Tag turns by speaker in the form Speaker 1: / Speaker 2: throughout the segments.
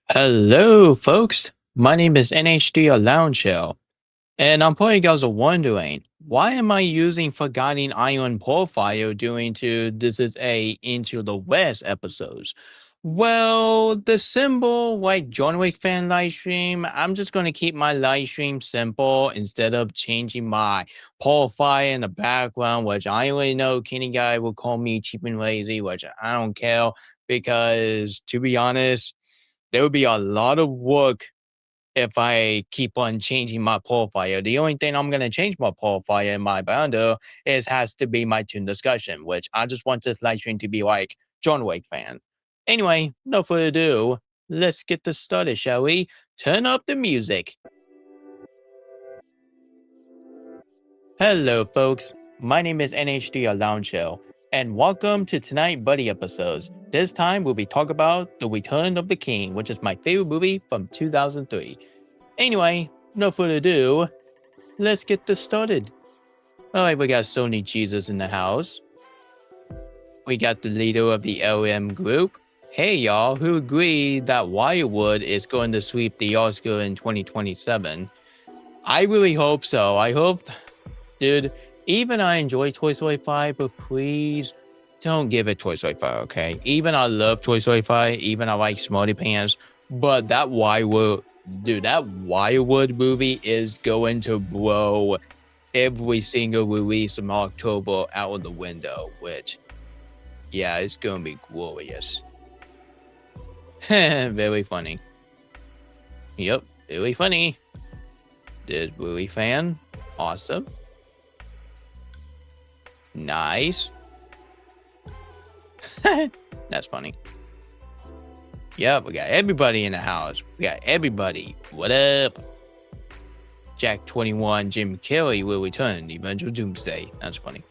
Speaker 1: Hello, folks. My name is NHD Lounge Shell, and I'm probably guys are wondering why am I using Forgotten Iron profile doing to this is a Into the West episodes? Well, the symbol like John Wick fan live stream, I'm just gonna keep my live stream simple instead of changing my profile in the background, which I already know Kenny guy will call me cheap and lazy, which I don't care because to be honest there would be a lot of work if I keep on changing my profile. The only thing I'm gonna change my profile in my bundle is has to be my tune discussion, which I just want this live stream to be like John Wick fan. Anyway, no further ado, let's get this started, shall we? Turn up the music. Hello, folks. My name is NHD Lounge Show, and welcome to tonight Buddy episodes. This time we'll be talking about The Return of the King, which is my favorite movie from 2003. Anyway, no further ado, let's get this started. All right, we got Sony Jesus in the house. We got the leader of the LM group. Hey, y'all, who agree that Wirewood is going to sweep the Oscar in 2027? I really hope so. I hope, dude, even I enjoy Toy Story 5, but please don't give it Toy Story 5, okay? Even I love Toy Story 5, even I like Smarty Pants, but that Wirewood, dude, that Wirewood movie is going to blow every single release from October out of the window, which, yeah, it's going to be glorious. Very funny. Yep, very funny. This movie fan, awesome. Nice. That's funny. Yep, we got everybody in the house. We got everybody. What up? Jack 21, Jim Carrey will return. Eventual Doomsday. That's funny.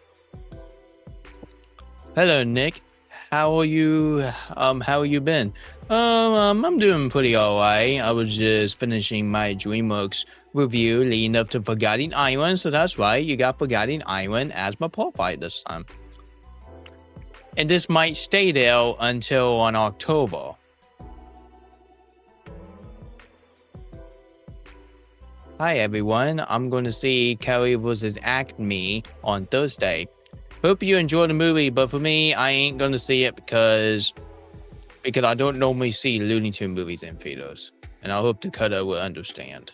Speaker 1: Hello, Nick. How are you? How you been? I'm doing pretty alright. I was just finishing my DreamWorks review leading up to Forgotten Island, so that's right. You got Forgotten Island as my profile this time. And this might stay there until on October. Hi everyone, I'm going to see Carrie vs. Acme on Thursday. Hope you enjoy the movie, but for me, I ain't going to see it because I don't normally see Looney Tunes movies in theaters. And I hope Dakota will understand.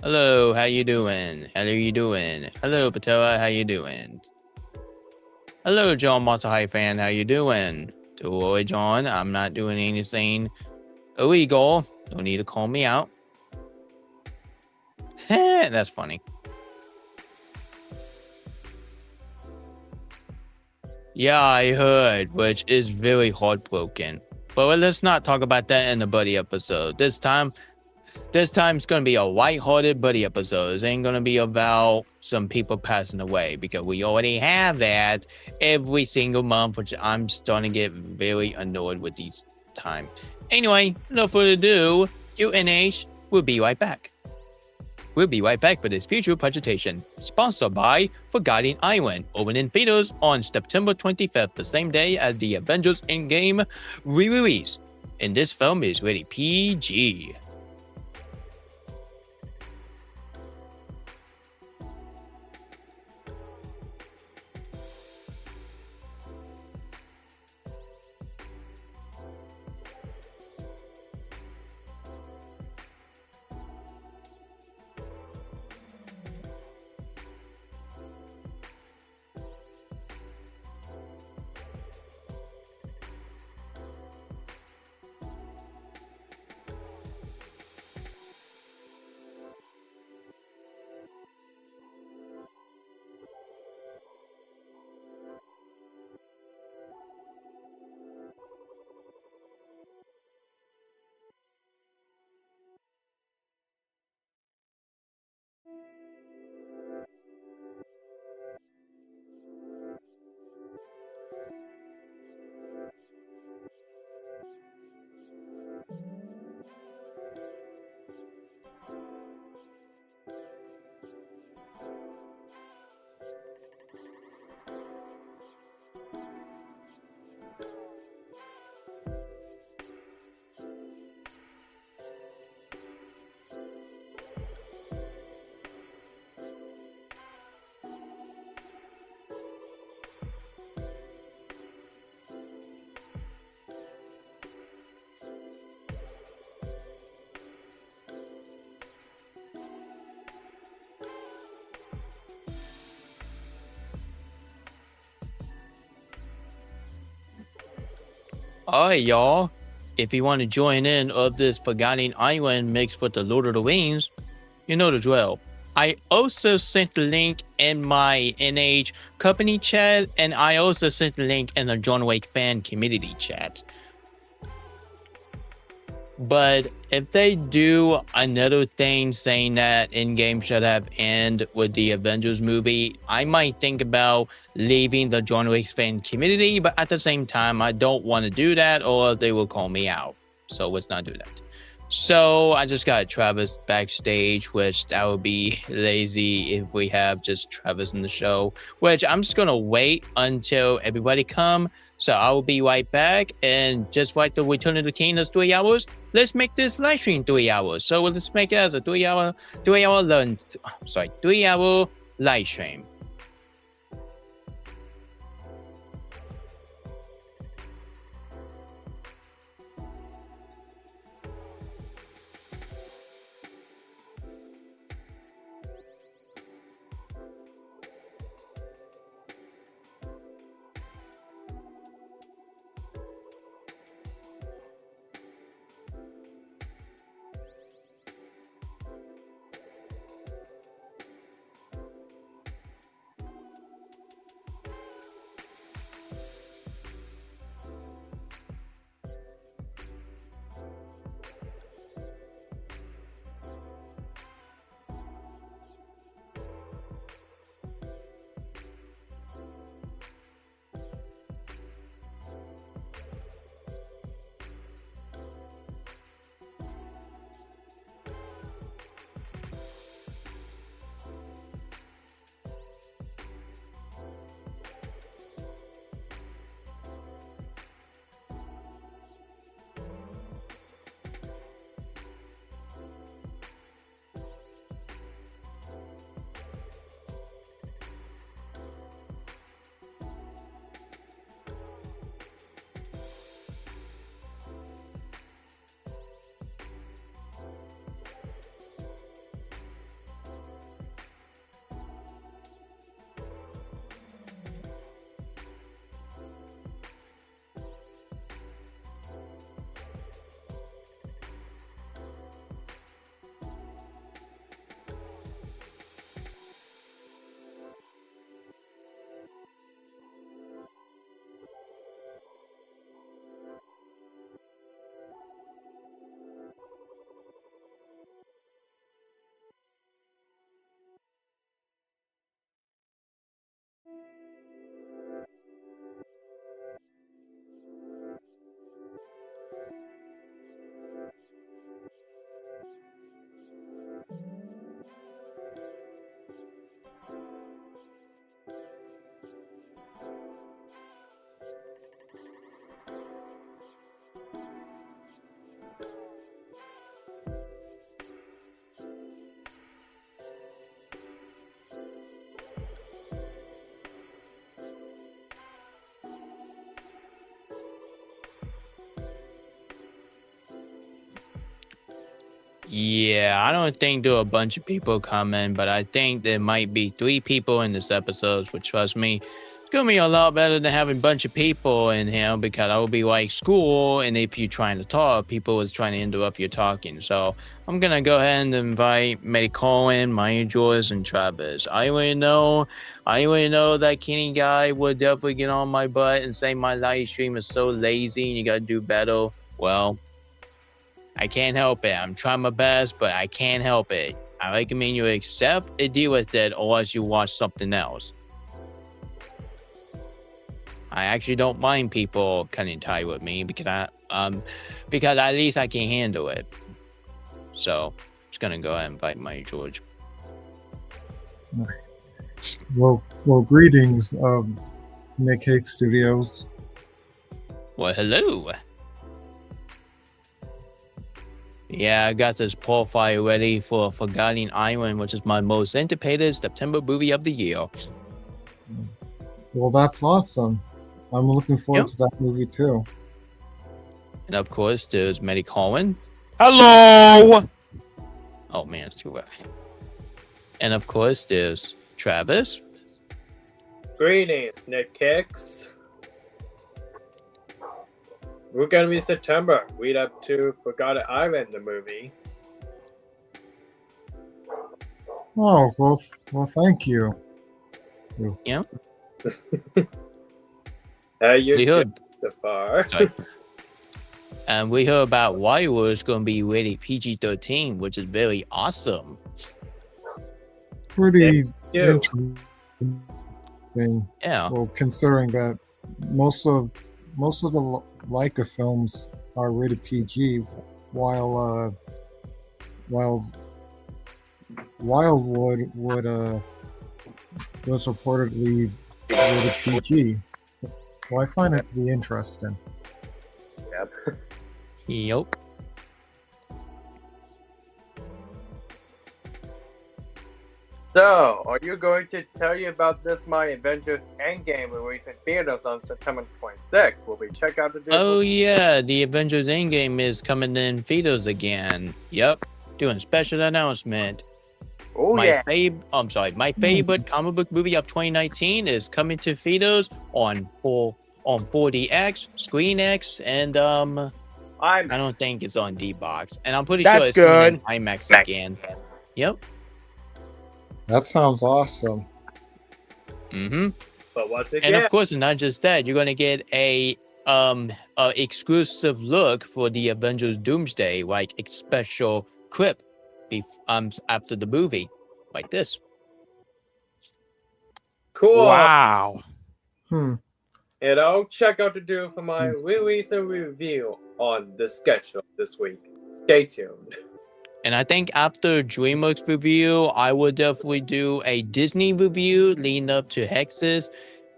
Speaker 1: Hello, how you doing? How you doing? Hello, Patella, how you doing? Hello, John Monster High fan, how you doing? Don't worry, John, I'm not doing anything illegal. Don't need to call me out. That's funny. Yeah, I heard, which is very heartbroken. But let's not talk about that in the buddy episode. This time it's gonna be a light-hearted buddy episode. It ain't gonna be about some people passing away because we already have that every single month, which I'm starting to get very annoyed with these time. Anyway, no further ado, UNH will be right back. We'll be right back for this future presentation, sponsored by Forgotten Island, opening theaters on September 25th, the same day as the Avengers Endgame re-release. And this film is rated PG. All right, y'all. If you want to join in of this Forgotten Island mixed with the Lord of the Rings, you know the drill. I also sent the link in my NH company chat, and I also sent the link in the John Wick fan community chat. But if they do another thing saying that Endgame should have ended with the Avengers movie, I might think about leaving the John Wick fan community. But at the same time, I don't want to do that, or they will call me out. So let's not do that. So I just got Travis backstage, which that would be lazy if we have just Travis in the show. Which I'm just gonna wait until everybody come. So I will be right back, and just like the Return of the King is 3 hours, let's make this live stream 3 hours. So let's make it as a 3 hour live stream. Yeah, I don't think there are a bunch of people coming, but I think there might be 3 people in this episode, which trust me, it's gonna be a lot better than having a bunch of people in here because I will be like school, and if you're trying to talk, people is trying to interrupt your talking. So I'm gonna go ahead and invite Maddie Cohen, Maya Joyce, and Travis. I already know that Kenny guy would definitely get on my butt and say my live stream is so lazy and you gotta do better. Well, I can't help it. I'm trying my best, but I can't help it. I recommend you accept and deal with it, or else you watch something else. I actually don't mind people cutting tie with me because at least I can handle it. So just gonna go ahead and invite my George.
Speaker 2: Well, greetings, Nick Cake Studios.
Speaker 1: Well, hello. Yeah, I got this profile ready for Forgotten Island, which is my most anticipated September movie of the year.
Speaker 2: Well, that's awesome. I'm looking forward to that movie too.
Speaker 1: And of course, there's Maddie Cohen.
Speaker 3: Hello!
Speaker 1: Oh man, it's too rough. And of course, there's Travis.
Speaker 4: Greetings, Nick Kicks. We're gonna be September. Lead up to Forgotten Island, the movie.
Speaker 2: Oh, well, thank you.
Speaker 1: Yeah.
Speaker 4: How you
Speaker 1: We
Speaker 4: doing
Speaker 1: heard,
Speaker 4: so far?
Speaker 1: sorry. And we heard about Wildwood is going to be rated PG-13, which is very awesome.
Speaker 2: Pretty
Speaker 4: you.
Speaker 2: interesting.
Speaker 1: Yeah.
Speaker 2: Well, considering that most of the Leica films are rated PG, while Wildwood was reportedly rated PG. Well, I find it to be interesting.
Speaker 4: Yep.
Speaker 1: Yep.
Speaker 4: So, are you going to tell you about this My Avengers Endgame release in theaters on September 26th? Will we check out the
Speaker 1: Oh yeah, the Avengers Endgame is coming in theaters again. Yep. Doing special announcement.
Speaker 4: Oh
Speaker 1: My
Speaker 4: yeah.
Speaker 1: my favorite comic book movie of 2019 is coming to theaters on 4DX, ScreenX, and I don't think it's on D-Box. And I'm pretty sure
Speaker 3: That's
Speaker 1: it's coming
Speaker 3: good.
Speaker 1: in IMAX again. Yep.
Speaker 2: That sounds awesome.
Speaker 1: Mm-hmm.
Speaker 4: But once
Speaker 1: And
Speaker 4: again,
Speaker 1: of course, not just that, you're gonna get a exclusive look for the Avengers Doomsday, like a special clip after the movie, like this.
Speaker 4: cool.
Speaker 3: Wow.
Speaker 2: Hmm.
Speaker 4: And I'll check out the dude for my release and review on the schedule this week. Stay tuned.
Speaker 1: And I think after DreamWorks review, I will definitely do a Disney review leading up to Hexes.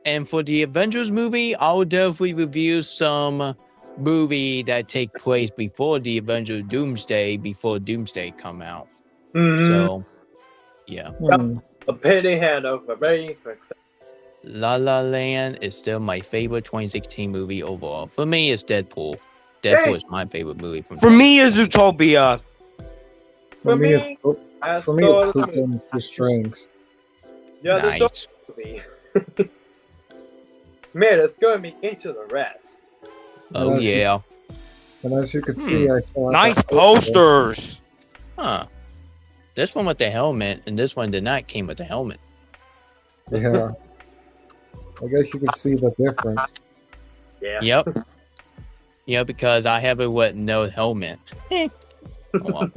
Speaker 1: And for the Avengers movie, I will definitely review some movie that take place before the Avengers Doomsday, before Doomsday come out. So, yeah.
Speaker 4: A penny hand over very
Speaker 1: La La Land is still my favorite 2016 movie overall. For me, it's Deadpool. Deadpool is my favorite movie.
Speaker 3: For me, it's Zootopia.
Speaker 4: For me,
Speaker 2: it's Poop and the Strings.
Speaker 4: Yeah,
Speaker 1: Nice.
Speaker 4: this movie. Man, it's gonna be Into the Rest.
Speaker 1: Oh, yeah.
Speaker 2: And as you can see, I still have
Speaker 3: Nice
Speaker 2: that poster.
Speaker 3: posters.
Speaker 1: Huh. This one with the helmet, and this one did not came with the helmet.
Speaker 2: Yeah. I guess you can see the difference.
Speaker 4: Yeah.
Speaker 1: Yep. Yeah, because I have it with no helmet. Oh, well.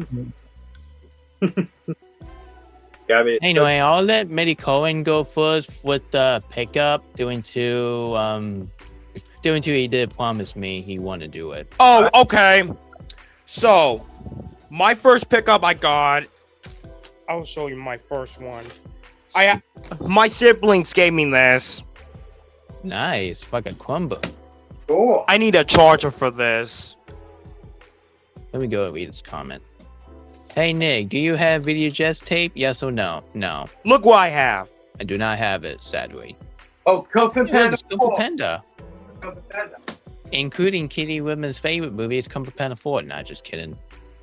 Speaker 4: Yeah, I mean,
Speaker 1: Anyway, I'll let Mitty Cohen go first with the pickup. Doing two, he did promise me he wanted to do it.
Speaker 3: Oh, okay. So, my first pickup I got. I'll show you my first one. My siblings gave me this.
Speaker 1: Nice, fucking Chromebook.
Speaker 4: cool.
Speaker 3: I need a charger for this.
Speaker 1: Let me go read this comment. Hey Nick, do you have VHS tape? Yes or no? No,
Speaker 3: Look what I have.
Speaker 1: I do not have it, sadly.
Speaker 4: Oh, Kung Fu
Speaker 1: Yeah,
Speaker 4: Panda.
Speaker 1: it's Kung Fu Panda,
Speaker 4: Kung Fu Panda.
Speaker 1: including Kitty Women's favorite movie is Kung Fu Panda 4. Not just kidding.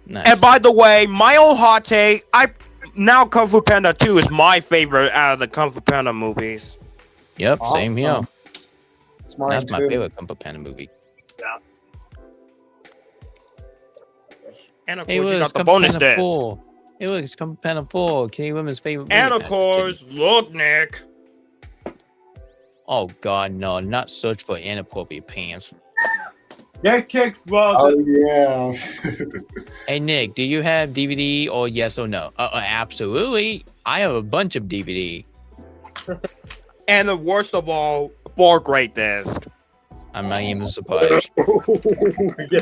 Speaker 1: Nice.
Speaker 3: And by the way, my own hot take, now Kung Fu Panda 2 is my favorite out of the Kung Fu Panda movies.
Speaker 1: Yep, same
Speaker 2: Awesome.
Speaker 1: here.
Speaker 2: It's mine
Speaker 1: That's my
Speaker 2: too.
Speaker 1: favorite Kung Fu Panda movie.
Speaker 3: And of
Speaker 1: Hey,
Speaker 3: course, you
Speaker 1: look,
Speaker 3: got the
Speaker 1: Kung Fu
Speaker 3: bonus
Speaker 1: Panda
Speaker 3: disc.
Speaker 1: 4. Hey, look, it's Kung Fu Panda 4. Kitty Women's favorite movie.
Speaker 3: And
Speaker 1: Nah,
Speaker 3: of
Speaker 1: just
Speaker 3: course,
Speaker 1: kidding.
Speaker 3: look, Nick.
Speaker 1: Oh god, no, not search for inappropriate pants.
Speaker 4: That kicks well.
Speaker 2: Oh yeah.
Speaker 1: Hey Nick, do you have DVD or yes or no? Absolutely. I have a bunch of DVD.
Speaker 3: And the worst of all, 4-grade disc.
Speaker 1: I'm not even surprised.
Speaker 4: Get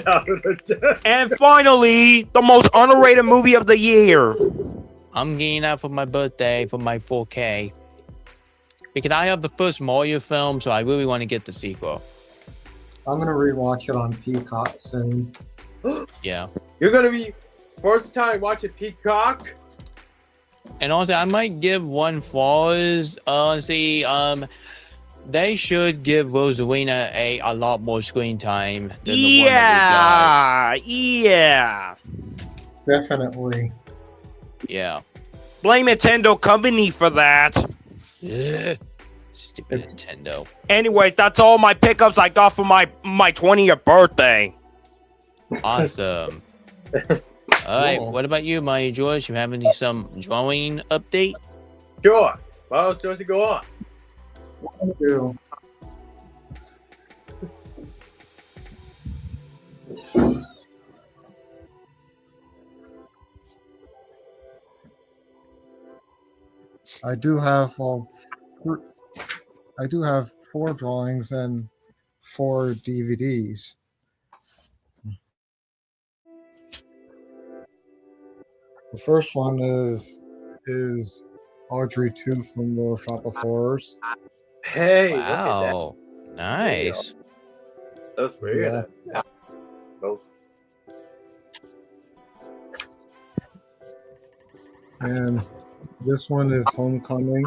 Speaker 4: out of the desk.
Speaker 3: And finally, the most underrated movie of the year.
Speaker 1: I'm getting out for my birthday for my 4K. Because I have the first Mario film, so I really want to get the sequel.
Speaker 2: I'm gonna rewatch it on Peacock soon.
Speaker 1: Yeah.
Speaker 4: You're gonna be first time watching Peacock.
Speaker 1: And also, I might give one flawless. They should give Rosalina a lot more screen time than the one that
Speaker 3: Yeah.
Speaker 2: Definitely.
Speaker 1: we got. Yeah.
Speaker 3: Blame Nintendo Company for that.
Speaker 1: Ugh. Stupid Nintendo.
Speaker 3: Anyways, that's all my pickups I got for my 20th birthday.
Speaker 1: Awesome. All right,
Speaker 2: Cool.
Speaker 1: what about you, Maya George? You have some drawing update?
Speaker 4: Sure. Well, sure to go on.
Speaker 2: Yeah. I do have I do have 4 drawings and 4 DVDs. The first one is Audrey 2 from Little Shop of Horrors.
Speaker 4: Hey, look at that.
Speaker 1: Wow. Nice.
Speaker 4: That's weird.
Speaker 2: Yeah.
Speaker 4: Both.
Speaker 2: And this one is Homecoming.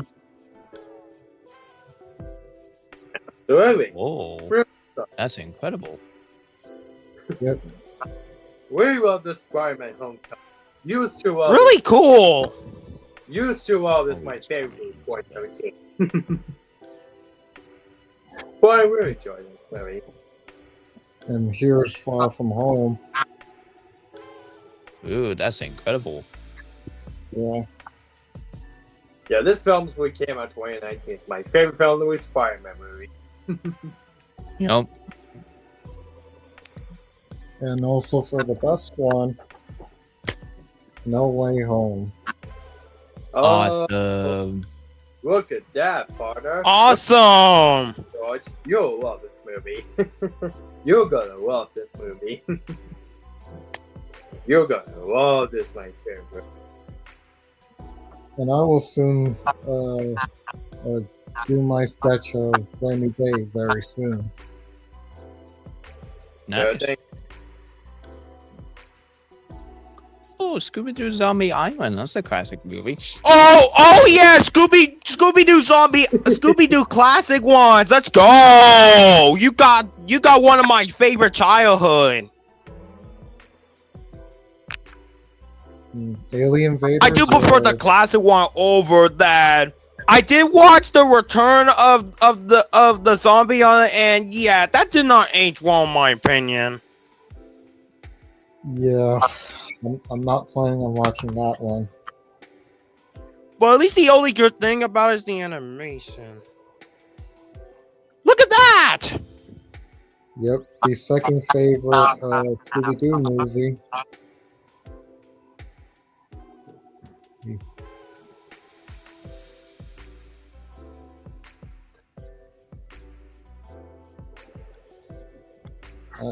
Speaker 4: Really?
Speaker 1: Whoa. That's incredible.
Speaker 2: Yep.
Speaker 4: We love this Spider-Man Homecoming. Used to love
Speaker 3: Really cool.
Speaker 4: Used to love this my favorite movie, 2017. But I really enjoyed it, Larry.
Speaker 2: And here's Far From Home.
Speaker 1: Ooh, that's incredible.
Speaker 2: Yeah.
Speaker 4: Yeah, this film we came out 2019. It's my favorite film, the Spider-Man movie.
Speaker 1: Yep.
Speaker 2: And also for the best one, No Way Home.
Speaker 1: Awesome.
Speaker 4: Look at that, partner.
Speaker 3: Awesome.
Speaker 4: George, you'll love this movie. You're gonna love this movie. You're gonna love this, my favorite.
Speaker 2: And I will soon do my sketch of Rainy Day very soon.
Speaker 1: Nice. Oh, Scooby-Doo Zombie Island. That's a classic movie.
Speaker 3: Oh yeah, Scooby-Doo Scooby-Doo classic ones. Let's go. You got one of my favorite childhood.
Speaker 2: Alien Invaders.
Speaker 3: I do prefer the classic one over that. I did watch the Return of the Zombie on it, and yeah, that did not age well in my opinion.
Speaker 2: Yeah, I'm not planning on watching that one.
Speaker 3: Well, at least the only good thing about it is the animation. Look at that!
Speaker 2: Yep, the second favorite Scooby-Doo movie.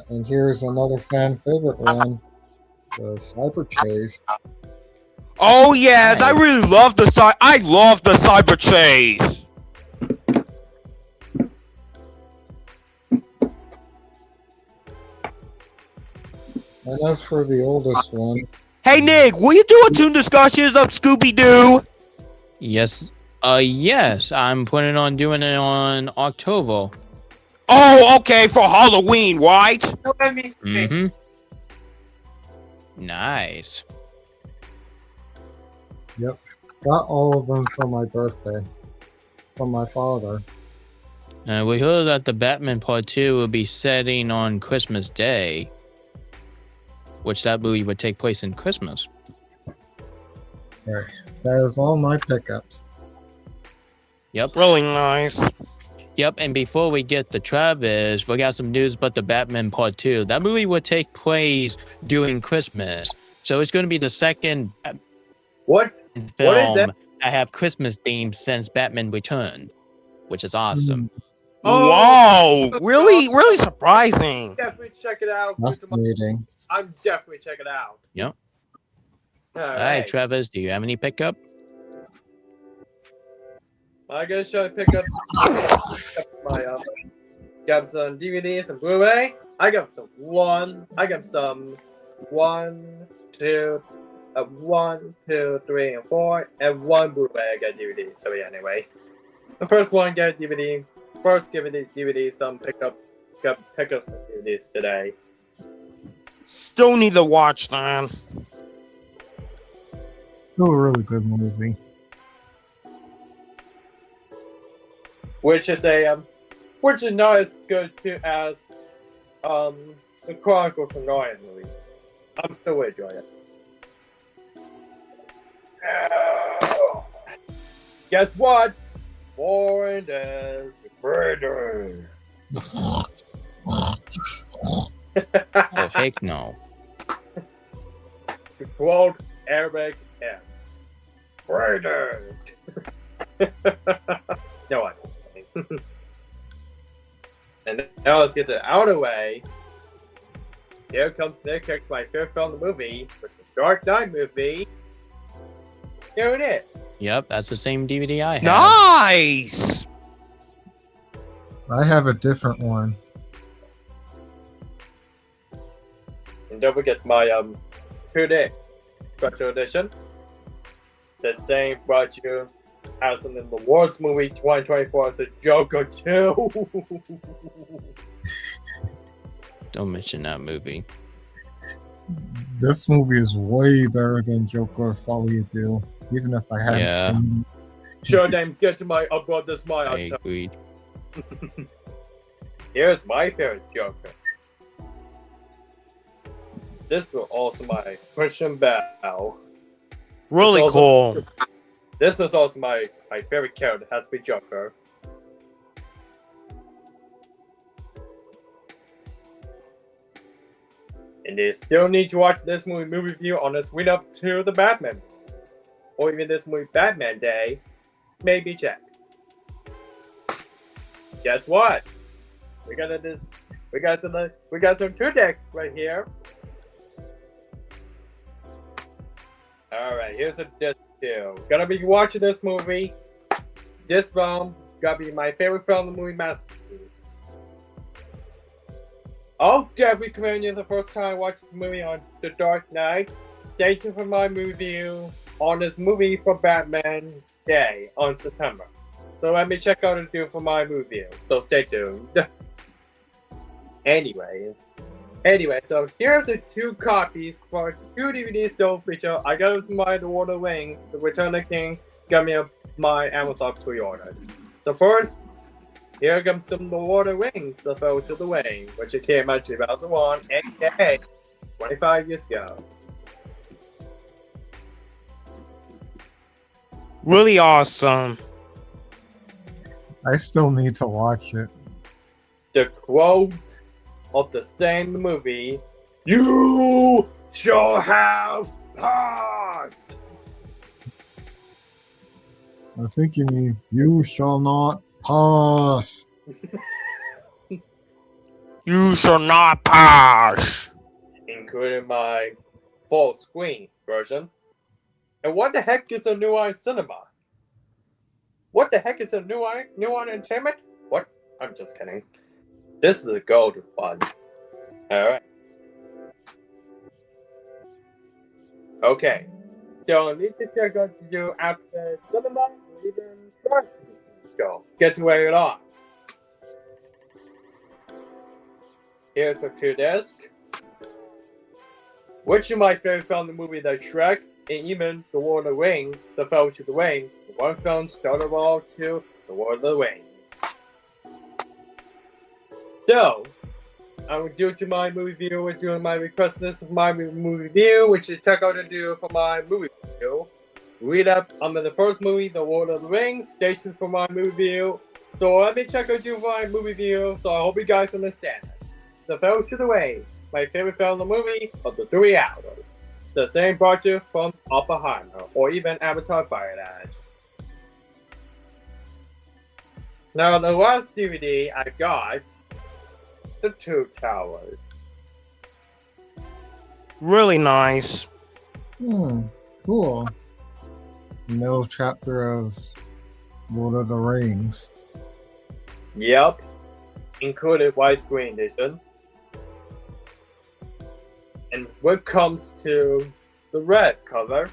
Speaker 2: And here's another fan favorite one, the Cyber Chase.
Speaker 3: Oh yes, I really love the Cyber Chase.
Speaker 2: And as for the oldest one,
Speaker 3: Hey Nick, will you do a tune discussions of Scooby-Doo?
Speaker 1: Yes. Yes. I'm planning on doing it on October.
Speaker 3: Oh, okay, for Halloween, right?
Speaker 1: Mm-hmm. Nice.
Speaker 2: yep, got all of them for my birthday from my father.
Speaker 1: We heard that the Batman Part 2 will be setting on Christmas Day, which that movie would take place in Christmas.
Speaker 2: Right. That is all my pickups.
Speaker 1: Yep.
Speaker 3: Really nice.
Speaker 1: Yep, and before we get to Travis, we got some news about the Batman Part 2. That movie would take place during Christmas. So it's going to be the second
Speaker 4: What?
Speaker 1: film
Speaker 4: What is that?
Speaker 1: that have Christmas themes since Batman Returned, which is awesome.
Speaker 3: Wow, really surprising.
Speaker 4: Definitely check it out.
Speaker 2: Fascinating.
Speaker 4: I'm definitely check it out.
Speaker 1: Yep.
Speaker 4: All
Speaker 1: All right,
Speaker 4: right.
Speaker 1: Travis, do you have any pickup?
Speaker 4: I'm gonna try to pick up my got some DVDs and Blu-ray. I got some one, two, 1, 2, 3, and 4, and one Blu-ray I got DVD. So yeah, anyway, the first one got DVD. First give it DVD. Some pickups. Got pickups some DVDs today.
Speaker 3: Still need to watch that.
Speaker 2: Still a really good movie.
Speaker 4: which is not as good as the Chronicles of Narnia movie. I'm still enjoying it. Guess what? Foreign as murders.
Speaker 1: Oh, heck no.
Speaker 4: To quote Eric M. Murders. No, I'm just kidding. And now let's get the outer way. Here comes Nick to my favorite film in the movie, which is the Dark Knight movie. Here it is.
Speaker 1: Yep, that's the same DVD I have.
Speaker 3: Nice.
Speaker 2: I have a different one.
Speaker 4: And don't forget my 2 discs special edition. The same brought you as in the worst movie 2024, The Joker 2.
Speaker 1: Don't mention that movie.
Speaker 2: This movie is way better than Joker Folly Deal, even if I hadn't seen it.
Speaker 4: Sure, then get to my abroad this my
Speaker 1: I agreed.
Speaker 4: Here's my favorite Joker. This was also my Christian Bale.
Speaker 3: Really
Speaker 4: also-
Speaker 3: cool.
Speaker 4: This is also my favorite character, has to be Joker. And you still need to watch this movie review on its lead up to the Batman movies. Or even this movie Batman Day. Maybe check. Guess what? We got some 2 decks right here. Alright, here's a disc 2. Gonna be watching this movie. This film gotta be my favorite film in the movie masterpiece. I'll definitely commend you the first time I watched the movie on The Dark Knight. Stay tuned for my review on this movie for Batman Day on September. So let me check out and do for my review. So stay tuned. Anyway, so here's the 2 copies for 2 DVDs still feature. I got it from my The Lord of the Rings, The Return of the King, got me my Amazon pre-order. So first, here comes some The Lord of the Rings, The Fellowship of the Ring, which it came out in 2001, aka 25 years ago.
Speaker 3: Really awesome.
Speaker 2: I still need to watch it.
Speaker 4: The quote of the same movie, "You shall have pass."
Speaker 2: I think you mean you shall not pass.
Speaker 3: You shall not pass.
Speaker 4: Including my full screen version. And what the heck is a New Eye Cinema? What the heck is a New Eye Entertainment? What? I'm just kidding. This is the golden one. Alright. Okay. So I need to check out to do after cinema, even start. Go. Get to where it on. Here's the 2 disc. Which is my favorite film in the movie that Shrek and even The Lord of the Rings, The Fellowship of the Ring, the one film started all to The Lord of the Rings. So, I'm due to my movie review, we're doing my request list of my movie review, which is check out to do for my movie review. Read up on the first movie, The Lord of the Rings. Stay tuned for my movie review. So let me check out do my movie review, so I hope you guys understand. The Fellowship of the Ring, my favorite film in the movie of the 3 hours. The same brought you from Oppenheimer, or even Avatar Fire Dash. Now, the last DVD I got, The 2 Towers.
Speaker 3: Really nice.
Speaker 2: Cool. Middle chapter of Lord of the Rings.
Speaker 4: Yep. Included widescreen edition. And when it comes to the red cover,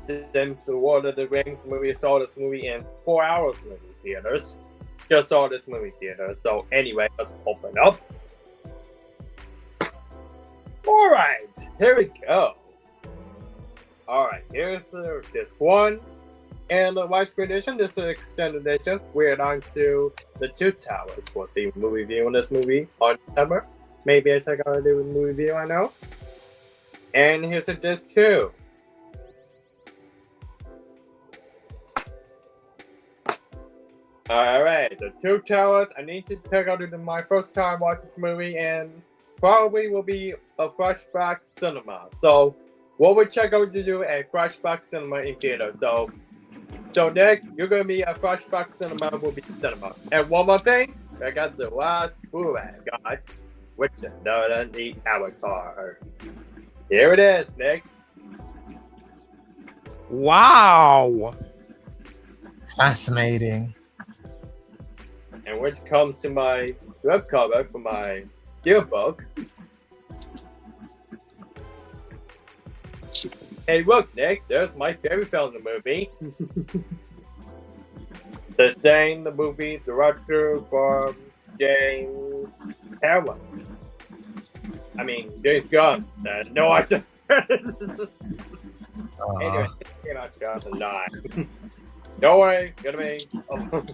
Speaker 4: since the Lord of the Rings movie, saw this movie in 4 hours movie theaters. Just saw this movie theater. So anyway, let's open up. Alright, here we go. Alright, here's disc 1. And the widescreen edition, this is an extended edition. We're on to the Two Towers. We'll see movie view on this movie on September. Maybe I check out a new movie view, I know. And here's a disc 2. Alright, the Two Towers. I need to check out it my first time watching this movie, and probably will be a flashback cinema. So, what would check out to do a flashback cinema in theater? So Nick, you're gonna be a flashback cinema will be cinema. And one more thing, I got the last movie I got, which is the Avatar. Here it is, Nick.
Speaker 3: Wow.
Speaker 2: Fascinating.
Speaker 4: And which comes to my web cover for my yearbook. Hey, look, Nick, there's my favorite film in the movie. The same, the movie director from James Cameron. I mean, James Gunn. No, I just. Anyway, it came out 2009. Don't worry,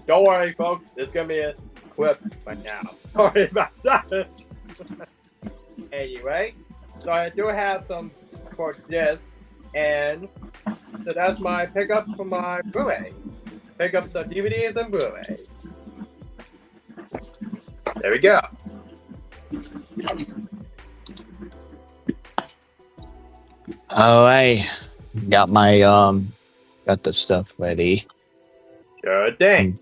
Speaker 4: don't worry, folks. It's gonna be a clip right now. Sorry about that. Anyway, so I do have some for this, and so that's my pickup for my Blu-ray. Pick up some DVDs and Blu-rays. There we go.
Speaker 1: All right, got my got the stuff ready.
Speaker 4: Sure thing.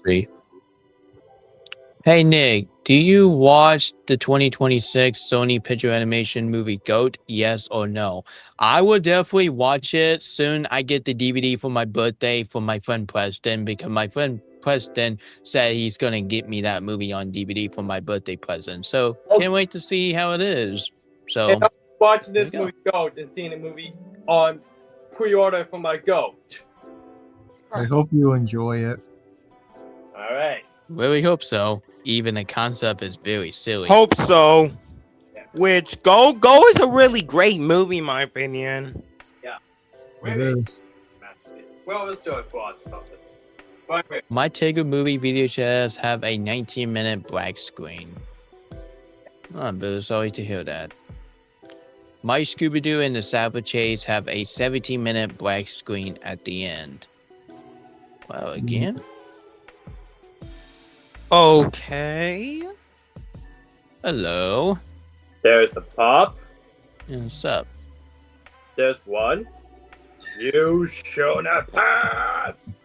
Speaker 1: Hey Nick, do you watch the 2026 Sony Picture Animation movie Goat? Yes or no? I will definitely watch it soon. I get the DVD for my birthday from my friend Preston, because my friend Preston said he's gonna get me that movie on DVD for my birthday present. So can't wait to see how it is. So
Speaker 4: and I'm watching this movie Goat and seeing the movie on pre-order for my Goat.
Speaker 2: I hope you enjoy it.
Speaker 4: All right.
Speaker 1: really hope so. Even the concept is very silly.
Speaker 3: Hope so. Which Go is a really great movie, in my opinion.
Speaker 2: It is.
Speaker 4: Well, let's do it for us about this.
Speaker 1: My Tiger movie VHS have a 19-minute black screen. I'm very sorry to hear that. My Scooby-Doo and the Savage Chase have a 17-minute black screen at the end. Well, again?
Speaker 3: Okay.
Speaker 1: Hello.
Speaker 4: There's a pop.
Speaker 1: What's up?
Speaker 4: There's one. You shall not pass.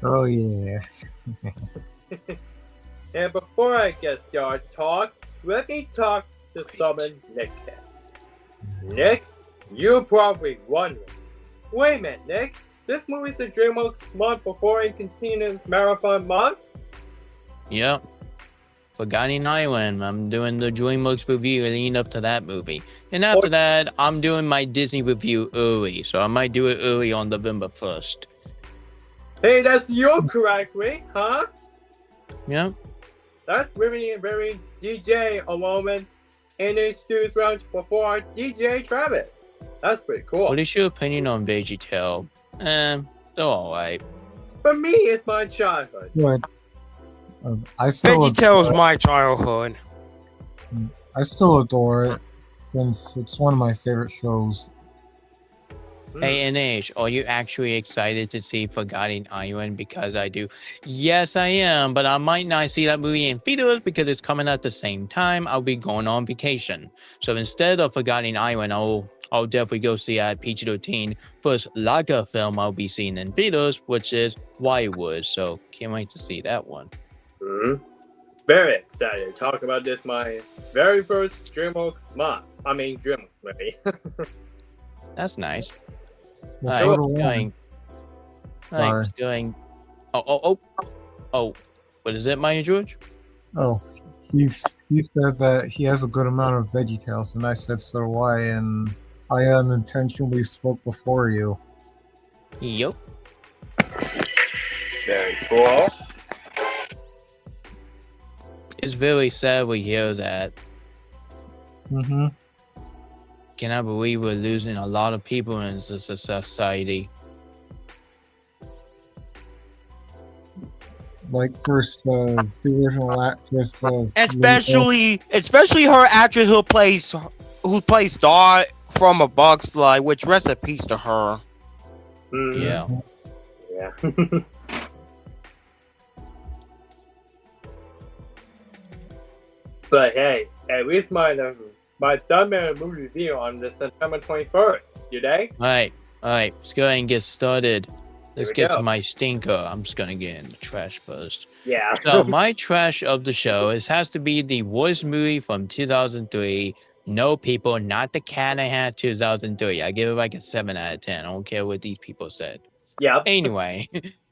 Speaker 2: Oh yeah.
Speaker 4: And before I get started let me talk to someone Nick. Nick, you're probably wondering. Wait a minute, Nick. This movie's a DreamWorks month before it continues marathon month?
Speaker 1: Yep. Forgotten Island. I'm doing the DreamWorks review leading up to that movie. And after that, I'm doing my Disney review early. So I might do it early on November 1st.
Speaker 4: Hey, that's your correct way, huh?
Speaker 1: Yep.
Speaker 4: That's very DJ Alone and a Stu's round before DJ Travis. That's pretty cool.
Speaker 1: What is your opinion on VeggieTale? They're alright.
Speaker 4: For me, it's my childhood.
Speaker 2: But I still
Speaker 3: VeggieTale is my childhood.
Speaker 2: I still adore it since it's one of my favorite shows.
Speaker 1: Hey, NH, are you actually excited to see Forgotten Island? Because I do. Yes, I am, but I might not see that movie in theaters because it's coming at the same time. I'll be going on vacation. So instead of Forgotten Island, I'll definitely go see a PG-13 first Lager film I'll be seeing in theaters, which is Wildwood. So can't wait to see that one.
Speaker 4: Very excited to talk about this, my very first DreamWorks movie.
Speaker 1: That's nice.
Speaker 2: Well,
Speaker 1: Going. Oh. What is it, Maya George?
Speaker 2: Oh, he said that he has a good amount of VeggieTales, and I said so do I, and I unintentionally spoke before you.
Speaker 1: Yup.
Speaker 4: Very cool.
Speaker 1: It's very sad we hear that. cannot believe we're losing a lot of people in this society.
Speaker 2: Like first, the original actress.
Speaker 3: Especially her actress who plays Star from A Bug's Life, which rest in peace to her.
Speaker 1: Yeah.
Speaker 4: Yeah. But hey, at least my Dumbman movie review on the September 21st. You day?
Speaker 1: All right. Let's go ahead and get started. Let's
Speaker 4: we
Speaker 1: get
Speaker 4: go.
Speaker 1: to my stinker. I'm just gonna get in the trash first.
Speaker 4: Yeah.
Speaker 1: So my trash of the show has to be the worst movie from 2003. No people, not the cat I had 2003. I give it like a 7 out of 10. I don't care what these people said.
Speaker 4: Yep.
Speaker 1: Anyway,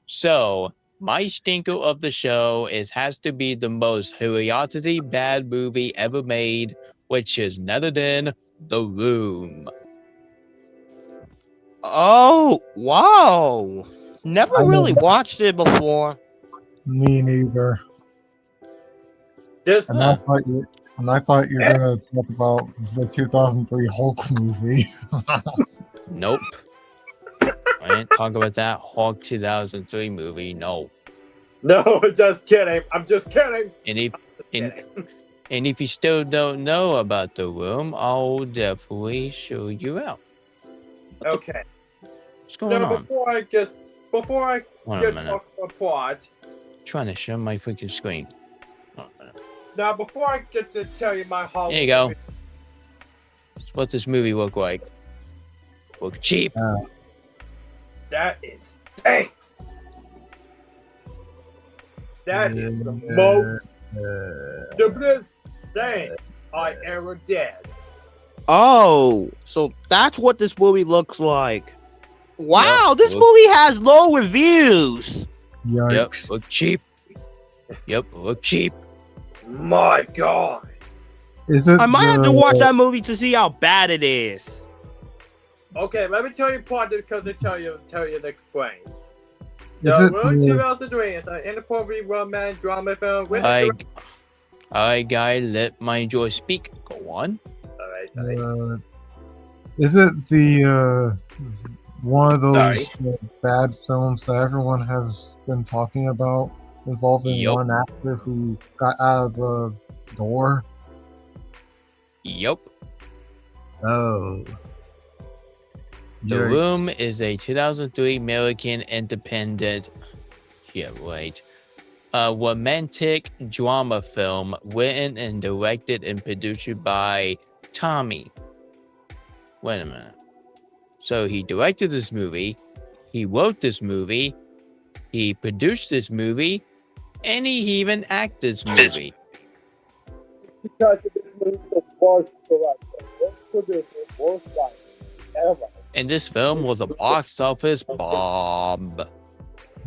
Speaker 1: so my stinker of the show has to be the most hilariously bad movie ever made, which is none other than The Room.
Speaker 3: Oh, wow. Never really watched it before.
Speaker 2: Me neither.
Speaker 4: Just
Speaker 2: And I thought you were gonna talk about the 2003 Hulk movie.
Speaker 1: Nope. I didn't talk about that Hulk 2003 movie. No.
Speaker 4: no, just kidding. I'm just kidding.
Speaker 1: And if you still don't know about The Room, I'll definitely show you out.
Speaker 4: Okay.
Speaker 1: What's going
Speaker 4: Now
Speaker 1: on?
Speaker 4: before I get
Speaker 1: Hold on a minute.
Speaker 4: talk about plot.
Speaker 1: Trying to show my freaking screen. Hold on a minute.
Speaker 4: Now before I get to tell you my Halloween
Speaker 1: There you go.
Speaker 4: movie,
Speaker 1: That's what this movie look like. Look cheap.
Speaker 4: that is thanks. That is the
Speaker 2: Yeah.
Speaker 4: most the best thing I ever did.
Speaker 3: Oh, so that's what this movie looks like. Wow,
Speaker 1: Yep.
Speaker 3: this movie has low reviews.
Speaker 1: Yep.
Speaker 2: Yikes.
Speaker 1: Look cheap. Yep. Look cheap.
Speaker 4: My God.
Speaker 2: Is it
Speaker 3: I might have to watch that movie to see how bad it is.
Speaker 4: Okay, let me tell you plot because they tell you to explain.
Speaker 2: Is
Speaker 4: The
Speaker 2: it
Speaker 4: Room
Speaker 2: the
Speaker 4: 2003 is an inappropriate romance drama film with
Speaker 1: Alright, guy, let my joy speak. Go on.
Speaker 4: Alright.
Speaker 2: is it the one of those
Speaker 4: Sorry.
Speaker 2: bad films that everyone has been talking about involving
Speaker 1: Yup.
Speaker 2: one actor who got out of the door?
Speaker 1: Yup.
Speaker 2: Oh.
Speaker 1: The
Speaker 2: Yikes.
Speaker 1: Room is a 2003 American independent, romantic drama film written and directed and produced by Tommy. Wait a minute. So he directed this movie, he wrote this movie, he produced this movie, and he even acted this movie.
Speaker 4: Because this movie is the worst director, worst producer, worst writer ever.
Speaker 1: And this film was a box office bomb.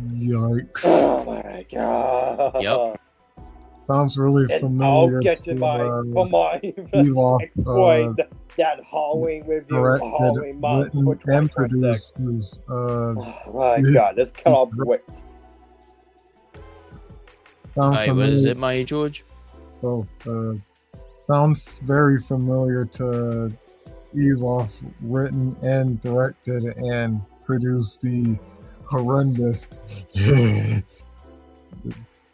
Speaker 2: Yikes.
Speaker 4: Oh my God.
Speaker 1: Yup.
Speaker 2: Sounds really
Speaker 4: And
Speaker 2: familiar
Speaker 4: I'll get to my
Speaker 2: Elof,
Speaker 4: explain that Halloween review,
Speaker 2: directed,
Speaker 4: Halloween month,
Speaker 2: written,
Speaker 4: for
Speaker 2: and
Speaker 4: 2026.
Speaker 2: produced this,
Speaker 4: Oh my God, this cannot wait.
Speaker 2: sounds
Speaker 1: Alright, what is
Speaker 2: familiar.
Speaker 1: it, my George?
Speaker 2: Well, sounds very familiar to Elof, written and directed and produced the horrendous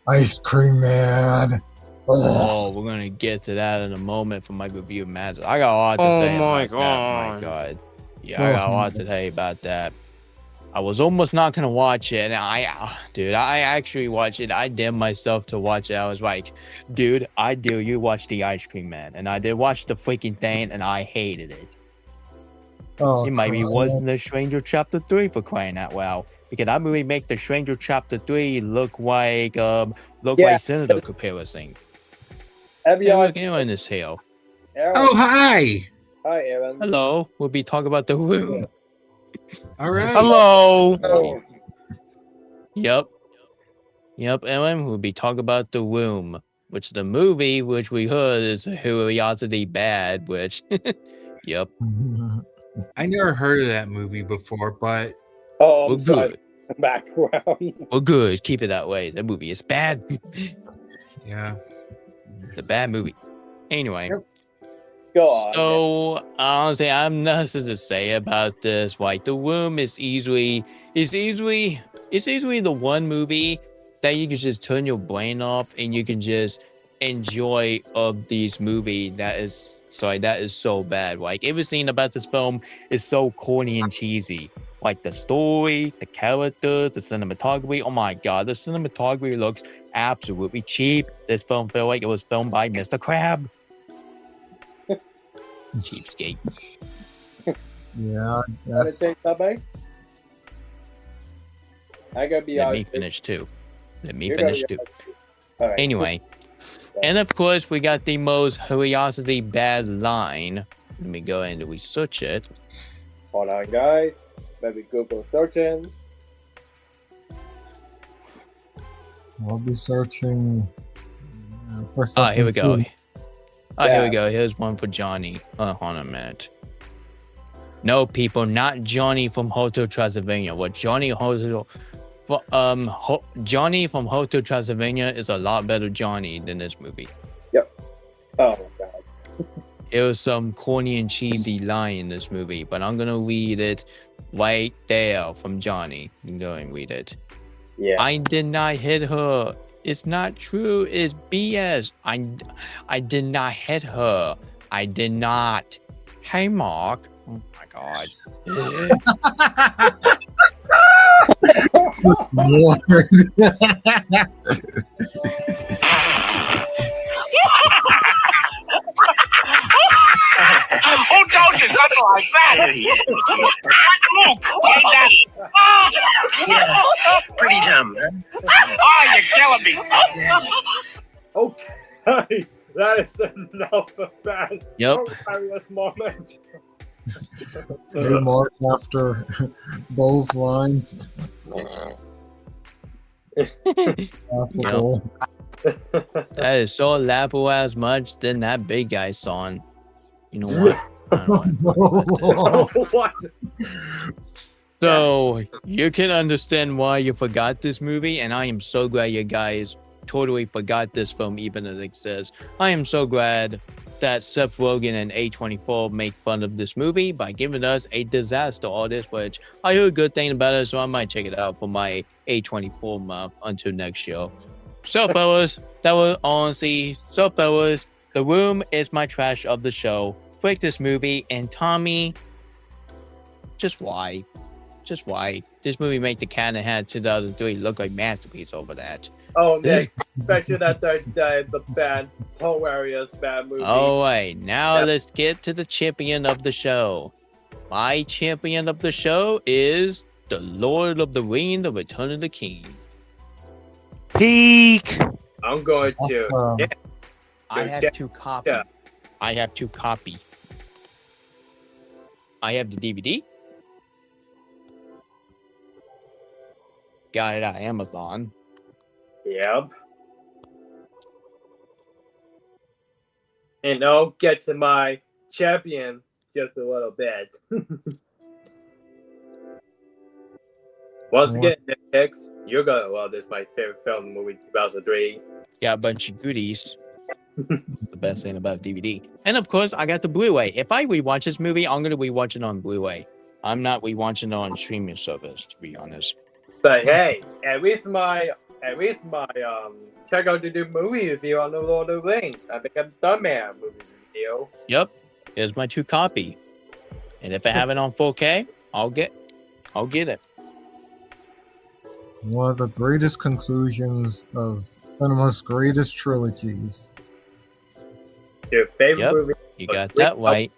Speaker 2: Ice Cream Man. Ugh.
Speaker 1: Oh, we're gonna get to that in a moment for my review of Mads. I got a lot to
Speaker 3: Oh
Speaker 1: say
Speaker 3: my
Speaker 1: about that. My
Speaker 3: God.
Speaker 1: God. Yeah, I got a lot to say about that. I was almost not gonna watch it, and I actually watched it. I dared myself to watch it. I was like, dude, I dare you watch the Ice Cream Man, and I did watch the freaking thing, and I hated it.
Speaker 2: Oh,
Speaker 1: It might be
Speaker 2: crap.
Speaker 1: worse than The Stranger Chapter 3 for crying out loud. Because that movie make The Stranger Chapter 3 look like Senator comparison. Hey,
Speaker 4: Everyone,
Speaker 1: look, anyone in this hell.
Speaker 4: Aaron.
Speaker 5: Oh, hi.
Speaker 4: Hi, Aaron.
Speaker 1: Hello, we'll be talking about The Room.
Speaker 5: All right.
Speaker 3: Hello.
Speaker 4: Oh,
Speaker 1: Yep, Ellen, we'll be talking about The Room, which the movie, which we heard is hilariously bad, which, yep,
Speaker 5: I never heard of that movie before, but
Speaker 4: oh,
Speaker 1: we're
Speaker 4: I'm sorry.
Speaker 1: good.
Speaker 4: Background.
Speaker 1: We're good. Keep it that way. That movie is bad.
Speaker 5: yeah.
Speaker 1: It's a bad movie. Anyway,
Speaker 5: Yep.
Speaker 4: Go on.
Speaker 1: So honestly, I'm nothing to say about this. Like The Room is easily the one movie that you can just turn your brain off and you can just enjoy of these movie that is so bad. Like everything about this film is so corny and cheesy. Like the story, the characters, the cinematography. Oh my god, the cinematography looks absolutely cheap. This film felt like it was filmed by Mr. Crab. Cheapskate.
Speaker 2: Yeah,
Speaker 4: Wanna
Speaker 2: that's
Speaker 4: say something? I gotta be
Speaker 1: Let me
Speaker 4: honest.
Speaker 1: finish too. Let me
Speaker 4: You're gonna
Speaker 1: finish
Speaker 4: be
Speaker 1: too.
Speaker 4: honest. All right.
Speaker 1: Anyway, and of course, we got the most curiosity bad line. Let me go ahead and research it.
Speaker 4: Hold on, guys. Let me Google searching.
Speaker 2: I'll be searching for
Speaker 1: Oh,
Speaker 2: something.
Speaker 1: here we go.
Speaker 2: too.
Speaker 1: Oh, here we
Speaker 4: Yeah.
Speaker 1: go. Here's one for Johnny. Hold on a minute. No, people, not Johnny from Hotel Transylvania. What Johnny Johnny from Hotel Transylvania is a lot better Johnny than this movie.
Speaker 4: Oh my god.
Speaker 1: It was some corny and cheesy line in this movie, but I'm gonna read it right there from Johnny. You can go and read it.
Speaker 4: Yeah.
Speaker 1: I did not hit her. It's not true. It's BS. I did not hit her. I did not. Hey, Mark. Oh my god.
Speaker 2: Lord.
Speaker 6: Who told you something like that? Luke, take that. Pretty dumb. Oh, you're killing me.
Speaker 4: Okay. That is enough of that
Speaker 1: Yep.
Speaker 4: hilarious moment.
Speaker 2: Hey, Mark, after those lines. Laughable.
Speaker 1: That is so laughable as much than that big guy song. You know what? I don't know.
Speaker 4: What?
Speaker 1: So you can understand why you forgot this movie, and I am so glad you guys totally forgot this film even as it exists. I am so glad that Seth Rogen and A24 make fun of this movie by giving us a disaster artist, which I heard a good thing about it, so I might check it out for my A24 month until next year. So fellas, that was honestly, The Room is my trash of the show. Break this movie, and Tommy, just why? Just why? This movie made The Cat in the Hat 2003 look like masterpiece over that.
Speaker 4: Oh, Nick, especially that the bad, hilarious bad movie.
Speaker 1: All right, now
Speaker 4: Yep.
Speaker 1: let's get to the champion of the show. My champion of the show is the Lord of the Rings, The Return of the King.
Speaker 3: Peak.
Speaker 4: I'm going to.
Speaker 2: Awesome.
Speaker 4: Yeah.
Speaker 1: I
Speaker 4: Dude,
Speaker 1: have
Speaker 4: yeah.
Speaker 1: two copy.
Speaker 4: Yeah.
Speaker 1: I have two copy. I have the DVD. Got it on Amazon.
Speaker 4: Yep. And I'll get to my champion just a little bit. Once again, Nick Hicks, you're gonna love this. My favorite film movie, 2003.
Speaker 1: Got a bunch of goodies. The best thing about DVD. And of course, I got the Blu-ray. If I rewatch this movie, I'm gonna rewatch it on Blu-ray. I'm not rewatching it on streaming service, to be honest.
Speaker 4: But hey, at least my check out the new movie review on the Lord of the Rings. I think I'm done man movie review.
Speaker 1: Yep, here's my two copy. And if I have it on 4K, I'll get it.
Speaker 2: One of the greatest conclusions of cinema's greatest trilogies.
Speaker 4: Your favorite
Speaker 1: Yep.
Speaker 4: movie,
Speaker 1: You got that right.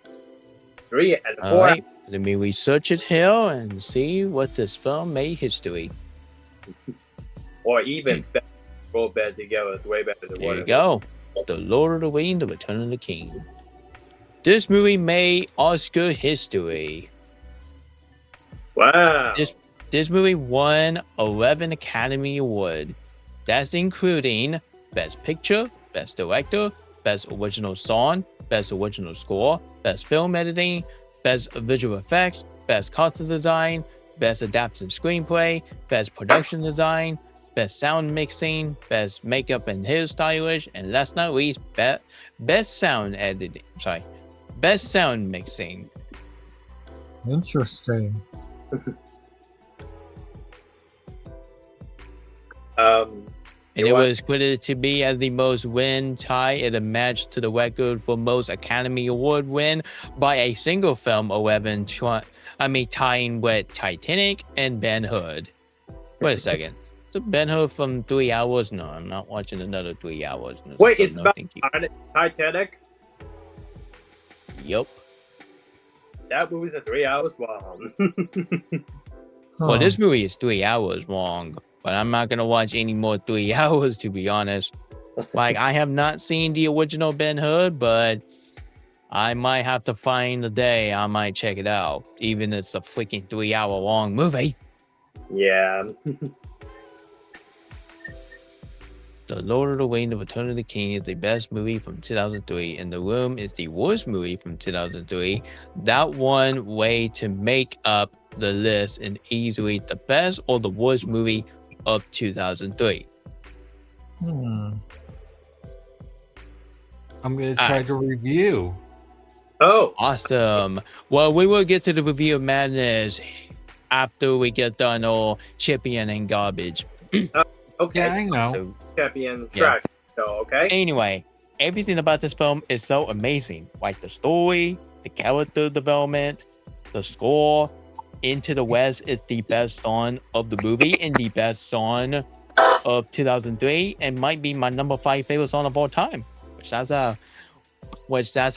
Speaker 4: 3 and
Speaker 1: All
Speaker 4: 4.
Speaker 1: right. Let me research it here and see what this film made history.
Speaker 4: Or even better, roll better together. It's way better than
Speaker 1: There
Speaker 4: one.
Speaker 1: you go. The Lord of the Rings, The Return of the King. This movie made Oscar history.
Speaker 4: Wow.
Speaker 1: This movie won 11 Academy Awards. That's including Best Picture, Best Director, Best Original Song, Best Original Score, Best Film Editing, Best Visual Effects, Best Costume Design, Best Adapted Screenplay, Best Production Design, Best Sound Mixing, Best Makeup and Hairstylish, and last but not least, Best Sound Editing. best sound mixing.
Speaker 2: Interesting.
Speaker 1: And it was credited to be as the most win tie in a match to the record for most Academy Award win by a single film, 11, tying with Titanic and Ben Hur. Wait a second. So Ben Hur from 3 hours? No, I'm not watching another 3 hours. No,
Speaker 4: Wait,
Speaker 1: so
Speaker 4: it's
Speaker 1: no,
Speaker 4: about
Speaker 1: thank you.
Speaker 4: Titanic?
Speaker 1: Yup.
Speaker 4: That movie's a 3 hours long.
Speaker 1: Well, this movie is 3 hours long, but I'm not gonna watch any more 3 hours, to be honest. Like, I have not seen the original Ben Hur, but I might have to find a day I might check it out, even if it's a freaking 3 hour long movie.
Speaker 4: Yeah.
Speaker 1: The Lord of the Rings: The Return of the King is the best movie from 2003, and The Room is the worst movie from 2003. That one way to make up the list and easily the best or the worst movie of 2003.
Speaker 5: I'm gonna try to review.
Speaker 4: Oh,
Speaker 1: Awesome. Well, we will get to the review of Madness after we get done all chipping and garbage.
Speaker 4: okay.
Speaker 5: Yeah, I know.
Speaker 1: So,
Speaker 4: Champion
Speaker 1: Yeah.
Speaker 4: track. So, okay.
Speaker 1: anyway, everything about this film is so amazing. Like the story, the character development, the score. Into the West is the best song of the movie and the best song of 2003, and might be my number 5 favorite song of all time. That's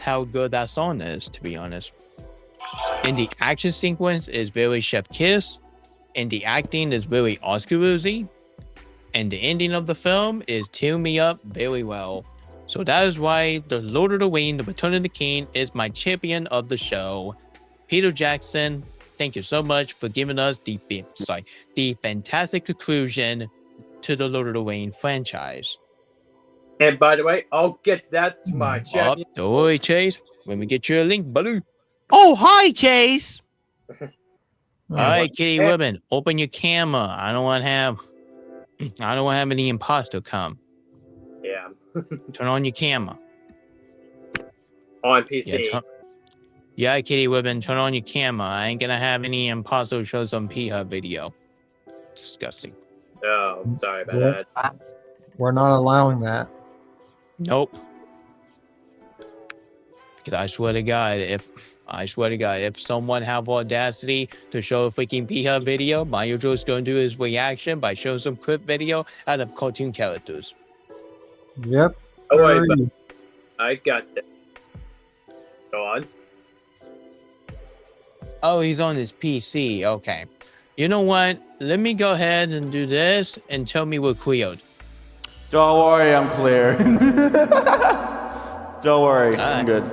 Speaker 1: how good that song is, to be honest. And the action sequence is very chef kiss, and the acting is very Oscar worthy, and the ending of the film is tearing me up very well. So that is why the Lord of the Rings: The Return of the King is my champion of the show. Peter Jackson, thank you so much for giving us the fantastic conclusion to the Lord of the Rings franchise.
Speaker 4: And by the way, I'll get to that to my champion.
Speaker 1: Don't worry, Chase. When we get you a link, buddy.
Speaker 3: Oh, hi, Chase.
Speaker 1: All right, Kitty Ribbon, open your camera. I don't want to have any imposter come.
Speaker 4: Yeah.
Speaker 1: Turn on your camera.
Speaker 4: On PC.
Speaker 1: Yeah, Kitty Ribbon, turn on your camera. I ain't gonna have any imposter show some P-Hub video. Disgusting.
Speaker 4: Oh, sorry about that.
Speaker 2: We're not allowing that.
Speaker 1: Nope. Because I swear to God, if someone have audacity to show a freaking P-Hub video, Mario Joe's going to do his reaction by showing some clip video out of cartoon characters.
Speaker 2: Yep.
Speaker 4: Oh, wait,
Speaker 2: sorry.
Speaker 4: I got that. Go on.
Speaker 1: Oh, he's on his PC. Okay. You know what? Let me go ahead and do this and tell me we're cleared.
Speaker 7: Don't worry, I'm clear. Don't worry, I'm good.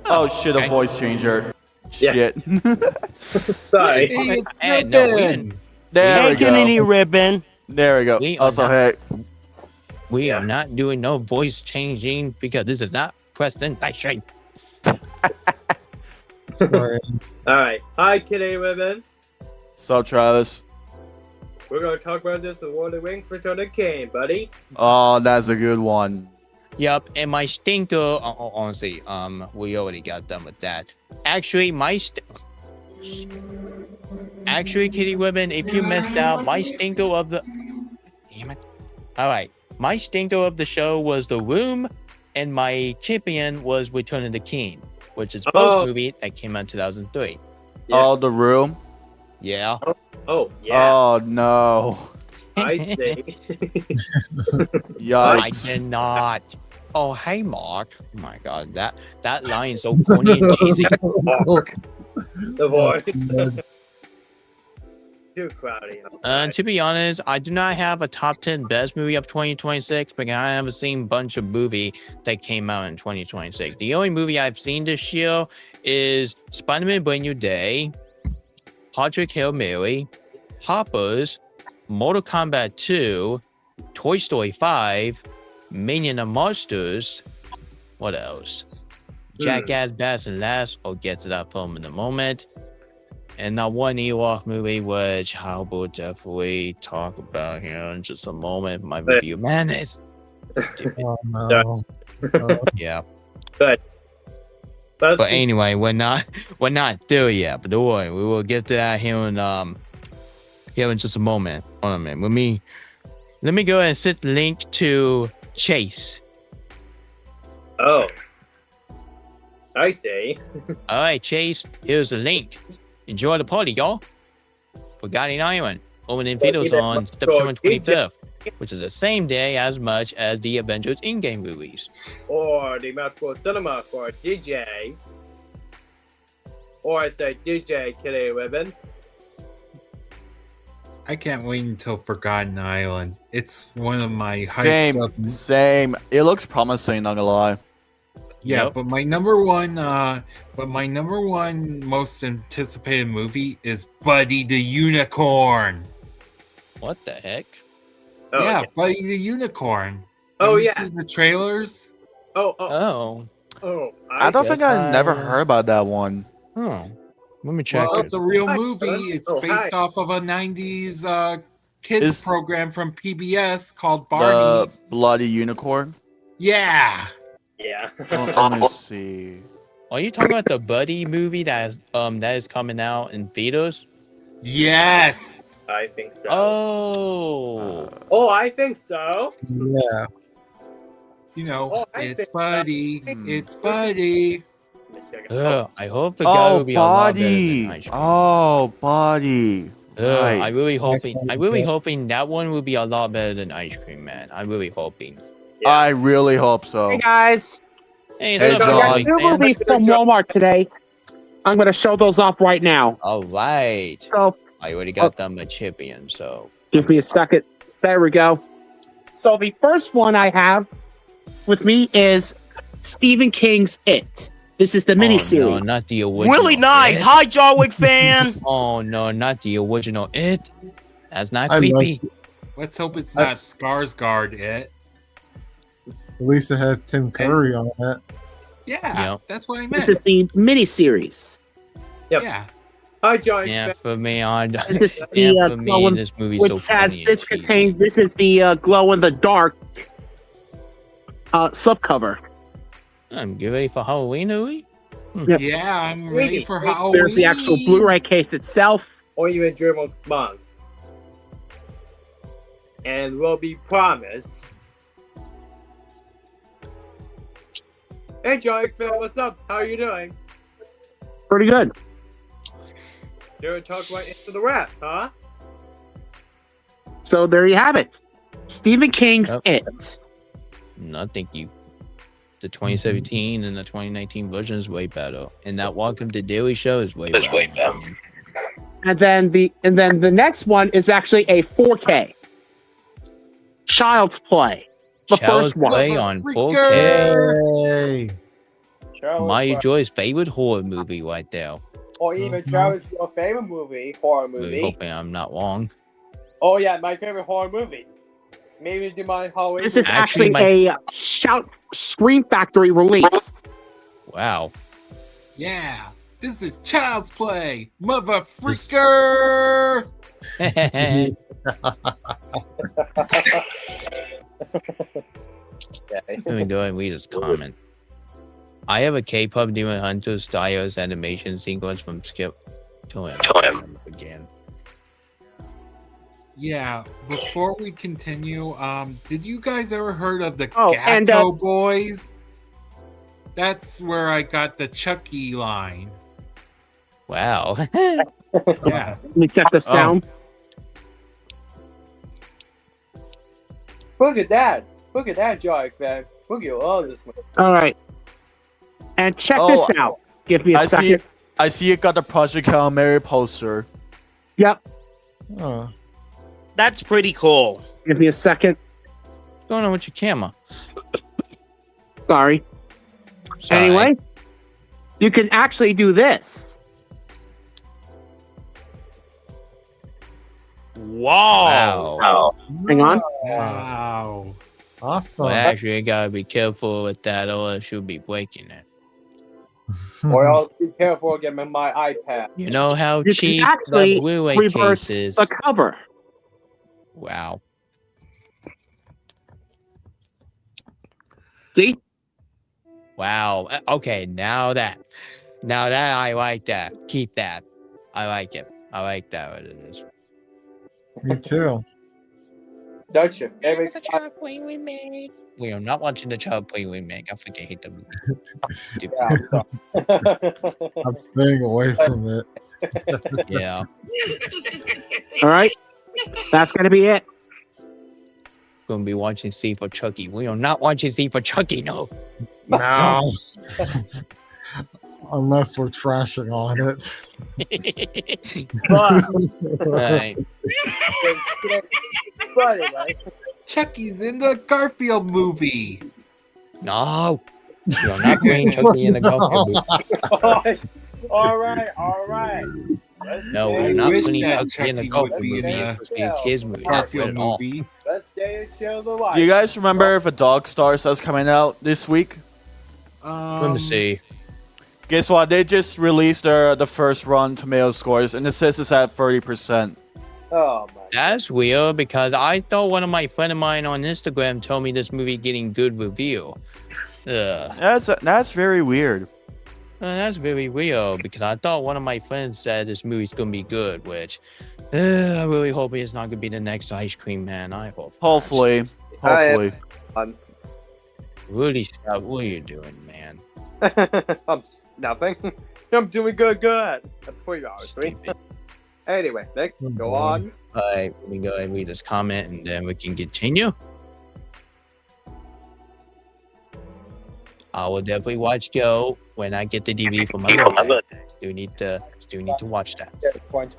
Speaker 7: Oh shit,
Speaker 1: okay.
Speaker 7: a voice changer.
Speaker 4: Yeah.
Speaker 7: Shit.
Speaker 4: Sorry.
Speaker 5: Hey,
Speaker 1: Hey, no, we
Speaker 5: Ribbon.
Speaker 7: There
Speaker 3: Hey,
Speaker 7: we go.
Speaker 3: Kennedy Ribbon.
Speaker 7: There we go.
Speaker 1: We are
Speaker 7: Also,
Speaker 1: not-
Speaker 7: hey,
Speaker 1: We are not doing no voice changing because this is not presentation.
Speaker 2: Sorry.
Speaker 4: Alright. Hi, Kitty Ribbon.
Speaker 7: sup, Travis?
Speaker 4: We're going to talk about this in Lord of the Rings Return of the King, buddy.
Speaker 7: Oh, that's a good one.
Speaker 1: Yup, and my stinker. Honestly, we already got done with that. Actually, Actually, Kitty Ribbon, if you missed out, my stinker of the. Damn it! All right, my stinker of the show was The Room, and my champion was Return of the King, which is both movie that came out in 2003.
Speaker 4: Yeah.
Speaker 7: Oh, the room.
Speaker 1: Yeah.
Speaker 4: Oh, yeah.
Speaker 7: Oh no.
Speaker 4: I see.
Speaker 1: I
Speaker 7: Yikes.
Speaker 1: did not. Oh, hey, Mark. Oh my God, that line's so corny and cheesy.
Speaker 4: The voice. Too crowdy.
Speaker 1: To be honest, I do not have a top 10 best movie of 2026 because I haven't seen a bunch of movie that came out in 2026. The only movie I've seen this year is Spider-Man Brand New Day, Patrick Hail Mary, Hoppers, Mortal Kombat 2, Toy Story 5, Minion of Monsters. What else? Jackass Bass and Last. I'll get to that film in a moment. And that one Ewok movie, which I will definitely talk about here in just a moment. My review, man, it's
Speaker 2: Oh, no.
Speaker 1: yeah.
Speaker 4: Good. That's
Speaker 1: But anyway, we're not there yet. But don't worry, we will get to that here in just a moment. Hold on a minute. Let me go ahead and set the link to Chase.
Speaker 4: Oh. I see.
Speaker 1: All right, Chase, here's the link. Enjoy the party, y'all. Forgotten Island, opening videos on September 25th, which is the same day as much as the Avengers in-game movies.
Speaker 4: Or the Magical Cinema for DJ. Or I say DJ Kitty Ribbon.
Speaker 5: I can't wait until Forgotten Island. It's one of my
Speaker 7: Same. It looks promising, not gonna lie.
Speaker 5: Yeah,
Speaker 1: Yep.
Speaker 5: but my number one most anticipated movie is Buddy the Unicorn.
Speaker 1: What the heck?
Speaker 4: Oh,
Speaker 5: yeah,
Speaker 4: okay.
Speaker 5: Buddy the Unicorn.
Speaker 4: Oh,
Speaker 5: Have you
Speaker 4: yeah.
Speaker 5: seen the trailers?
Speaker 1: Oh.
Speaker 7: I don't think I never
Speaker 1: I-
Speaker 7: heard about that one.
Speaker 1: Oh. Let me check
Speaker 5: Well,
Speaker 1: it.
Speaker 5: it's a real
Speaker 4: Hi,
Speaker 5: movie.
Speaker 4: son.
Speaker 5: It's
Speaker 4: Oh,
Speaker 5: based
Speaker 4: hi.
Speaker 5: off of a 90s kids
Speaker 7: Is-
Speaker 5: program from PBS called Barney.
Speaker 7: The Bloody Unicorn.
Speaker 5: Yeah.
Speaker 4: Yeah.
Speaker 7: Let me see.
Speaker 1: Are you talking about the Buddy movie that is coming out in theaters?
Speaker 5: Yes.
Speaker 4: I think so.
Speaker 1: Oh.
Speaker 4: I think so.
Speaker 2: Yeah.
Speaker 5: You know,
Speaker 4: Oh, I
Speaker 5: it's
Speaker 4: think-
Speaker 5: Buddy.
Speaker 7: Hmm.
Speaker 5: It's Buddy.
Speaker 4: Let me check it
Speaker 1: Ugh,
Speaker 4: out.
Speaker 1: I hope the guy will be a lot better
Speaker 7: Body.
Speaker 1: than Ice Cream.
Speaker 7: Oh, Body. Right.
Speaker 1: I'm really
Speaker 2: Yeah.
Speaker 1: hoping that one will be a lot better than Ice Cream Man. I'm really hoping.
Speaker 4: Yeah.
Speaker 7: I really hope so.
Speaker 8: Hey guys,
Speaker 1: Hey,
Speaker 7: Hey,
Speaker 1: what's up,
Speaker 7: John.
Speaker 8: we got
Speaker 1: Big
Speaker 8: new
Speaker 1: fan?
Speaker 8: movies from Walmart today. I'm gonna show those off right now.
Speaker 1: All right.
Speaker 8: So
Speaker 1: I already got them a champion, so.
Speaker 8: give me a second. There we go. So the first one I have with me is Stephen King's It. This is the
Speaker 1: Oh, no,
Speaker 8: miniseries.
Speaker 1: not the original.
Speaker 3: Willie Nice.
Speaker 1: It.
Speaker 3: Hi, John Wick fan.
Speaker 1: Oh no, not the original. It. That's not
Speaker 2: I like
Speaker 1: creepy.
Speaker 5: Let's hope it's not Skarsgård. It.
Speaker 2: At least it has Tim Curry on it.
Speaker 5: Yeah,
Speaker 1: Yep.
Speaker 5: that's what I
Speaker 8: This
Speaker 5: meant.
Speaker 8: is the miniseries.
Speaker 4: Yep.
Speaker 5: Yeah.
Speaker 4: Hi, John.
Speaker 1: Yeah, for me, on.
Speaker 8: This is
Speaker 1: Yeah,
Speaker 8: the
Speaker 1: for me,
Speaker 8: glow in,
Speaker 1: this movie's
Speaker 8: which
Speaker 1: so
Speaker 8: has
Speaker 1: funny and
Speaker 8: this
Speaker 1: cheesy.
Speaker 8: contains. This is the glow in the dark slipcover.
Speaker 1: Get ready for Halloween, Louie?
Speaker 8: Yep.
Speaker 5: Yeah, I'm ready for
Speaker 4: There's
Speaker 5: Halloween.
Speaker 8: There's the actual Blu-ray case itself.
Speaker 4: Or even DreamWorks Month. And will be promised. Hey, John Wick fan, what's up? How are you doing?
Speaker 8: Pretty good.
Speaker 4: You're gonna talk right into the rest, huh?
Speaker 8: So there you have it. Stephen King's
Speaker 1: Yep.
Speaker 8: It.
Speaker 1: No, thank you. The 2017 and the 2019 version is way better, and that Welcome to Daily Show is way better.
Speaker 8: And then the next one is actually a 4K. Child's Play. The
Speaker 1: Child's
Speaker 8: first one.
Speaker 1: Play on
Speaker 5: Freaker.
Speaker 1: 4K.
Speaker 2: Hey.
Speaker 4: Charles,
Speaker 1: Mario Joy's favorite horror movie right there.
Speaker 4: or even Charles, your favorite horror
Speaker 1: Really
Speaker 4: movie.
Speaker 1: hoping I'm not wrong.
Speaker 4: Oh yeah, my favorite horror movie. Maybe do my Halloween.
Speaker 8: This is
Speaker 1: Actually,
Speaker 8: actually a Scream Factory release.
Speaker 1: Wow.
Speaker 5: Yeah, this is Child's Play, mother freaker.
Speaker 1: Let me go and read his comment. I have a K-pop demon hunter styles animation sequence from Skip to him again.
Speaker 5: Yeah, before we continue, did you guys ever heard of the
Speaker 8: Oh,
Speaker 5: Gatto
Speaker 8: and,
Speaker 5: Boys? That's where I got the Chucky line.
Speaker 1: Wow.
Speaker 5: Yeah.
Speaker 8: Let me set this
Speaker 7: Oh.
Speaker 8: down.
Speaker 4: Look at that! Look at that, John Wick fan. Look at all this one.
Speaker 8: All right. And check
Speaker 7: Oh,
Speaker 8: this out. Give me a
Speaker 7: I
Speaker 8: second.
Speaker 7: see it got the Project Hail Mary poster.
Speaker 8: Yep.
Speaker 2: Oh.
Speaker 3: That's pretty cool.
Speaker 8: Give me a second.
Speaker 1: What's going on with your camera?
Speaker 8: Sorry.
Speaker 1: Sorry.
Speaker 8: Anyway, you can actually do this.
Speaker 3: Whoa.
Speaker 1: Wow.
Speaker 8: Hang on.
Speaker 5: Wow.
Speaker 2: Awesome.
Speaker 1: Well, actually, you gotta be careful with that, or else you'll be breaking it.
Speaker 4: Or else be careful getting my iPad.
Speaker 1: You know how
Speaker 8: You can
Speaker 1: cheap
Speaker 8: actually
Speaker 1: the Blu-ray
Speaker 8: reverse
Speaker 1: case is.
Speaker 8: the cover.
Speaker 1: Wow.
Speaker 8: See?
Speaker 1: Wow. Okay, now that I like that. Keep that. I like it. I like that. What it is.
Speaker 2: Me too.
Speaker 4: That's your favorite.
Speaker 1: We are not watching the child play remake. I freaking hate the movie.
Speaker 4: Yeah, I'm sorry.
Speaker 2: I'm staying away from it.
Speaker 1: Yeah.
Speaker 8: All right, that's gonna be it.
Speaker 1: Gonna be watching C for Chucky. We are not watching C for Chucky. No.
Speaker 2: No. Unless we're trashing on it.
Speaker 4: But,
Speaker 1: Alright.
Speaker 4: but anyway,
Speaker 5: Chucky's in the Garfield movie.
Speaker 1: No. We are not playing Chucky in the Garfield movie.
Speaker 4: all right.
Speaker 1: No, we're
Speaker 5: I
Speaker 1: not
Speaker 5: wish
Speaker 1: putting
Speaker 5: that
Speaker 1: Chucky in the
Speaker 5: Chucky
Speaker 1: Garfield
Speaker 5: would be
Speaker 1: movie.
Speaker 5: in
Speaker 1: It's
Speaker 5: a
Speaker 1: supposed to be a kid's movie. not
Speaker 5: Garfield
Speaker 1: good at all.
Speaker 5: movie.
Speaker 4: Let's stay and share the light.
Speaker 7: You guys remember if a Dog Stars that's coming out this week?
Speaker 1: Let me see.
Speaker 7: Guess what? They just released the first run tomato scores, and it says it's at 30%.
Speaker 4: Oh my.
Speaker 1: That's weird because I thought one of my friend of mine on Instagram told me this movie getting good review.
Speaker 7: That's very weird.
Speaker 1: That's very weird because I thought one of my friends said this movie's gonna be good, which I really hope it's not gonna be the next Ice Cream Man. I hope. not.
Speaker 7: Hopefully.
Speaker 1: Really, Scott, what are you doing, man?
Speaker 4: Nothing. I'm doing good. For you, obviously.
Speaker 1: Stupid.
Speaker 4: Anyway, Nick, go on.
Speaker 1: Alright, let me go ahead and read this comment and then we can continue. I will definitely watch Go when I get the DVD for my birthday. Still need to watch that.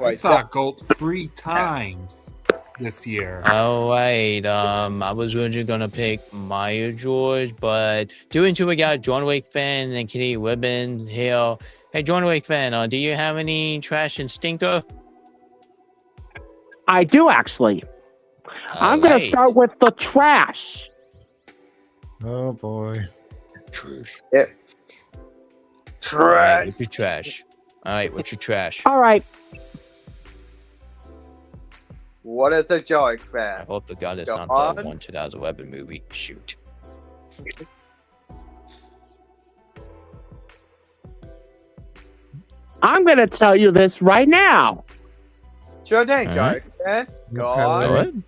Speaker 5: I saw Gold 3 times this year.
Speaker 1: Alright, I was originally gonna pick Maya George, but 2 and 2 we got John Wick fan and Kitty Ribbon here. Hey John Wick fan, do you have any trash and stinker?
Speaker 8: I do actually. I'm gonna
Speaker 1: Alright.
Speaker 8: start with the trash.
Speaker 2: Oh boy.
Speaker 1: Trash.
Speaker 4: Yeah.
Speaker 1: Alright, what's your trash? Alright, what's your trash?
Speaker 8: All right,
Speaker 4: What is a joke,
Speaker 1: I
Speaker 4: man?
Speaker 1: hope to God it's
Speaker 4: Go
Speaker 1: not
Speaker 4: on.
Speaker 1: the one 2011 movie. Shoot.
Speaker 8: I'm gonna tell you this right now.
Speaker 4: Sure thing,
Speaker 1: Alright.
Speaker 4: joke, man. Go
Speaker 2: Okay.
Speaker 4: on.
Speaker 1: Go ahead.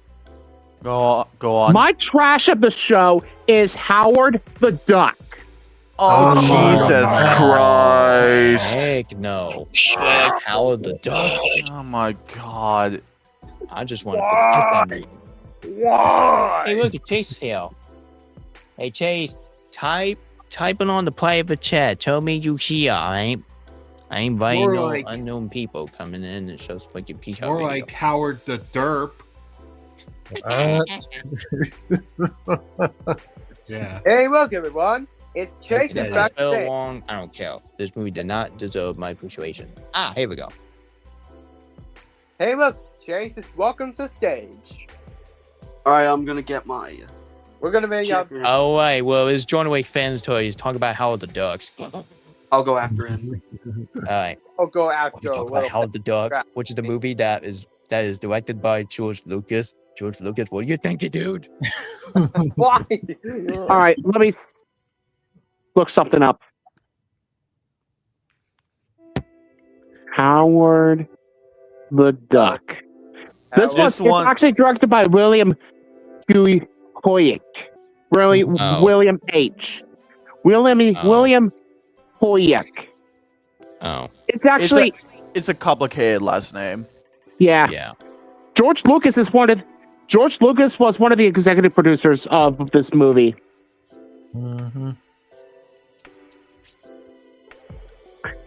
Speaker 7: Go on.
Speaker 8: My trash of the show is Howard the Duck.
Speaker 7: Oh,
Speaker 2: Oh my
Speaker 7: Jesus
Speaker 2: God.
Speaker 7: Christ.
Speaker 1: Heck no. Howard the Duck.
Speaker 7: Oh my God.
Speaker 1: I just want to forget that movie.
Speaker 4: Why?
Speaker 1: Hey, look at Chase is here. Hey, Chase, typing on the private chat. Tell me you here. I ain't inviting
Speaker 5: More
Speaker 1: no
Speaker 5: like-
Speaker 1: unknown people coming in and show fucking peach out
Speaker 5: More
Speaker 1: video.
Speaker 5: like Howard the Derp. Yeah.
Speaker 4: Hey, look, everyone. It's Chase
Speaker 5: That's
Speaker 4: and
Speaker 5: it.
Speaker 4: back
Speaker 1: So
Speaker 4: today.
Speaker 1: long, I don't care. This movie did not deserve my appreciation. Ah, here we go.
Speaker 4: Hey, look, Chase is welcome to stage.
Speaker 9: Alright, I'm gonna get my
Speaker 4: We're gonna make up.
Speaker 9: chicken.
Speaker 1: Oh, right. Well, it's John Wick fans toys. Talk about Howard the Ducks. All
Speaker 9: I'll go after him.
Speaker 1: right.
Speaker 4: I'll go
Speaker 1: We
Speaker 4: after a
Speaker 1: talk about
Speaker 4: little.
Speaker 1: Howard the Duck,
Speaker 4: crap.
Speaker 1: which is the movie that is directed by George Lucas. George Lucas, what do you think, dude?
Speaker 4: Why?
Speaker 8: All right, let me look something up. Howard the Duck. This
Speaker 7: This
Speaker 8: one is
Speaker 7: one-
Speaker 8: actually directed by William Huey Hoyek. Really,
Speaker 1: Oh.
Speaker 8: William H. William
Speaker 1: Oh.
Speaker 8: William Hoyek.
Speaker 1: Oh,
Speaker 8: It's actually
Speaker 7: It's a complicated last name.
Speaker 8: yeah.
Speaker 1: yeah.
Speaker 8: George Lucas was one of the executive producers of this movie.
Speaker 2: Mm-hmm.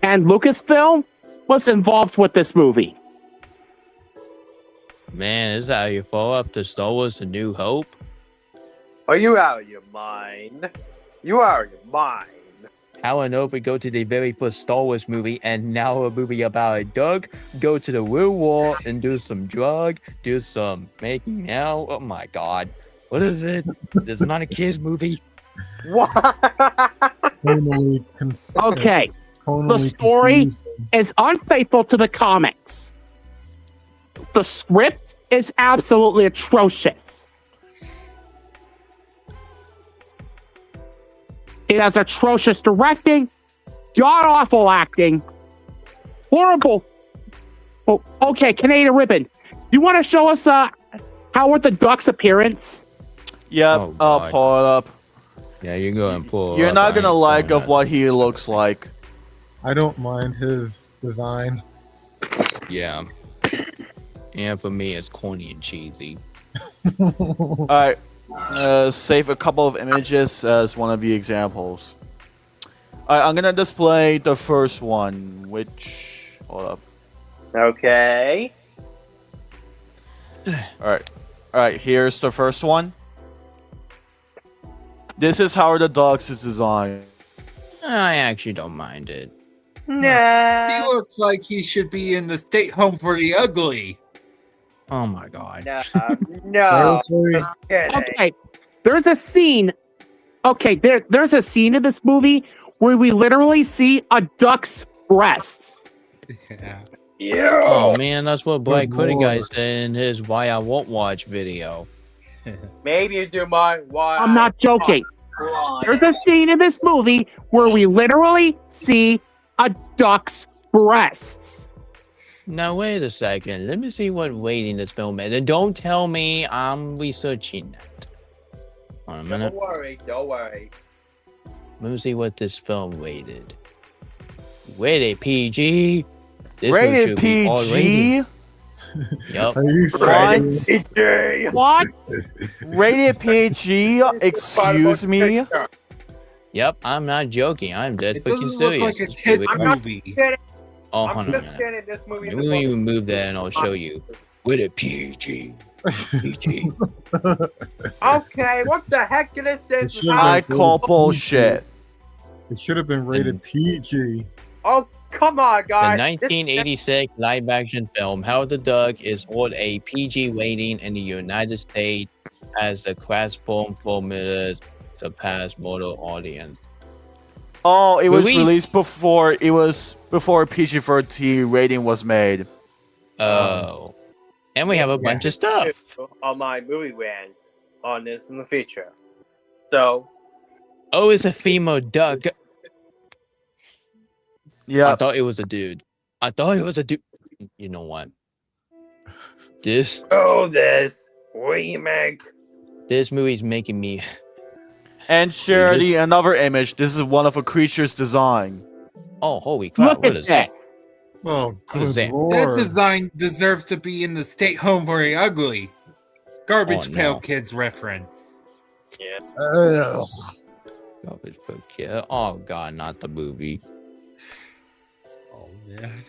Speaker 8: And Lucasfilm was involved with this movie.
Speaker 1: Man, is that how you follow up to Star Wars: A New Hope?
Speaker 4: Are you out of your mind? You are out of your mind.
Speaker 1: How I know we go to the very first Star Wars movie and now a movie about a dog, go to the real world and do some drug, do some making out. Oh my god. What is it? It's not a kids movie.
Speaker 4: What?
Speaker 2: Tonally
Speaker 8: Okay,
Speaker 2: tonally
Speaker 8: The story-
Speaker 2: confusing.
Speaker 8: is unfaithful to the comics. The script is absolutely atrocious. It has atrocious directing, god-awful acting, horrible. Oh, okay, Canadian Ribbon. You want to show us Howard the Duck's appearance?
Speaker 7: Yep,
Speaker 1: Oh,
Speaker 7: I'll
Speaker 1: God.
Speaker 7: pull it up.
Speaker 1: Yeah, you're going to pull.
Speaker 7: You're
Speaker 1: up.
Speaker 7: not
Speaker 1: I
Speaker 7: gonna
Speaker 1: ain't
Speaker 7: like
Speaker 1: pulling
Speaker 7: of what he looks like.
Speaker 2: I don't mind his design.
Speaker 1: that. Yeah. And for me, it's corny and cheesy.
Speaker 7: Alright, save a couple of images as one of the examples. Alright, I'm gonna display the first one, which... Hold up.
Speaker 4: Okay.
Speaker 7: Alright, here's the first one. This is Howard the Duck's design.
Speaker 1: I actually don't mind it.
Speaker 5: He
Speaker 4: Nah.
Speaker 5: looks like he should be in the state home for the ugly.
Speaker 1: Oh my god.
Speaker 4: No. No.
Speaker 2: Seriously?
Speaker 4: Just kidding.
Speaker 8: Okay, there's a scene. Okay, there's a scene in this movie where we literally see a duck's breasts.
Speaker 5: Yeah.
Speaker 4: Yeah.
Speaker 1: Oh man, that's what Black
Speaker 2: Good
Speaker 1: Hoodie guy
Speaker 2: lord.
Speaker 1: said in his Why I Won't Watch video.
Speaker 4: Maybe you do my why.
Speaker 8: I'm not joking. There's a scene in this movie where we literally see a duck's breasts.
Speaker 1: Now wait a second. Let me see what rating this film is. And don't tell me I'm researching that. Hold on a minute.
Speaker 4: Don't worry. Don't worry.
Speaker 1: Let me see what this film rated. Rated PG. This one
Speaker 7: Rated
Speaker 1: should be R-rated.
Speaker 7: PG?
Speaker 1: Yup.
Speaker 2: Are you
Speaker 7: What?
Speaker 2: serious?
Speaker 8: What?
Speaker 7: Rated PG? Excuse me?
Speaker 1: Yep, I'm not joking. I'm dead
Speaker 5: It
Speaker 1: fucking
Speaker 5: doesn't look
Speaker 1: serious.
Speaker 5: like a
Speaker 1: This
Speaker 5: kid
Speaker 1: movie-
Speaker 5: movie.
Speaker 1: Oh,
Speaker 4: I'm
Speaker 1: hold on a
Speaker 4: just
Speaker 1: minute.
Speaker 4: kidding. This movie.
Speaker 1: Maybe we can move that and I'll show you. Rated PG. PG.
Speaker 4: Okay, what the heck is this?
Speaker 2: It should
Speaker 7: I
Speaker 2: be
Speaker 7: call
Speaker 2: rated
Speaker 7: bullshit.
Speaker 2: It should have been rated PG.
Speaker 4: Oh, come on,
Speaker 1: The
Speaker 4: guys.
Speaker 1: 1986 live-action film Howard the Duck is on a PG rating in the United States as the crash film formulas surpass mortal audience.
Speaker 7: Oh, it was
Speaker 1: Movie-
Speaker 7: released before PG-13 rating was made.
Speaker 1: Oh. And we have a bunch of stuff.
Speaker 4: On my movie rant on this in the future. So,
Speaker 1: Oh, it's a female duck. I
Speaker 7: Yeah.
Speaker 1: thought it was a dude. I thought it was a dude. You know what? This
Speaker 4: this remake.
Speaker 1: movie's making me.
Speaker 7: And Charity, another image. This is one of a creature's design.
Speaker 1: Oh, holy crap!
Speaker 8: Look
Speaker 1: What
Speaker 8: at
Speaker 1: is that?
Speaker 8: that.
Speaker 2: Oh,
Speaker 1: What is
Speaker 2: good
Speaker 1: that?
Speaker 5: That
Speaker 2: lord.
Speaker 5: design deserves to be in the state home for the ugly. Garbage
Speaker 1: Oh,
Speaker 5: Pail
Speaker 1: no.
Speaker 5: Kids reference.
Speaker 2: Ugh.
Speaker 1: Garbage book, yeah. Oh god, not the movie.
Speaker 5: Oh man.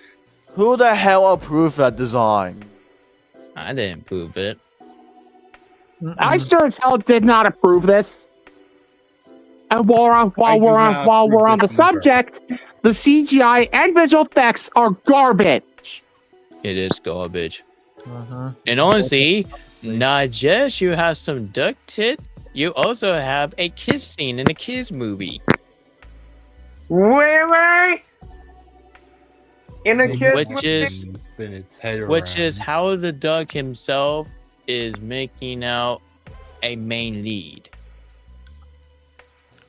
Speaker 7: Who the hell approved that design?
Speaker 1: I didn't prove it.
Speaker 8: I sure as hell did not approve this. And while
Speaker 5: I do not
Speaker 8: we're on
Speaker 5: approve
Speaker 8: the
Speaker 5: this either.
Speaker 8: subject, the CGI and visual effects are garbage.
Speaker 1: It is garbage.
Speaker 2: Uh-huh.
Speaker 1: And honestly, not just you have some duck tit, you also have a kiss scene in a kids movie.
Speaker 4: Really? In a kid's
Speaker 1: Which
Speaker 4: movie?
Speaker 1: is
Speaker 5: Spin its head
Speaker 1: which is
Speaker 5: around.
Speaker 1: how the duck himself is making out a main lead.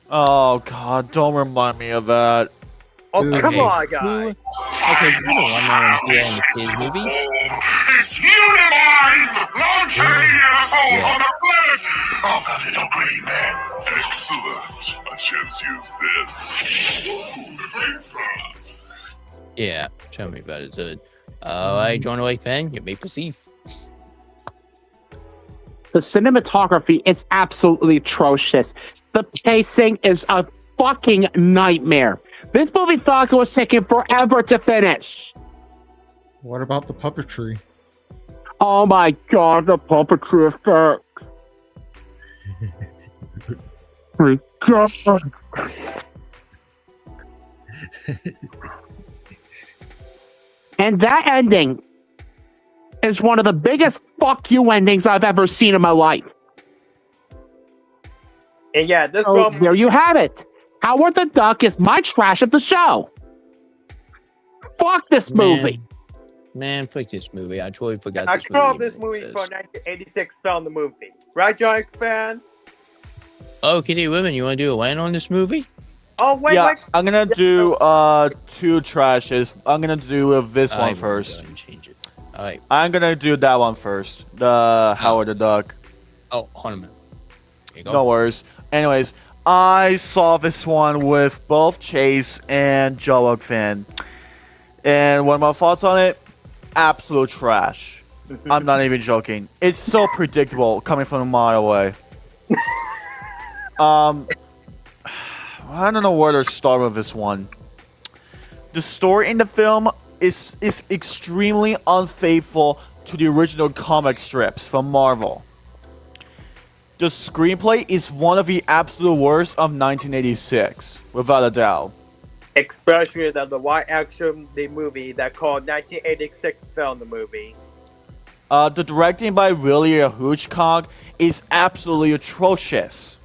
Speaker 7: Oh god, don't remind me of that.
Speaker 4: Oh,
Speaker 2: Okay,
Speaker 4: come on,
Speaker 1: Who-
Speaker 4: guys.
Speaker 1: Okay, you don't want to see that in the kids movie.
Speaker 6: This Unimind! Launch 80 years old on the planet of the little green man. Excellent. A chance to use this. Ooh, the flamethrower.
Speaker 1: Yeah, tell me about it. So, alright, John Away fan, you may proceed.
Speaker 8: The cinematography is absolutely atrocious. The pacing is a fucking nightmare. This movie thought it was taking forever to finish.
Speaker 2: What about the puppetry?
Speaker 8: Oh my god, the puppetry effects. My god. And that ending is one of the biggest fuck you endings I've ever seen in my life.
Speaker 4: And yeah, this
Speaker 8: So
Speaker 4: one.
Speaker 8: there you have it. Howard the Duck is my trash of the show. Fuck this movie.
Speaker 1: Man, fuck this movie. I totally forgot
Speaker 4: I
Speaker 1: this
Speaker 4: called
Speaker 1: movie
Speaker 4: this
Speaker 1: even
Speaker 4: movie from
Speaker 1: exists.
Speaker 4: 1986 film, the movie. Right, Giant fan?
Speaker 1: Oh, Kitty Women, you want to do a line on this movie?
Speaker 4: Oh wait,
Speaker 7: Yeah,
Speaker 4: wait.
Speaker 7: I'm gonna do two trashes. I'm gonna do this one
Speaker 1: I will
Speaker 7: first.
Speaker 1: go and change it. All right.
Speaker 7: I'm gonna do that one first. The Howard the Duck.
Speaker 1: Oh, hold on a minute. Here you go.
Speaker 7: No worries. Anyways, I saw this one with both Chase and Joe fan. And what are my thoughts on it? Absolute trash. I'm not even joking. It's so predictable coming from a mile away. I don't know where to start with this one. The story in the film is extremely unfaithful to the original comic strips from Marvel. The screenplay is one of the absolute worst of 1986, without a doubt.
Speaker 4: Especially the live action the movie that called 1986 film the movie.
Speaker 7: The directing by William Hitchcock is absolutely atrocious.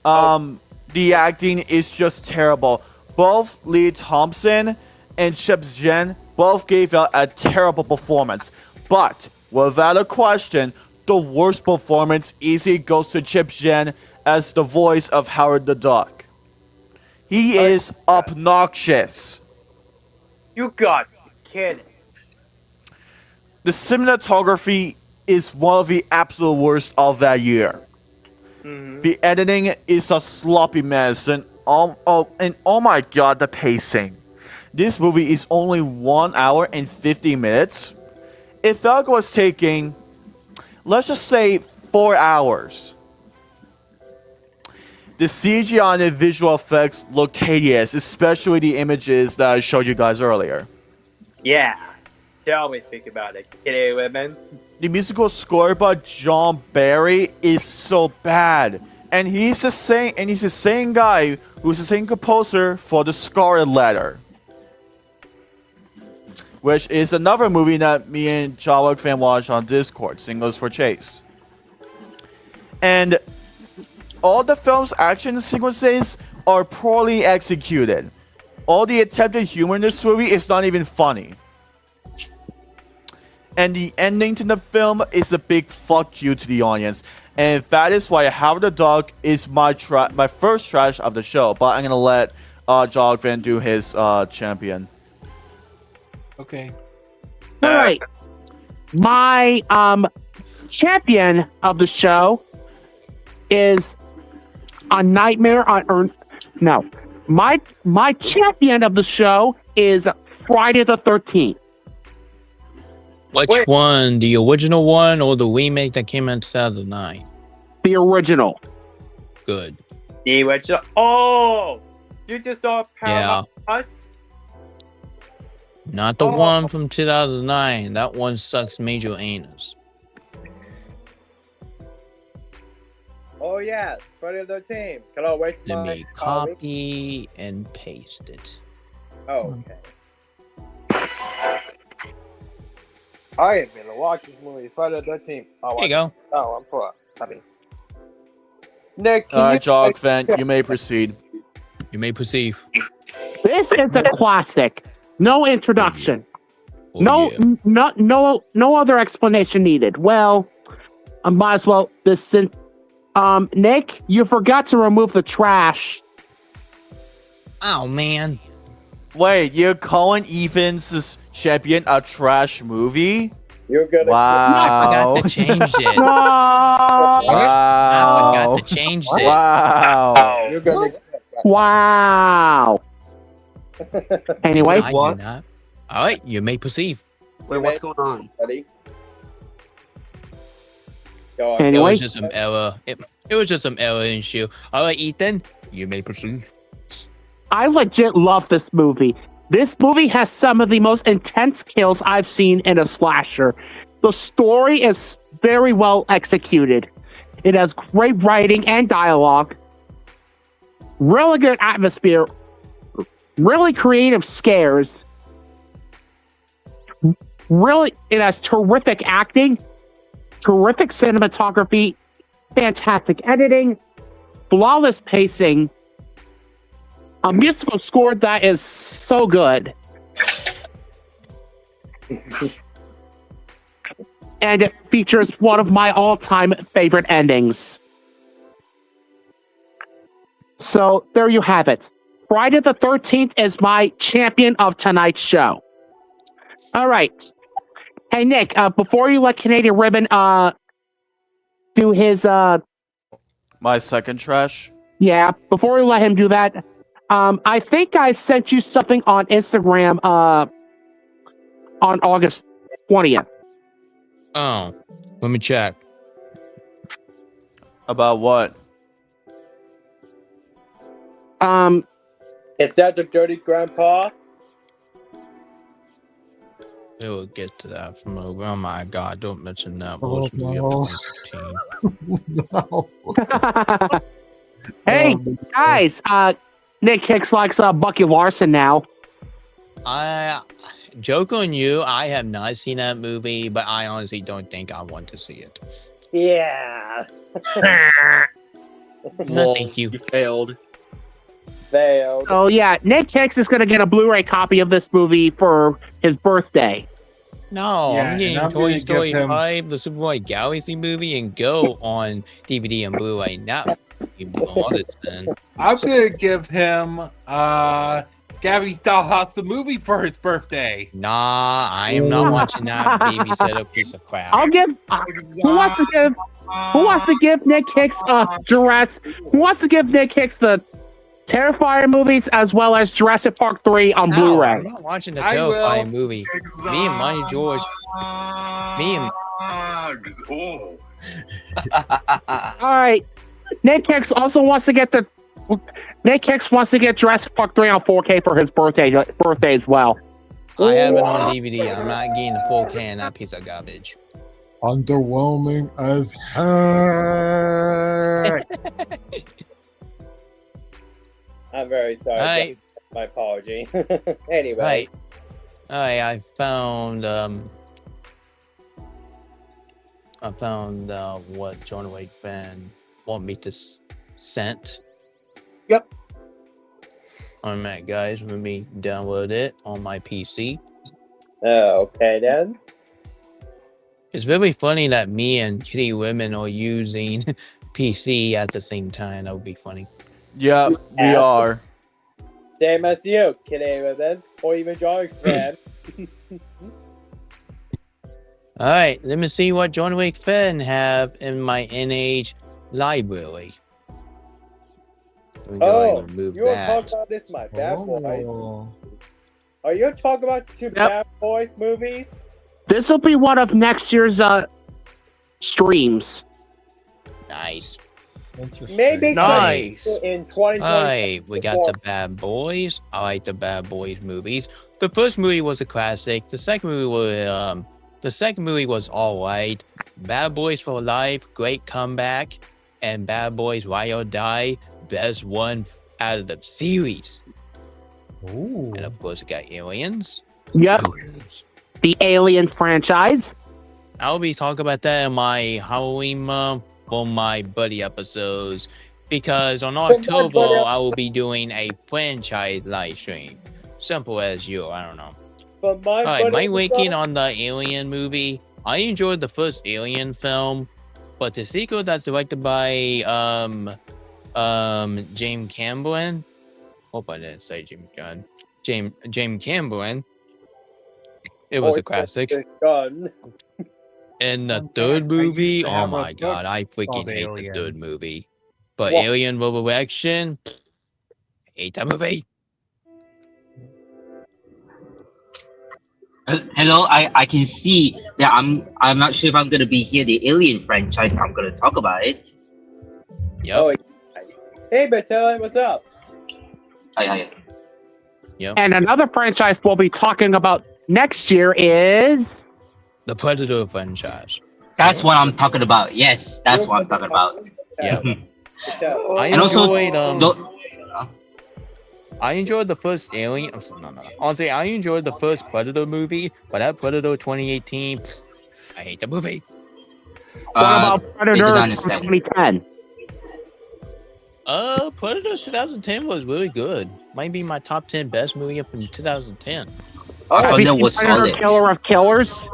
Speaker 7: The acting is just terrible. Both Lee Thompson and Chip Jen both gave out a terrible performance. But, without a question, the worst performance easily goes to Chip Jen as the voice of Howard the Duck. He is obnoxious.
Speaker 4: You got to be kidding.
Speaker 7: The cinematography is one of the absolute worst of that year. The editing is a sloppy mess, and oh my god, the pacing. This movie is only 1 hour and 50 minutes. It felt like it was taking, let's just say, 4 hours. The CGI and visual effects look hideous, especially the images that I showed you guys earlier.
Speaker 4: Yeah. Tell me speak about it. Kitty women.
Speaker 7: The musical score by John Barry is so bad. And he's the same guy who's the same composer for The Scarlet Letter, which is another movie that me and Jawok fan watched on Discord, Singles for Chase. And all the film's action sequences are poorly executed. All the attempted humor in this movie is not even funny. And the ending to the film is a big fuck you to the audience. And that is why Howard the Duck is my first trash of the show. But I'm going to let Jawok fan do his champion.
Speaker 5: Okay.
Speaker 8: All right. My champion of the show is A Nightmare on Earth. No. My champion of the show is Friday the 13th.
Speaker 1: Which one? The original one or the remake that came out in 2009?
Speaker 8: The original.
Speaker 1: Good.
Speaker 4: The original. Oh! You just saw Paramount Plus?
Speaker 1: Not the one from 2009. That one sucks major anus.
Speaker 4: Oh yeah, Friday the 13th. Cannot wait to
Speaker 1: Let me copy and paste it.
Speaker 4: Oh, okay. I am gonna watch this movie, Friday the 13th. Oh,
Speaker 1: There you go.
Speaker 4: Oh, I'm poor. Copy. Nick,
Speaker 7: Alright, Jawok fan, you may proceed.
Speaker 1: You may proceed.
Speaker 8: This is a classic. No introduction.
Speaker 1: Oh, yeah.
Speaker 8: No other explanation needed. Well, I might as well listen. Nick, you forgot to remove the trash.
Speaker 1: Oh, man.
Speaker 7: Wait, you're calling Ethan's champion a trash movie?
Speaker 4: You're gonna
Speaker 7: Wow.
Speaker 1: I forgot to change it.
Speaker 8: Wow.
Speaker 1: I forgot to change this.
Speaker 7: Wow.
Speaker 4: You're gonna
Speaker 8: Wow. Anyway,
Speaker 1: I
Speaker 9: What?
Speaker 1: do not. All right, you may proceed.
Speaker 9: Wait, what's going on?
Speaker 4: Ready? Go on.
Speaker 1: It
Speaker 8: anyway,
Speaker 1: was just some error. It was just some error issue. All right, Ethan, you may proceed.
Speaker 8: I legit love this movie. This movie has some of the most intense kills I've seen in a slasher. The story is very well executed. It has great writing and dialogue, really good atmosphere, really creative scares. Really, it has terrific acting, terrific cinematography, fantastic editing, flawless pacing, a musical score that is so good. And it features one of my all-time favorite endings. So there you have it. Friday the 13th is my champion of tonight's show. All right. Hey, Nick, before you let Canadian Ribbon do his...
Speaker 7: My second trash?
Speaker 8: Yeah, before we let him do that, I think I sent you something on Instagram on August 20th.
Speaker 1: Oh, let me check.
Speaker 7: About what?
Speaker 4: Is that the dirty grandpa?
Speaker 1: We will get to that from over. Oh my god, don't mention that.
Speaker 2: Oh,
Speaker 1: Movie
Speaker 2: no.
Speaker 1: of 2015.
Speaker 2: No.
Speaker 8: Hey,
Speaker 2: Oh,
Speaker 8: guys, Nick Hicks likes Bucky Larson now.
Speaker 1: I joke on you. I have not seen that movie, but I honestly don't think I want to see it.
Speaker 4: Yeah.
Speaker 1: No, thank you.
Speaker 9: You failed.
Speaker 4: Failed.
Speaker 8: Oh, yeah, Nick Hicks is going to get a Blu-ray copy of this movie for his birthday.
Speaker 1: No,
Speaker 5: Yeah,
Speaker 1: I'm getting
Speaker 5: and I'm
Speaker 1: Toy
Speaker 5: gonna give
Speaker 1: Story
Speaker 5: him-
Speaker 1: 5, the Superboy Galaxy movie, and Go on DVD and Blu-ray now. You then.
Speaker 5: I'm gonna give him Gabby's Dollhouse the movie for his birthday.
Speaker 1: Nah, I am not watching that babysitter piece of crap.
Speaker 8: I'll give... who wants to give Nick Hicks Jurassic... Who wants to give Nick Hicks the Terrifier movies as well as Jurassic Park 3 on
Speaker 1: No,
Speaker 8: Blu-ray?
Speaker 1: I'm not watching the
Speaker 5: I will.
Speaker 1: Terrifying movie. Me and Money George. Me and
Speaker 6: Oh.
Speaker 8: All right. Nick Hicks also wants to get Jurassic Park 3 on 4K for his birthday as well.
Speaker 1: I have it on DVD. I'm not getting the 4K and that piece of garbage.
Speaker 2: underwhelming as heck.
Speaker 4: I'm very sorry.
Speaker 1: Alright,
Speaker 4: My apology. Anyway.
Speaker 1: right. Alright, I found what John Wick fan want me to sent.
Speaker 8: Yep.
Speaker 1: Alright, guys, let me download it on my PC.
Speaker 4: Okay then.
Speaker 1: It's really funny that me and Kitty Women are using PC at the same time. That would be funny.
Speaker 7: Yeah, we are.
Speaker 4: Same as you, Kitty Ribbon, or even John fan.
Speaker 1: Alright, let me see what John Wick fan have in my NH library. Let me go ahead and remove
Speaker 4: you were
Speaker 1: that.
Speaker 4: talking about this, my Bad Boys.
Speaker 2: Oh.
Speaker 4: Are you talking about two Bad Boys movies?
Speaker 8: This will be one of next year's streams.
Speaker 1: Nice.
Speaker 2: Interesting.
Speaker 4: Maybe
Speaker 3: Nice.
Speaker 4: in 2020.
Speaker 1: Alright, we got the Bad Boys. I like the Bad Boys movies. The first movie was a classic. The second movie was alright. Bad Boys for Life, great comeback, and Bad Boys Ride or Die, best one out of the series.
Speaker 2: Ooh.
Speaker 1: And of course, we got Aliens.
Speaker 8: Yep, the Alien franchise.
Speaker 1: I'll be talking about that in my Halloween month for my buddy episodes, because on October I will be doing a franchise live stream. Simple as you, I don't know.
Speaker 4: But my
Speaker 1: Alright, my
Speaker 4: buddy-
Speaker 1: ranking on the Alien movie. I enjoyed the first Alien film, but the sequel that's directed by James Cameron. Hope I didn't say James Cameron. It was a classic.
Speaker 4: Gun.
Speaker 1: And the
Speaker 5: Fun
Speaker 1: third
Speaker 5: fact, I used
Speaker 1: movie,
Speaker 5: to
Speaker 1: oh
Speaker 5: have a
Speaker 1: my
Speaker 5: book
Speaker 1: god, I freaking
Speaker 5: called
Speaker 1: hate
Speaker 5: Alien.
Speaker 1: the third movie. But
Speaker 4: What?
Speaker 1: Alien Resurrection, hate that movie.
Speaker 10: Hello, I can see that I'm not sure if I'm gonna be here. The Alien franchise. I'm gonna talk about it.
Speaker 1: Yep.
Speaker 4: Oh, hey, Battalion, what's up?
Speaker 10: Hi.
Speaker 8: And another franchise we'll be talking about next year is...
Speaker 1: The Predator franchise.
Speaker 10: That's what I'm talking about. Yes, that's what I'm talking about.
Speaker 1: Yeah.
Speaker 4: Battalion.
Speaker 1: I
Speaker 10: And also,
Speaker 1: enjoyed
Speaker 10: don't-
Speaker 1: I enjoyed the first Alien. No. Honestly, I enjoyed the first Predator movie, but that Predator 2018, I hate the movie.
Speaker 8: What about
Speaker 10: I did
Speaker 8: Predators from
Speaker 10: understand.
Speaker 8: 2010?
Speaker 1: Predator 2010 was really good. Might be my top 10 best movie up in 2010.
Speaker 10: I
Speaker 8: Have
Speaker 10: thought
Speaker 8: you
Speaker 10: that
Speaker 8: seen
Speaker 10: was
Speaker 8: Predator
Speaker 10: solid.
Speaker 8: Killer of Killers?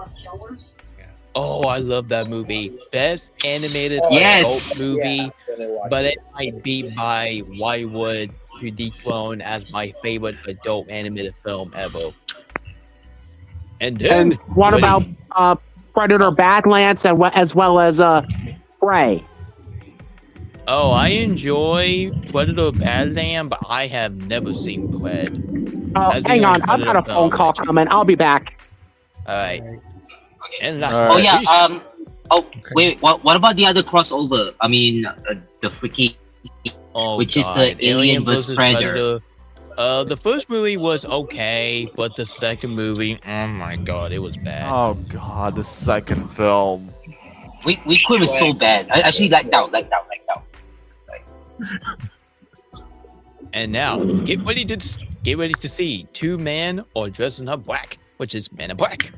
Speaker 1: Oh, I love that movie. Best animated
Speaker 10: Yes.
Speaker 1: adult movie.
Speaker 4: Yeah. really watch
Speaker 1: but it might be by Whitewood to dethrone as my favorite adult animated film ever. And then,
Speaker 8: And what
Speaker 1: Woody.
Speaker 8: about Predator Badlands as well as Prey?
Speaker 1: Oh, I enjoy Predator Badland, but I have never seen Pred.
Speaker 8: Oh,
Speaker 1: That's the
Speaker 8: hang
Speaker 1: only
Speaker 8: on. I've got
Speaker 1: Predator
Speaker 8: a phone
Speaker 1: film.
Speaker 8: call coming. I'll be back.
Speaker 1: All right. And that's
Speaker 7: All
Speaker 10: Oh
Speaker 7: right.
Speaker 10: yeah. Wait. What about the other crossover? I mean, the freaking
Speaker 1: Oh,
Speaker 10: which is the
Speaker 1: God.
Speaker 10: Alien vs. Predator.
Speaker 1: The first movie was okay, but the second movie, oh my God, it was bad.
Speaker 7: Oh god, the second film.
Speaker 10: We quit was so bad. I actually like that.
Speaker 1: And now, get ready to see two men or dressing up black, which is Men in Black.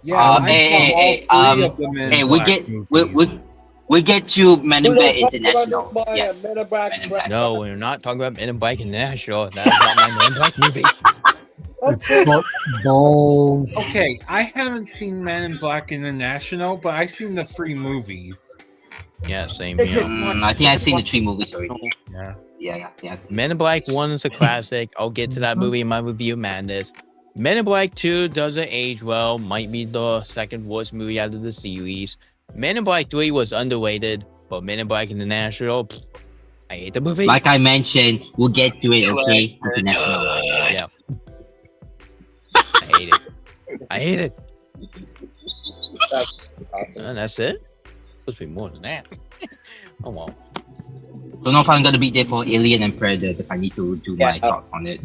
Speaker 5: Yeah,
Speaker 10: hey, we get to Men in Black International. Yes. Men in Black.
Speaker 1: No, we're not talking about Men in Black International. That is not my Men in Black movie.
Speaker 2: It's balls.
Speaker 5: Okay, I haven't seen Men in Black International, but I've seen the 3 movies.
Speaker 1: Yeah, same here.
Speaker 10: I think I've seen the 3 movies already.
Speaker 1: Yeah.
Speaker 10: Yeah.
Speaker 1: Men in Black 1 is a classic. I'll get to that movie in my review of Madness. Men in Black 2 doesn't age well. Might be the second worst movie out of the series. Men in Black 3 was underrated, but Men in Black International, I hate the movie.
Speaker 10: Like I mentioned, we'll get to it, okay? International.
Speaker 1: Yeah. I hate it.
Speaker 4: That's awesome.
Speaker 1: And that's it? Supposed to be more than that. Oh well.
Speaker 10: Don't know if I'm gonna be there for Alien and Predator because I need to do my thoughts on it.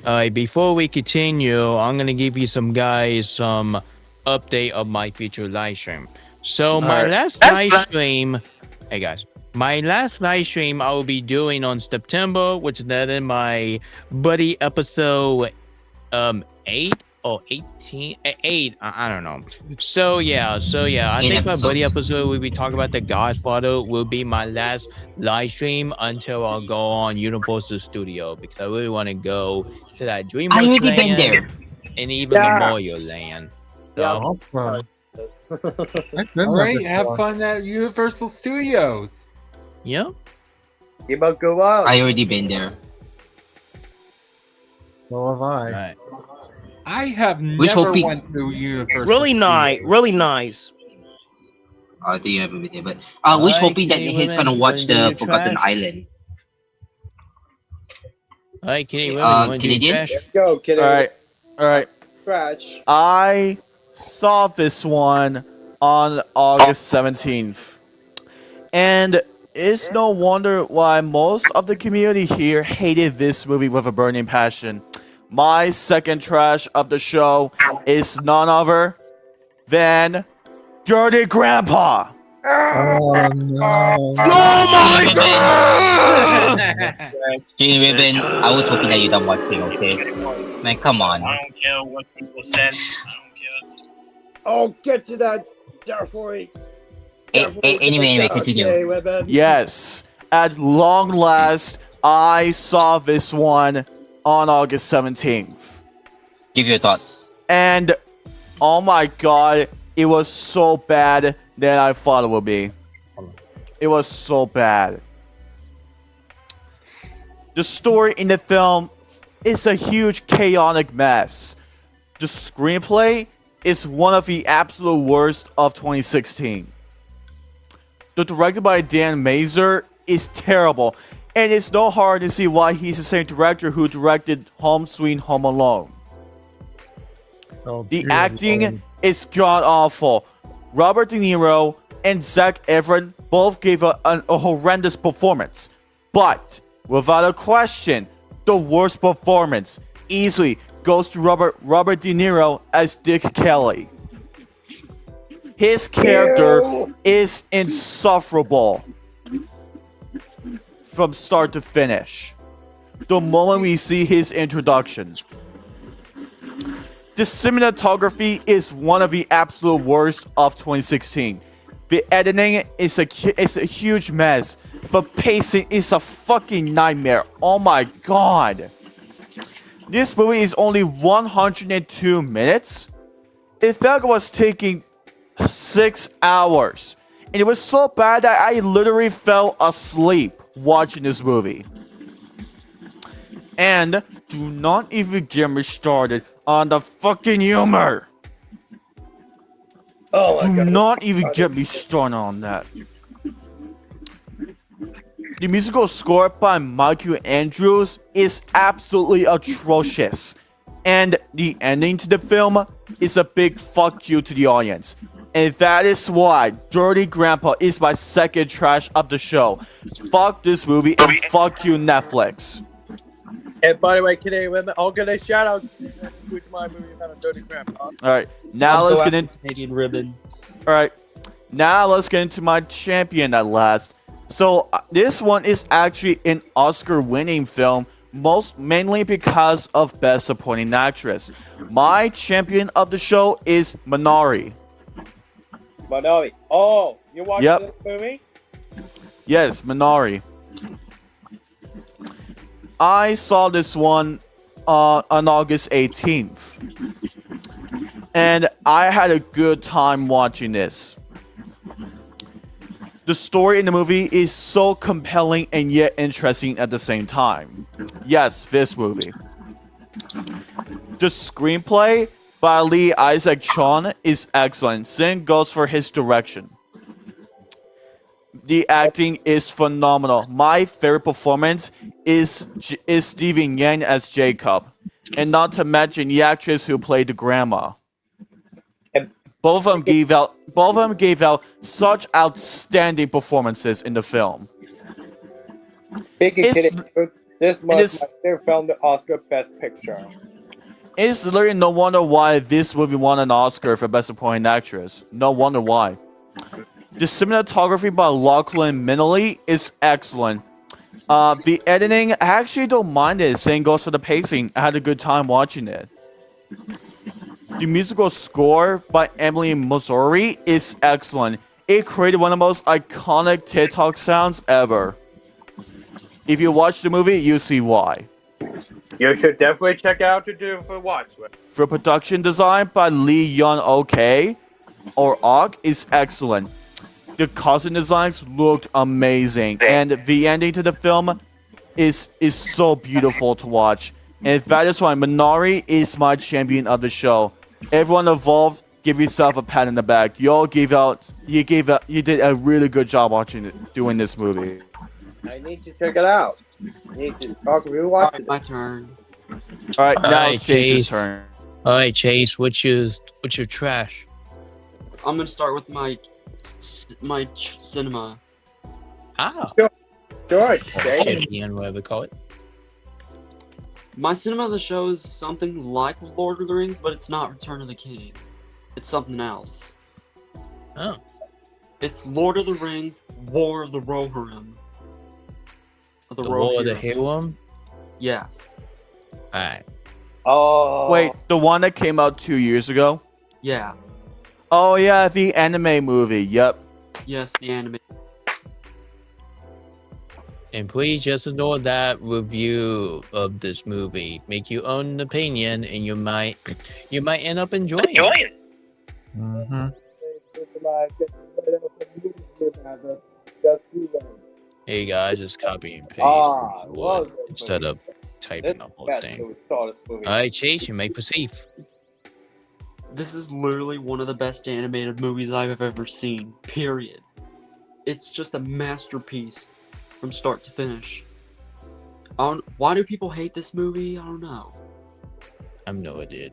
Speaker 1: Alright, before we continue, I'm gonna give you some update of my future live stream. So my last live stream, hey guys, my last live stream I will be doing on September, which is then my buddy episode 8 or 18, 8, I don't know. So yeah, I think my buddy episode will be talking about the Godfather will be my last live stream until I'll go on Universal Studio because I really want to go to that DreamWorks
Speaker 10: I already been
Speaker 1: land
Speaker 10: there.
Speaker 1: and even Memorial Land. So,
Speaker 4: Yeah.
Speaker 2: Awesome. I've been
Speaker 5: All
Speaker 2: there
Speaker 5: right, have
Speaker 2: before.
Speaker 5: fun at Universal Studios.
Speaker 1: yeah.
Speaker 4: Keep up, go out.
Speaker 10: I already been there.
Speaker 2: So have I.
Speaker 1: Right.
Speaker 5: I have
Speaker 10: Which
Speaker 5: never
Speaker 10: hoping-
Speaker 5: went to Universal.
Speaker 3: Really nice.
Speaker 5: Studios.
Speaker 3: Really nice.
Speaker 10: I think you haven't been there, but we're hoping that
Speaker 1: Kenny
Speaker 10: he's gonna
Speaker 1: Women,
Speaker 10: watch
Speaker 1: wanna do
Speaker 10: the
Speaker 1: your
Speaker 10: Forgotten
Speaker 1: trash?
Speaker 10: Island.
Speaker 1: Alright, Kenny,
Speaker 10: Canadian?
Speaker 1: trash?
Speaker 4: Go, kid.
Speaker 7: All right.
Speaker 4: Scratch.
Speaker 7: I saw this one on August 17th. And it's no wonder why most of the community here hated this movie with a burning passion. My second trash of the show is none other than Dirty Grandpa.
Speaker 2: Oh no.
Speaker 3: Oh my god!
Speaker 10: Jane Ribbon, I was hoping that you don't watch it, okay? Man, come on.
Speaker 6: I don't care what people said. I don't care.
Speaker 4: I'll get to that. Therefore,
Speaker 10: Anyway, continue.
Speaker 7: Yes, at long last, I saw this one on August 17th.
Speaker 10: Give your thoughts.
Speaker 7: And oh my god, it was so bad than I thought it would be. It was so bad. The story in the film is a huge chaotic mess. The screenplay is one of the absolute worst of 2016. The director by Dan Mazer is terrible, and it's no hard to see why he's the same director who directed Home Sweet Home Alone.
Speaker 2: Oh,
Speaker 7: The
Speaker 2: dear
Speaker 7: acting
Speaker 2: Lord.
Speaker 7: is god awful. Robert De Niro and Zac Efron both gave a horrendous performance, but without a question, the worst performance easily goes to Robert De Niro as Dick Kelly. His character is insufferable from start to finish. The moment we see his introduction. The cinematography is one of the absolute worst of 2016. The editing is a huge mess. The pacing is a fucking nightmare. Oh my god. This movie is only 102 minutes. It felt like it was taking 6 hours. And it was so bad that I literally fell asleep watching this movie. And do not even get me started on the fucking humor.
Speaker 4: Oh my
Speaker 7: Do
Speaker 4: god.
Speaker 7: not even get me started on that. The musical score by Michael Andrews is absolutely atrocious. And the ending to the film is a big fuck you to the audience. And that is why Dirty Grandpa is my second trash of the show. Fuck this movie and fuck you, Netflix.
Speaker 4: And by the way, Canadian women, I'll get a shout out to my movie about Dirty Grandpa.
Speaker 7: Alright, now let's get into
Speaker 9: Canadian ribbon.
Speaker 7: Alright, now let's get into my champion at last. So, this one is actually an Oscar-winning film, mainly because of Best Supporting Actress. My champion of the show is Minari.
Speaker 4: Minari. Oh, you watched this movie?
Speaker 7: Yes, Minari. I saw this one on August 18th. And I had a good time watching this. The story in the movie is so compelling and yet interesting at the same time. Yes, this movie. The screenplay by Lee Isaac Chung is excellent. Same goes for his direction. The acting is phenomenal. My favorite performance is Steven Yeun as Jacob. And not to mention the actress who played the grandma. Both of them gave out such outstanding performances in the film.
Speaker 4: Speaking of this was my favorite film, the Oscar Best Picture.
Speaker 7: It's literally no wonder why this movie won an Oscar for Best Supporting Actress. No wonder why. The cinematography by Lachlan Minnelly is excellent. The editing, I actually don't mind it. Same goes for the pacing. I had a good time watching it. The musical score by Emily Missouri is excellent. It created one of the most iconic TikTok sounds ever. If you watch the movie, you see why.
Speaker 4: You should definitely check out to do for watch.
Speaker 7: For production design by Lee Yun Ok or Og is excellent. The costume designs looked amazing, and the ending to the film is so beautiful to watch. And that is why Minari is my champion of the show. Everyone involved, give yourself a pat in the back. You did a really good job doing this movie.
Speaker 4: I need to check it out. I need to talk to you. Watch it.
Speaker 9: My turn.
Speaker 7: All right, now it's Chase's turn.
Speaker 1: All right, Chase, what's your trash?
Speaker 9: I'm gonna start with my cinema.
Speaker 1: Ah,
Speaker 4: George,
Speaker 1: champion, whatever they call it.
Speaker 9: My cinema of the show is something like Lord of the Rings, but it's not Return of the King. It's something else.
Speaker 1: Oh.
Speaker 9: It's Lord of the Rings, War of the Rohirrim.
Speaker 1: The War of the Rohirrim?
Speaker 9: Yes.
Speaker 1: Alright.
Speaker 4: Oh.
Speaker 7: Wait, the one that came out 2 years ago?
Speaker 9: Yeah.
Speaker 7: Oh yeah, the anime movie. Yep.
Speaker 9: Yes, the anime.
Speaker 1: And please just ignore that review of this movie. Make your own opinion, and you might end up enjoying it.
Speaker 2: Mm-hmm.
Speaker 1: Hey guys, just copy and paste instead of typing up whole thing. Alright, Chase, you may proceed.
Speaker 9: This is literally one of the best animated movies I've ever seen. Period. It's just a masterpiece from start to finish. Why do people hate this movie? I don't know.
Speaker 1: I have no idea.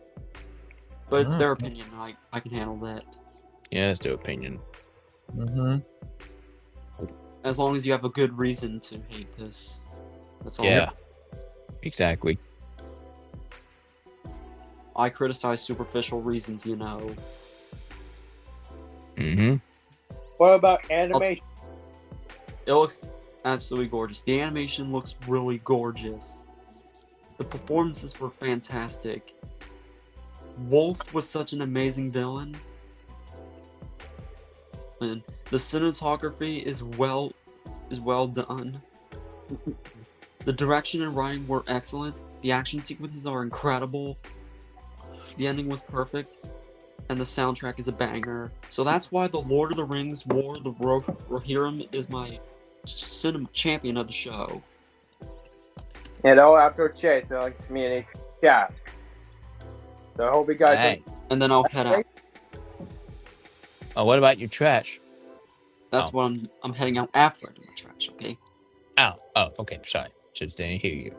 Speaker 9: But it's their opinion. I can handle that.
Speaker 1: Yeah, it's their opinion.
Speaker 2: Mm-hmm.
Speaker 9: As long as you have a good reason to hate this. That's all.
Speaker 1: Yeah. Exactly.
Speaker 9: I criticize superficial reasons, you know.
Speaker 1: Mm-hmm.
Speaker 4: What about animation?
Speaker 9: It looks absolutely gorgeous. The animation looks really gorgeous. The performances were fantastic. Wolf was such an amazing villain. And the cinematography is well done. The direction and writing were excellent. The action sequences are incredible. The ending was perfect. and the soundtrack is a banger. So that's why the Lord of the Rings War of the Rohirrim is my cinema champion of the show.
Speaker 4: And all after Chase, so like community chat. So I hope you guys.
Speaker 1: Hey.
Speaker 9: And then I'll head out.
Speaker 1: Oh, what about your trash?
Speaker 9: That's what I'm heading out after I do the trash, okay?
Speaker 1: Oh, okay. Sorry. Just didn't hear you.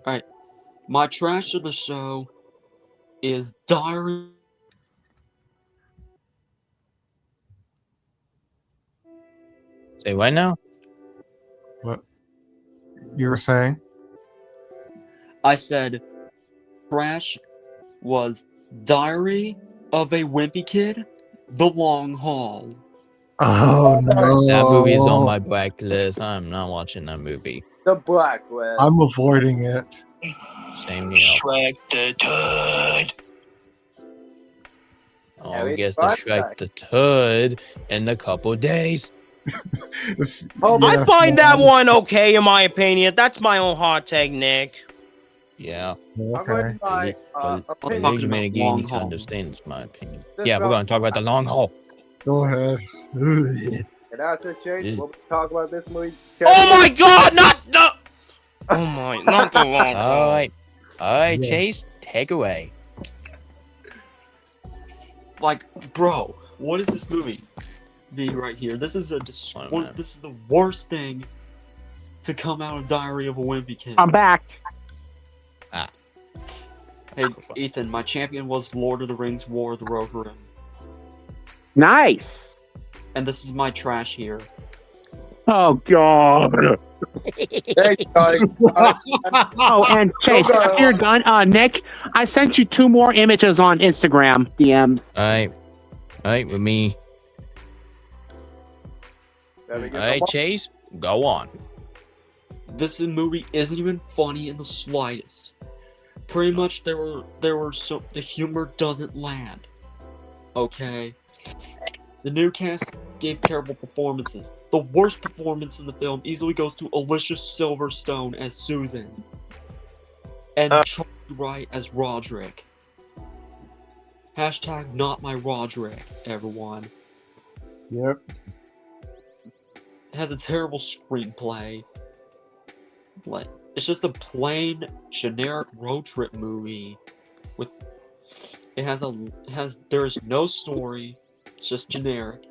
Speaker 9: Alright. My trash of the show is Diary.
Speaker 1: Say what now?
Speaker 2: What you were saying?
Speaker 9: I said trash was Diary of a Wimpy Kid, The Long Haul.
Speaker 2: Oh no!
Speaker 1: That movie is on my blacklist. I'm not watching that movie.
Speaker 4: The Blacklist.
Speaker 2: I'm avoiding it.
Speaker 1: Same,
Speaker 6: Shrek the Toad.
Speaker 1: Oh,
Speaker 4: Yeah,
Speaker 1: I
Speaker 4: we
Speaker 1: guess the
Speaker 4: tried
Speaker 1: Shrek
Speaker 4: that.
Speaker 1: the Toad in a couple days.
Speaker 3: I find that one okay in my opinion. That's my own hot take, Nick.
Speaker 1: Yeah.
Speaker 4: I'm
Speaker 2: Okay.
Speaker 4: going to my
Speaker 1: Well,
Speaker 4: opinion.
Speaker 1: at least made a game
Speaker 9: Long
Speaker 1: you to
Speaker 9: haul.
Speaker 1: understand, is my opinion.
Speaker 4: This
Speaker 1: Yeah, we're
Speaker 4: round-
Speaker 1: going to talk about the long haul.
Speaker 2: Go ahead.
Speaker 4: And after Chase,
Speaker 1: Yeah.
Speaker 4: we'll talk about this movie.
Speaker 3: Oh my god, not the. Oh my, not the long haul.
Speaker 1: All right,
Speaker 2: Yes.
Speaker 1: Chase, take away.
Speaker 9: Like, bro, what is this movie? Be right here. This is
Speaker 1: Oh, man.
Speaker 9: this is the worst thing to come out of Diary of a Wimpy Kid.
Speaker 8: I'm back.
Speaker 9: Hey, Ethan, my champion was Lord of the Rings War of the Rohirrim.
Speaker 8: Nice.
Speaker 9: And this is my trash here.
Speaker 8: Oh God.
Speaker 4: Thanks, guys.
Speaker 8: Oh, and Chase, after you're done, Nick, I sent you 2 more images on Instagram DMs.
Speaker 1: All right, with me.
Speaker 4: There we
Speaker 1: All
Speaker 4: go.
Speaker 1: right, Chase, go on.
Speaker 9: This movie isn't even funny in the slightest. Pretty much, the humor doesn't land. Okay? The new cast gave terrible performances. The worst performance in the film easily goes to Alicia Silverstone as Susan. And Charlie Wright as Roderick. Hashtag not my Roderick, everyone.
Speaker 2: Yep.
Speaker 9: It has a terrible screenplay. Like, it's just a plain, generic road trip movie. There's no story. It's just generic.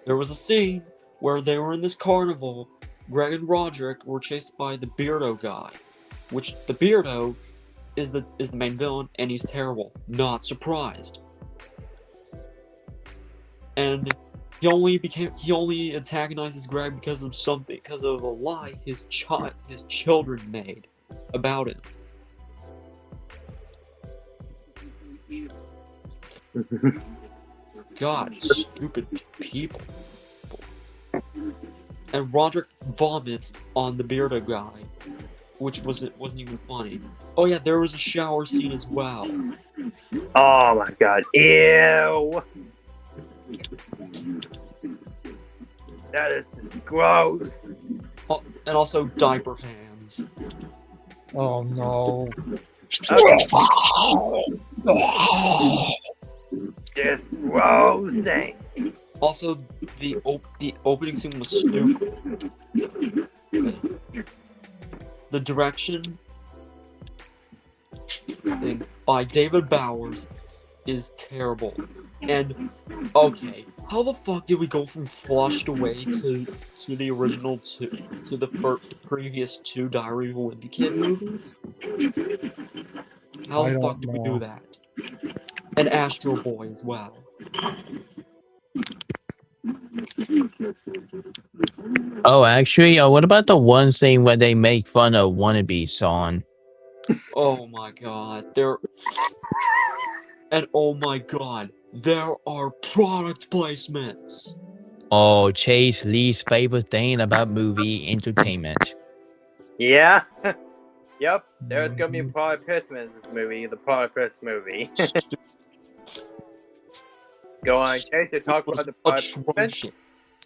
Speaker 9: There was a scene where they were in this carnival. Greg and Roderick were chased by the Beardo guy, which the Beardo is the main villain, and he's terrible. Not surprised. And he only antagonizes Greg because of a lie his children made about him. God, stupid people. And Roderick vomits on the Beardo guy, which wasn't even funny. Oh yeah, there was a shower scene as well.
Speaker 4: Oh my god. Ew. That is just gross.
Speaker 9: Oh, and also diaper hands.
Speaker 2: Oh no.
Speaker 4: Just grossing.
Speaker 9: Also, the opening scene was stupid. The direction thing by David Bowers is terrible. And okay, how the fuck did we go from Flushed Away to the original to the previous 2 Diary of a Wimpy Kid movies? How
Speaker 2: I
Speaker 9: the
Speaker 2: don't
Speaker 9: fuck did we
Speaker 2: know.
Speaker 9: do that? And Astro Boy as well.
Speaker 1: Oh, actually, what about the one scene where they make fun of Wannabe song?
Speaker 9: Oh my god, and oh my god, there are product placements.
Speaker 1: Oh, Chase least favorite thing about movie entertainment.
Speaker 4: Yeah. Yep. There's gonna be a product placement in this movie. The product placement movie. Go on, Chase, to talk about the product placement.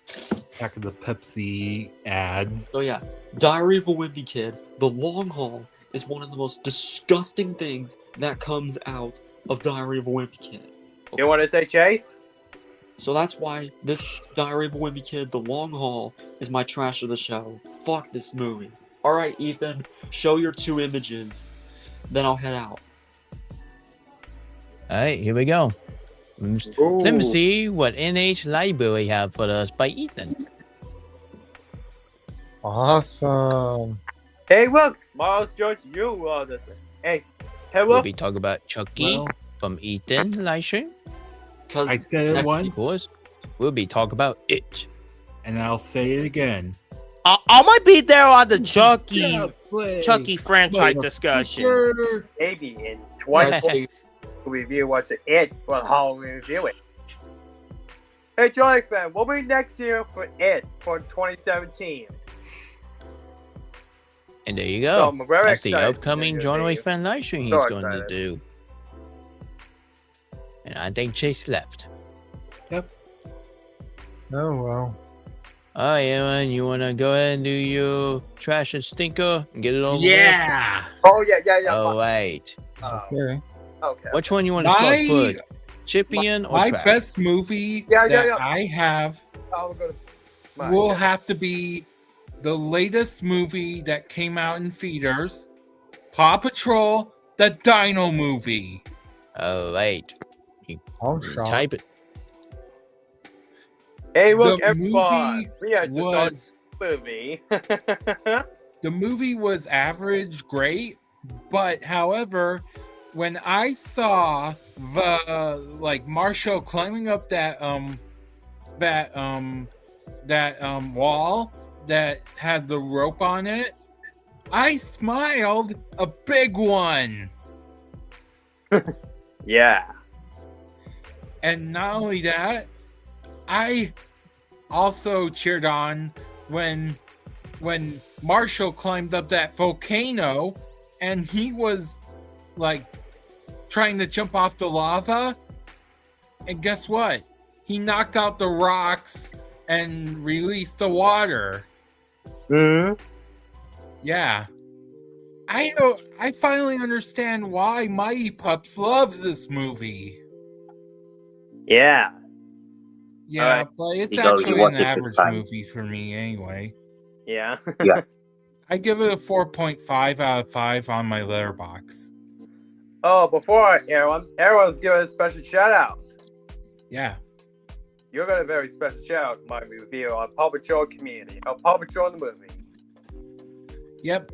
Speaker 9: Atrocious.
Speaker 5: Back in the Pepsi ad.
Speaker 9: So yeah, Diary of a Wimpy Kid, The Long Haul is one of the most disgusting things that comes out of Diary of a Wimpy Kid.
Speaker 4: You want to say Chase?
Speaker 9: So that's why this Diary of a Wimpy Kid, The Long Haul, is my trash of the show. Fuck this movie. Alright, Ethan, show your 2 images. Then I'll head out.
Speaker 1: Alright, here we go. Let me see what NH library have for us by Ethan.
Speaker 2: Awesome.
Speaker 4: Hey, look, Miles George, you this. Hey,
Speaker 1: We'll
Speaker 4: hello.
Speaker 1: be talking about Chucky
Speaker 5: Well,
Speaker 1: from Ethan livestream.
Speaker 5: I said it
Speaker 1: Of
Speaker 5: once,
Speaker 1: course, we'll be talking about it.
Speaker 5: and I'll say it again.
Speaker 3: I might be there on the Chucky
Speaker 5: Just play.
Speaker 3: franchise
Speaker 5: Motherfucker.
Speaker 3: discussion.
Speaker 4: Maybe in
Speaker 9: Let's
Speaker 4: 2020 review what's it for Halloween reviewing. Hey, Johnny fan, what will be next year for it for 2017?
Speaker 1: And there you
Speaker 4: So
Speaker 1: go.
Speaker 4: I'm very
Speaker 1: That's the
Speaker 4: excited
Speaker 1: upcoming
Speaker 4: to
Speaker 1: John
Speaker 4: be-
Speaker 1: Wick fan live stream he's
Speaker 4: so
Speaker 1: going to
Speaker 4: excited.
Speaker 1: do. And I think Chase left.
Speaker 2: Oh well.
Speaker 1: All right, Aaron, you want to go ahead and do your trash and stinker and get it over
Speaker 5: Yeah.
Speaker 4: Oh yeah.
Speaker 1: with? All right.
Speaker 4: Oh,
Speaker 2: Okay.
Speaker 4: okay.
Speaker 1: Which one you want to start
Speaker 5: My
Speaker 1: first? Champion or
Speaker 5: my
Speaker 1: trash?
Speaker 5: best movie
Speaker 4: Yeah,
Speaker 5: that
Speaker 4: yeah.
Speaker 5: I have
Speaker 4: I'll go to mine.
Speaker 5: will have to be the latest movie that came out in theaters, Paw Patrol, the Dino movie.
Speaker 1: All right.
Speaker 2: I'm shocked.
Speaker 1: Type it.
Speaker 4: Hey, look,
Speaker 5: The
Speaker 4: everyone.
Speaker 5: movie
Speaker 4: We are just on
Speaker 5: was
Speaker 4: movie.
Speaker 5: the movie was average, great, but however, when I saw the Marshall climbing up that wall that had the rope on it, I smiled a big one.
Speaker 4: Yeah.
Speaker 5: And not only that, I also cheered on when Marshall climbed up that volcano and he was like trying to jump off the lava. And guess what? He knocked out the rocks and released the water.
Speaker 4: Hmm.
Speaker 5: Yeah. I finally understand why Mighty Pups loves this movie.
Speaker 4: Yeah.
Speaker 5: Yeah,
Speaker 4: Alright.
Speaker 5: but it's
Speaker 10: You go, you
Speaker 5: actually
Speaker 10: watch
Speaker 5: an
Speaker 10: it this
Speaker 5: average
Speaker 10: time.
Speaker 5: movie for me anyway.
Speaker 4: Yeah.
Speaker 5: I give it a 4.5 out of 5 on my letterbox.
Speaker 4: Oh, before everyone's giving a special shout out.
Speaker 5: Yeah.
Speaker 4: You're got a very special shout out for my review on Paw Patrol Community. Paw Patrol the movie.
Speaker 5: Yep.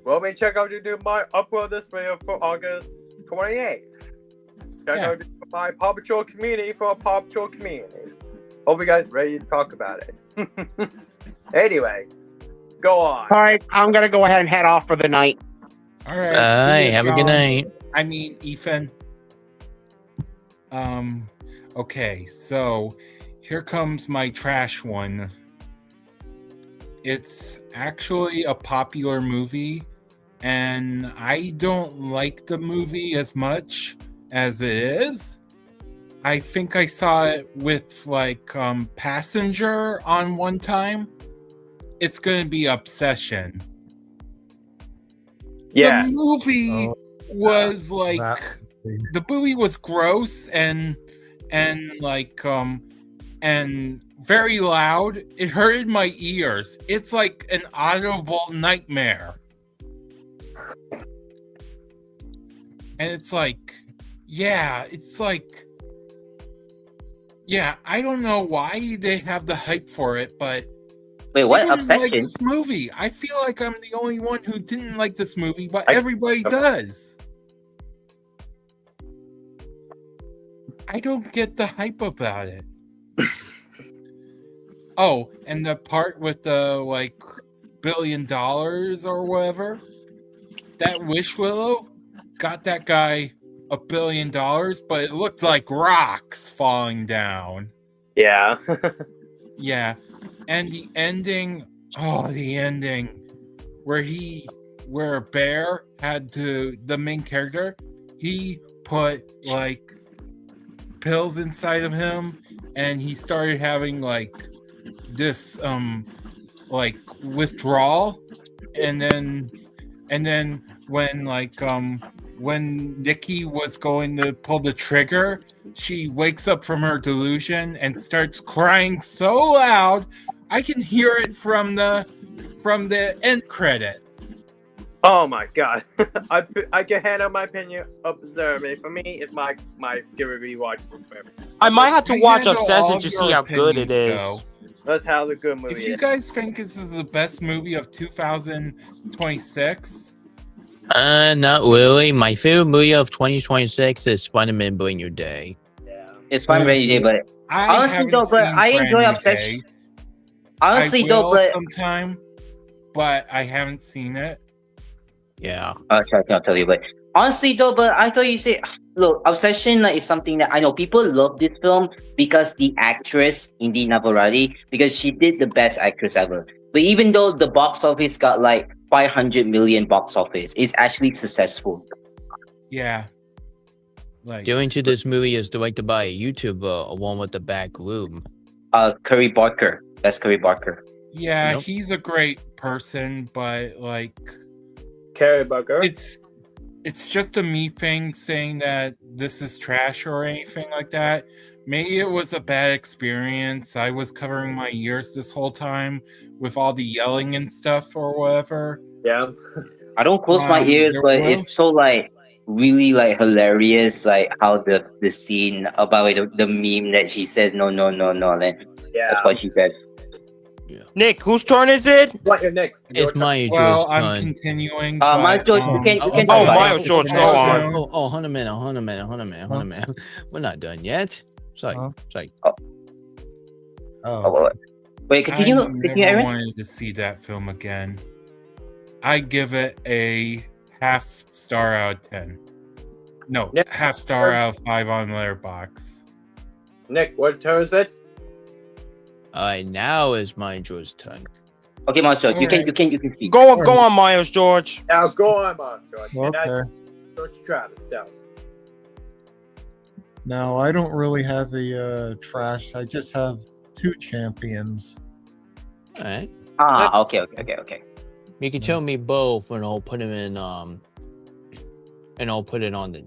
Speaker 4: Well, me check out to do my upload this video for August 28th. Check
Speaker 5: Yeah.
Speaker 4: out my Paw Patrol Community for Paw Patrol Community. Hope you guys ready to talk about it. Anyway, go on.
Speaker 8: All right, I'm gonna go ahead and head off for the night.
Speaker 5: All right.
Speaker 1: All right.
Speaker 5: see ya,
Speaker 1: Have a good
Speaker 5: John.
Speaker 1: night.
Speaker 5: I mean, Ethan. Okay, so here comes my trash one. It's actually a popular movie, and I don't like the movie as much as it is. I think I saw it with Passenger on one time. It's gonna be Obsession.
Speaker 4: Yeah.
Speaker 5: The movie
Speaker 2: Oh,
Speaker 5: was
Speaker 2: that-
Speaker 5: the movie was gross and very loud. It hurted my ears. It's like an audible nightmare. And it's like, yeah, I don't know why they have the hype for it, but
Speaker 10: Wait,
Speaker 5: I
Speaker 10: what?
Speaker 5: didn't like
Speaker 10: Obsession?
Speaker 5: this movie. I feel like I'm the only one who didn't like this movie, but
Speaker 4: I-
Speaker 5: everybody does. I don't get the hype about it. Oh, and the part with the $1 billion or whatever, that Wish Willow got that guy $1 billion, but it looked like rocks falling down.
Speaker 4: Yeah.
Speaker 5: Yeah. And the ending, where Bear had to, the main character, he put pills inside of him and he started having this withdrawal, and then when when Nikki was going to pull the trigger, she wakes up from her delusion and starts crying so loud I can hear it from the end credits.
Speaker 4: Oh my god. I can hand out my opinion observing. For me, it's my give a rewatch this forever.
Speaker 3: I might have to
Speaker 5: I
Speaker 3: watch
Speaker 5: handle
Speaker 3: Obsession
Speaker 5: all
Speaker 3: to
Speaker 5: of
Speaker 3: see
Speaker 5: your
Speaker 3: how good it
Speaker 5: opinions,
Speaker 3: is.
Speaker 5: though.
Speaker 4: That's how the good movie
Speaker 5: If you
Speaker 4: is.
Speaker 5: guys think this is the best movie of 2026,
Speaker 1: Not really. My favorite movie of 2026 is Spider-Man Bring Your Day.
Speaker 4: Yeah.
Speaker 10: It's fun Rainy Day, but
Speaker 5: I
Speaker 10: honestly
Speaker 5: haven't
Speaker 10: though, but
Speaker 5: seen
Speaker 10: I enjoy
Speaker 5: Brand New
Speaker 10: Obsession.
Speaker 5: Day.
Speaker 10: Honestly
Speaker 5: I
Speaker 10: though,
Speaker 5: will
Speaker 10: but
Speaker 5: sometime, but I haven't seen it.
Speaker 1: Yeah.
Speaker 10: I can't tell you, but honestly though, but I thought you say, look, Obsession is something that I know people love this film because the actress Indy Navarrete, because she did the best actress ever. But even though the box office got like 500 million box office, it's actually successful.
Speaker 5: Yeah. Like,
Speaker 1: Going to this movie is directed by a YouTuber, one with the back room.
Speaker 10: Curry Barker. That's Curry Barker.
Speaker 5: yeah,
Speaker 1: Yep.
Speaker 5: he's a great person, but like,
Speaker 4: Carrie Booker.
Speaker 5: it's just a me thing saying that this is trash or anything like that. Maybe it was a bad experience. I was covering my ears this whole time with all the yelling and stuff or whatever.
Speaker 4: Yeah.
Speaker 10: I don't close my ears,
Speaker 5: there
Speaker 10: but
Speaker 5: was-
Speaker 10: it's so like really like hilarious, like how the scene about the meme that she says no, then
Speaker 4: Yeah.
Speaker 10: that's what she says.
Speaker 3: Nick, whose turn is it?
Speaker 4: What your next?
Speaker 1: It's Maya
Speaker 5: Well,
Speaker 1: George's
Speaker 5: I'm
Speaker 1: turn.
Speaker 5: continuing.
Speaker 10: Miles George, you can
Speaker 3: Oh,
Speaker 10: talk about
Speaker 3: Miles
Speaker 10: it.
Speaker 3: George, go on.
Speaker 1: Oh, hold on a minute. We're not done yet. Sorry.
Speaker 2: Huh?
Speaker 1: Sorry.
Speaker 10: Oh, wait, continue,
Speaker 5: I
Speaker 10: continue,
Speaker 5: never
Speaker 10: Aaron.
Speaker 5: wanted to see that film again. I give it a half star out of 10. No,
Speaker 4: Nick,
Speaker 5: half star out of 5 on Letterboxd.
Speaker 4: Nick, what turn is it?
Speaker 1: Alright, now is Maya George's turn.
Speaker 10: Okay, Miles George, you can
Speaker 5: Alright.
Speaker 10: speak.
Speaker 3: Go on, Miles George.
Speaker 4: Now go on, Monster. And that's
Speaker 2: Okay.
Speaker 4: George Travis. So.
Speaker 2: Now I don't really have a trash. I just have two champions.
Speaker 1: Alright.
Speaker 10: Okay.
Speaker 1: You can tell me both and I'll put them in and I'll put it on the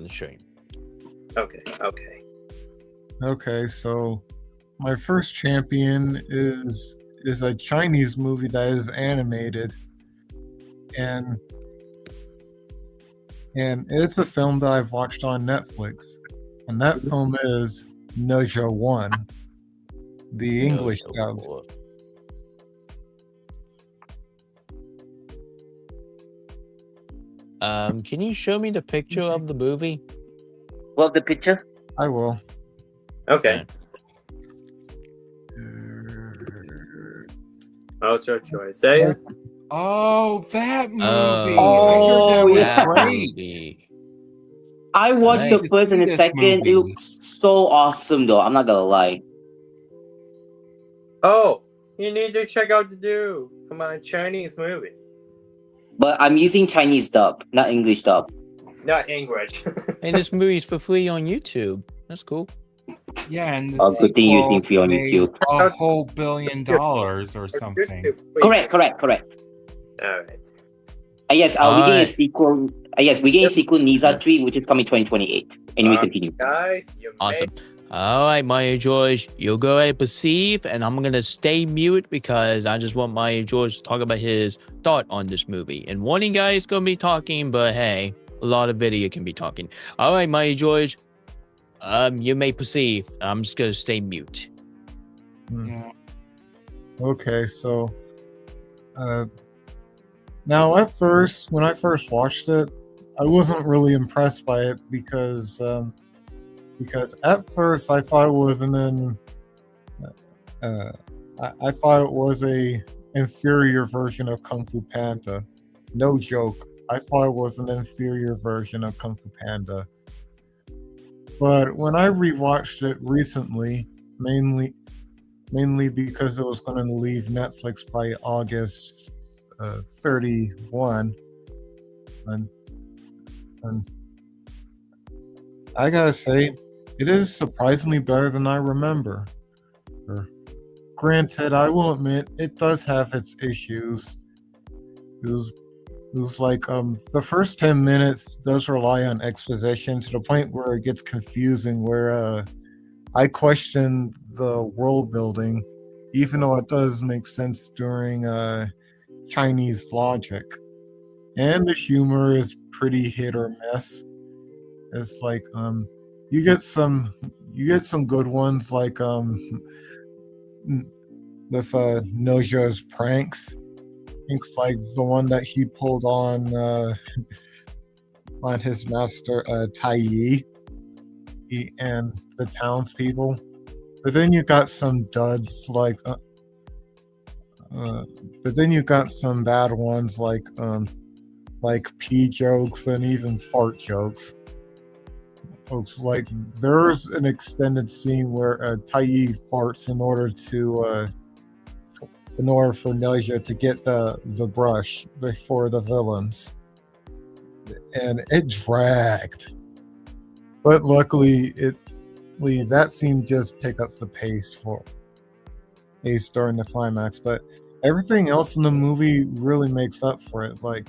Speaker 1: stream.
Speaker 4: Okay.
Speaker 2: Okay, so my first champion is a Chinese movie that is animated, and it's a film that I've watched on Netflix, and that film is Nojo 1, the English dub.
Speaker 1: Can you show me the picture of the movie?
Speaker 10: Love the picture.
Speaker 2: I will.
Speaker 4: Okay. What's your choice? Say it.
Speaker 5: Oh, that movie!
Speaker 10: Oh,
Speaker 5: I heard that was
Speaker 10: yeah.
Speaker 5: great.
Speaker 1: Movie.
Speaker 10: I watched
Speaker 5: Nice
Speaker 10: the first
Speaker 5: to
Speaker 10: and
Speaker 5: see
Speaker 10: the
Speaker 5: this
Speaker 10: second. It
Speaker 5: movie.
Speaker 10: looks so awesome, though. I'm not gonna lie.
Speaker 4: Oh, you need to check out the dude. Come on, Chinese movie.
Speaker 10: But I'm using Chinese dub, not English dub.
Speaker 4: Not English.
Speaker 1: Hey, this movie's for free on YouTube. That's cool.
Speaker 5: Yeah, and the
Speaker 10: Oh, good thing you
Speaker 5: sequel
Speaker 10: think free on
Speaker 5: made
Speaker 10: YouTube.
Speaker 5: a whole $1 billion or something.
Speaker 10: Correct.
Speaker 4: Alright.
Speaker 10: Yes, we're getting a
Speaker 1: Alright.
Speaker 10: sequel. Yes, we're getting a sequel, Nisa 3, which is coming 2028. Anyway, continue.
Speaker 4: Guys, you
Speaker 1: Awesome. Alright, Maya George, you'll go ahead and perceive, and I'm gonna stay mute because I just want Maya George to talk about his thought on this movie. And one of you guys gonna be talking, but hey, a lot of video can be talking. Alright, Maya George, you may perceive. I'm just gonna stay mute.
Speaker 5: Yeah.
Speaker 2: Okay, so now at first, when I first watched it, I wasn't really impressed by it because at first I thought it was I thought it was a inferior version of Kung Fu Panda. No joke. I thought it was an inferior version of Kung Fu Panda. But when I rewatched it recently, mainly because it was going to leave Netflix by August 31, and I gotta say, it is surprisingly better than I remember. Granted, I will admit it does have its issues. It was like the first 10 minutes does rely on exposition to the point where it gets confusing, where I question the world building, even though it does make sense during Chinese logic. And the humor is pretty hit or miss. It's like you get some good ones like with Noja's pranks. Things like the one that he pulled on his master Tai Yi and the townspeople. But then you got some duds but then you got some bad ones like pee jokes and even fart jokes. Folks, like there's an extended scene where Tai Yi farts in order for Noja to get the brush before the villains, and it dragged. But luckily, that scene just picked up the pace during the climax. But everything else in the movie really makes up for it. Like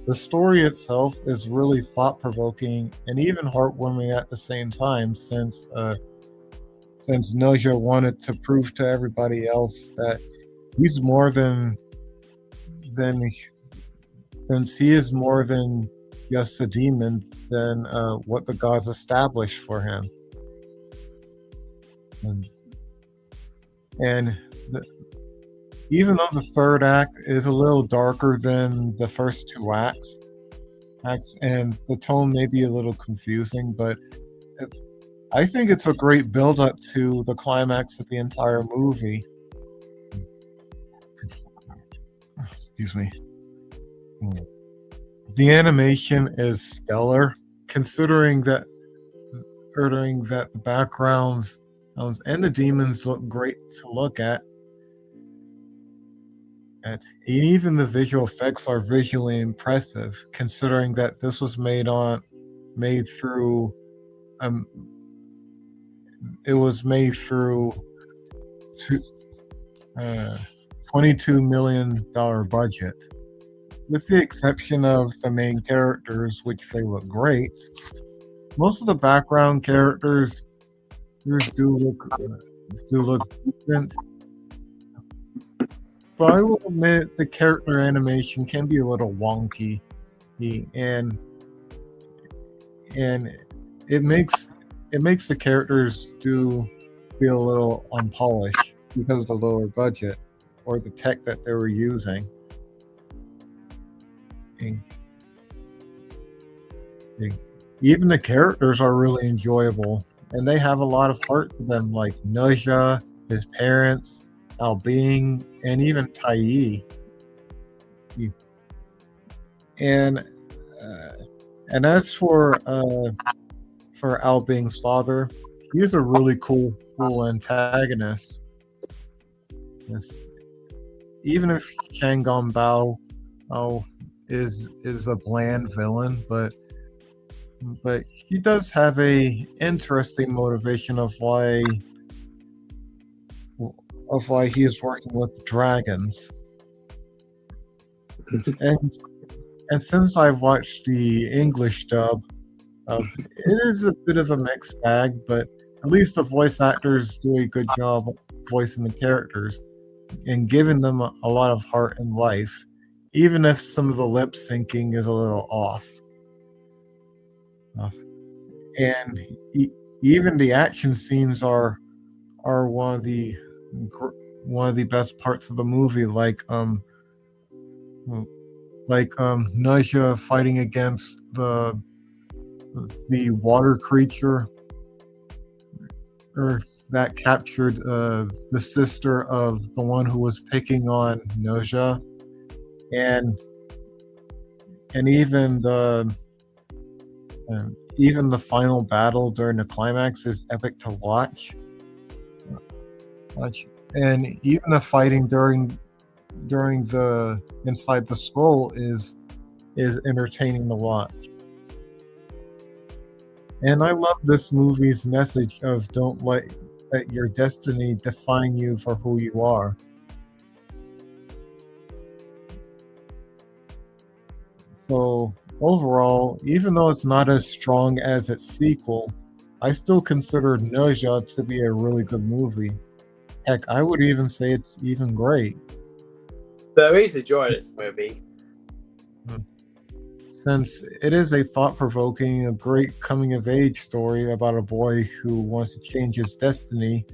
Speaker 2: the story itself is really thought-provoking and even heartwarming at the same time, since Noja wanted to prove to everybody else that he's more than since he is more than just a demon than what the gods established for him. And even though the third act is a little darker than the first two acts, and the tone may be a little confusing, but I think it's a great build-up to the climax of the entire movie. Excuse me. The animation is stellar, considering that the backgrounds and the demons look great to look at. And even the visual effects are visually impressive, considering that this was made through $22 million budget. With the exception of the main characters, which they look great, most of the background characters do look decent. But I will admit the character animation can be a little wonky, and it makes the characters feel a little unpolished because of the lower budget or the tech that they were using. Even the characters are really enjoyable, and they have a lot of heart to them, like Noja, his parents, Al Bing, and even Tai Yi. And as for Al Bing's father, he's a really cool antagonist. Yes. Even if Shangon Bao is a bland villain, but he does have a interesting motivation of why he is working with dragons. And since I've watched the English dub, it is a bit of a mixed bag, but at least the voice actors do a good job voicing the characters and giving them a lot of heart and life, even if some of the lip syncing is a little off. And even the action scenes are one of the best parts of the movie, like Nausea fighting against the water creature that captured the sister of the one who was picking on Nausea, and even the final battle during the climax is epic to watch. And even the fighting during the inside the scroll is entertaining to watch. And I love this movie's message of don't let your destiny define you for who you are. So overall, even though it's not as strong as its sequel, I still consider Nausea to be a really good movie. Heck, I would even say it's even great.
Speaker 4: But I always enjoyed this movie.
Speaker 2: Since it is a thought-provoking, a great coming-of-age story about a boy who wants to change his destiny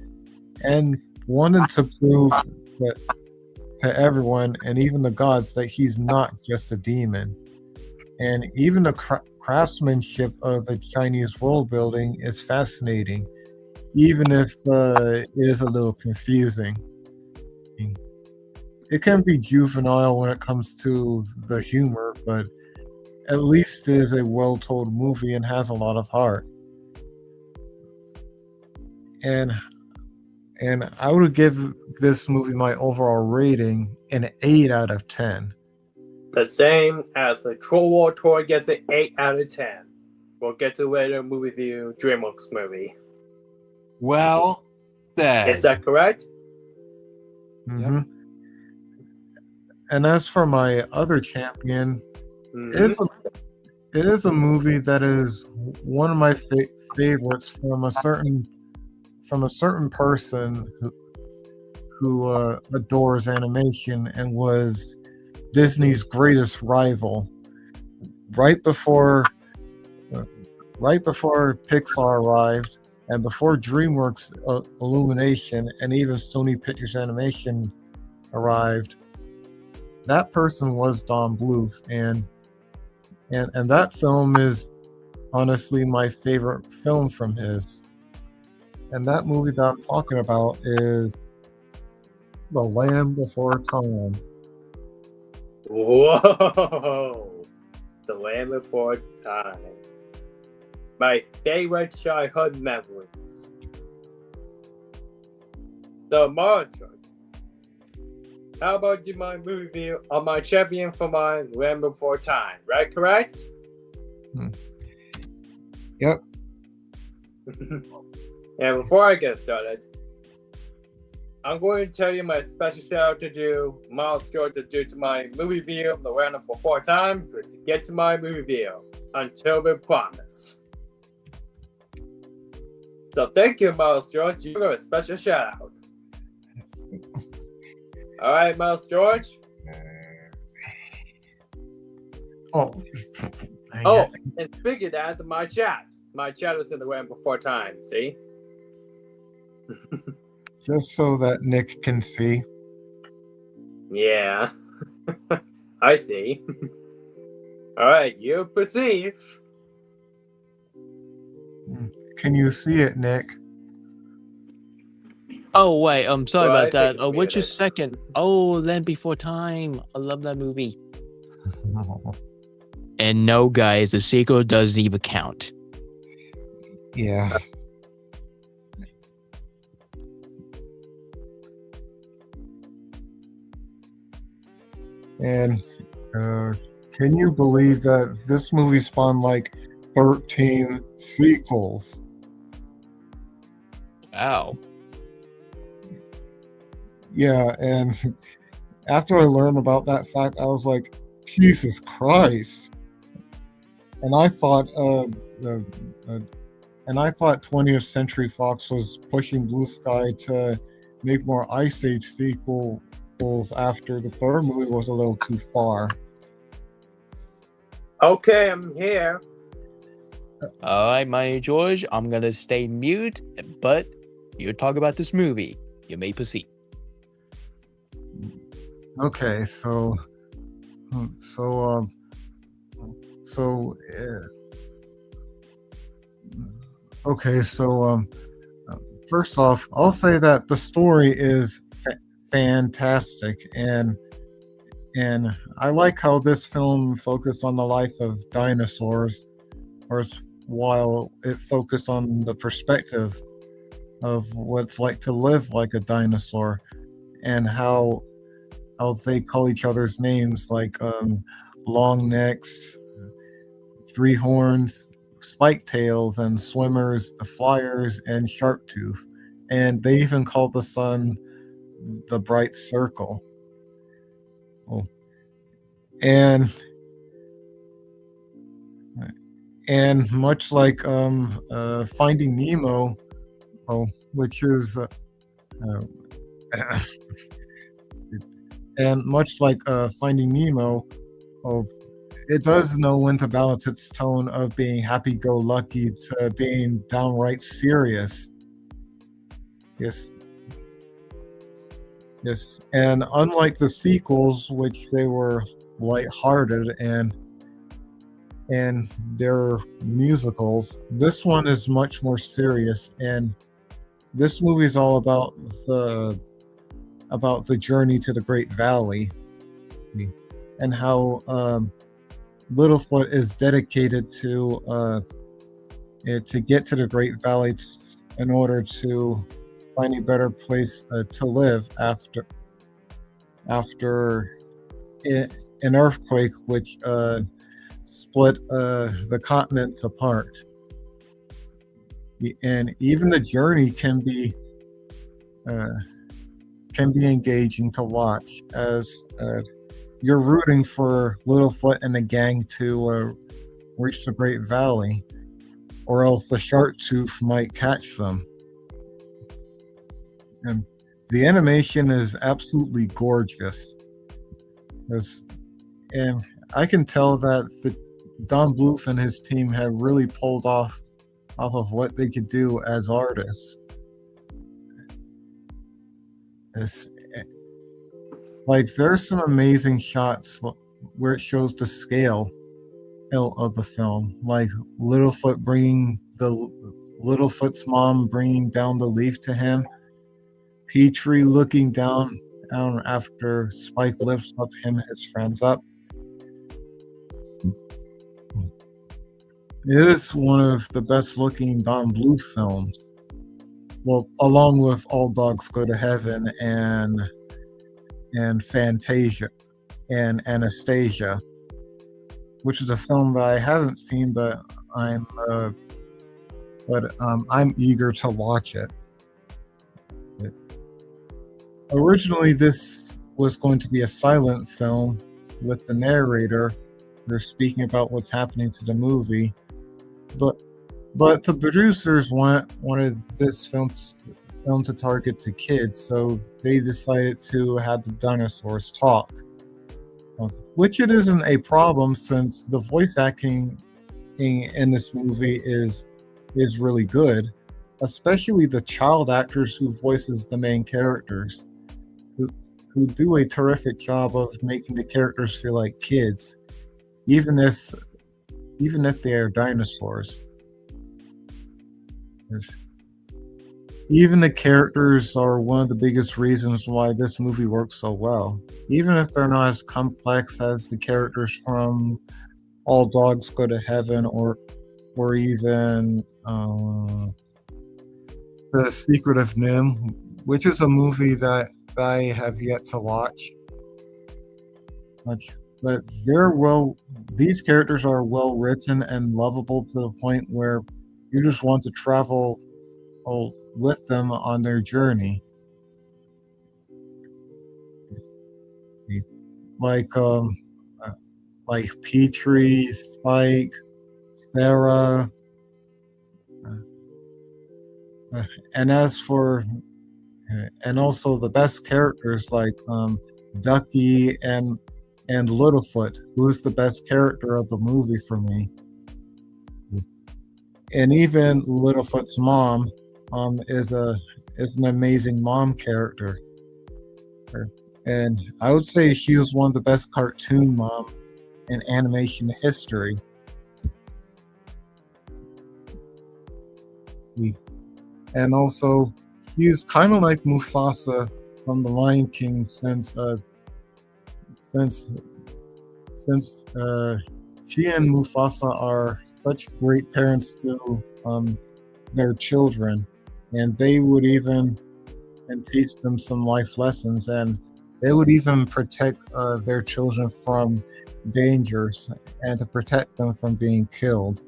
Speaker 2: and wanted to prove that to everyone and even the gods that he's not just a demon. And even the craftsmanship of the Chinese world building is fascinating, even if it is a little confusing. It can be juvenile when it comes to the humor, but at least it is a well-told movie and has a lot of heart. And I would give this movie my overall rating an 8 out of 10.
Speaker 4: The same as the Troll War Tour gets an 8 out of 10. We'll get to later movie review DreamWorks movie.
Speaker 5: Well said.
Speaker 4: Is that correct?
Speaker 2: Mm-hmm. And as for my other champion,
Speaker 4: Mhm.
Speaker 2: it is a movie that is one of my favorites from a certain person who adores animation and was Disney's greatest rival. Right before Pixar arrived, and before DreamWorks Illumination and even Sony Pictures Animation arrived, that person was Don Bluth, and that film is honestly my favorite film from his. And that movie that I'm talking about is The Land Before Time.
Speaker 4: Whoa! The Land Before Time. My favorite childhood memories. So, Marjorie, how about you my movie review on my champion for my Land Before Time, right? Correct?
Speaker 2: Yep.
Speaker 4: And before I get started, I'm going to tell you my special shout out to do, milestone to do to my movie review of The Land Before Time, to get to my movie review, until we promise. So thank you, Miles George. You got a special shout out. All right, Miles George.
Speaker 2: Oh,
Speaker 4: and speaking of that, my chat was in The Land Before Time. See?
Speaker 2: Just so that Nick can see.
Speaker 4: Yeah, I see. All right, you perceive.
Speaker 2: Can you see it, Nick?
Speaker 1: Oh wait, I'm sorry
Speaker 4: Well, I
Speaker 1: about that.
Speaker 4: think it's
Speaker 1: What's your
Speaker 4: muted.
Speaker 1: second? Oh, Land Before Time. I love that movie. And no, guys, the sequel doesn't even count.
Speaker 2: Yeah. And can you believe that this movie spawned like 13 sequels?
Speaker 1: Wow.
Speaker 2: Yeah, and after I learned about that fact, I was like, Jesus Christ! And I thought, 20th Century Fox was pushing Blue Sky to make more Ice Age sequels after the third movie was a little too far.
Speaker 4: Okay, I'm here.
Speaker 1: All right, my George, I'm gonna stay mute, but you talk about this movie. You may proceed.
Speaker 2: Okay, so first off, I'll say that the story is fantastic, and I like how this film focused on the life of dinosaurs, while it focused on the perspective of what it's like to live like a dinosaur, and how they call each other's names, like long necks, three horns, spike tails, and swimmers, the flyers, and shark tooth. And they even call the sun the bright circle. Oh. And And much like Finding Nemo, which is and much like Finding Nemo, oh, it does know when to balance its tone of being happy-go-lucky to being downright serious. Yes. Yes. And unlike the sequels, which they were lighthearted and they're musicals, this one is much more serious. And this movie is all about the journey to the Great Valley and how Littlefoot is dedicated to get to the Great Valley in order to find a better place to live after an earthquake which split the continents apart. And even the journey can be engaging to watch as you're rooting for Littlefoot and the gang to reach the Great Valley, or else the shark tooth might catch them. And the animation is absolutely gorgeous. And I can tell that Don Bluth and his team have really pulled off of what they could do as artists. Like, there's some amazing shots where it shows the scale of the film, like Littlefoot's mom bringing down the leaf to him, Petrie looking down after Spike lifts up him and his friends up. It is one of the best looking Don Bluth films. Well, along with All Dogs Go to Heaven and Fantasia and Anastasia, which is a film that I haven't seen, but I'm eager to watch it. Originally, this was going to be a silent film with the narrator speaking about what's happening to the movie, but the producers wanted this film to target to kids, so they decided to have the dinosaurs talk, which it isn't a problem since the voice acting in this movie is really good, especially the child actors who voices the main characters, who do a terrific job of making the characters feel like kids, even if they are dinosaurs. Even the characters are one of the biggest reasons why this movie works so well. Even if they're not as complex as the characters from All Dogs Go to Heaven or even The Secret of Nim, which is a movie that I have yet to watch. But these characters are well written and lovable to the point where you just want to travel with them on their journey. Like Petrie, Spike, Sarah, and also the best characters like Ducky and Littlefoot, who is the best character of the movie for me. And even Littlefoot's mom is an amazing mom character, and I would say she was one of the best cartoon moms in animation history. And also, he's kind of like Mufasa from The Lion King, since she and Mufasa are such great parents to their children, and they would even teach them some life lessons, and they would even protect their children from dangers and to protect them from being killed.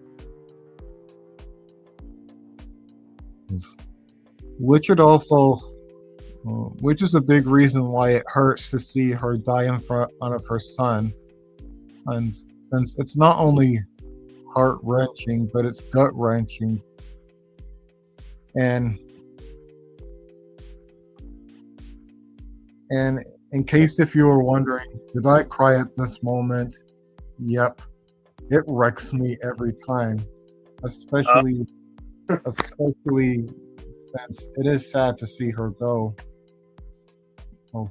Speaker 2: Which is a big reason why it hurts to see her die in front of her son. And since it's not only heart wrenching, but it's gut wrenching. And in case if you were wondering, did I cry at this moment? Yep, it wrecks me every time, especially since it is sad to see her go. Oh,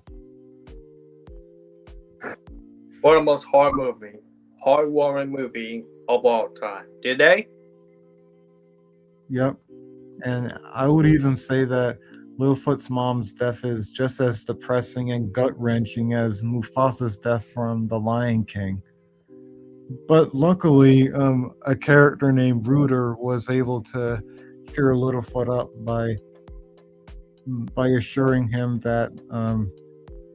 Speaker 4: One of the most heartwarming movie of all time. Did they?
Speaker 2: yep. And I would even say that Littlefoot's mom's death is just as depressing and gut wrenching as Mufasa's death from The Lion King. But luckily, a character named Rooter was able to cheer Littlefoot up by assuring him that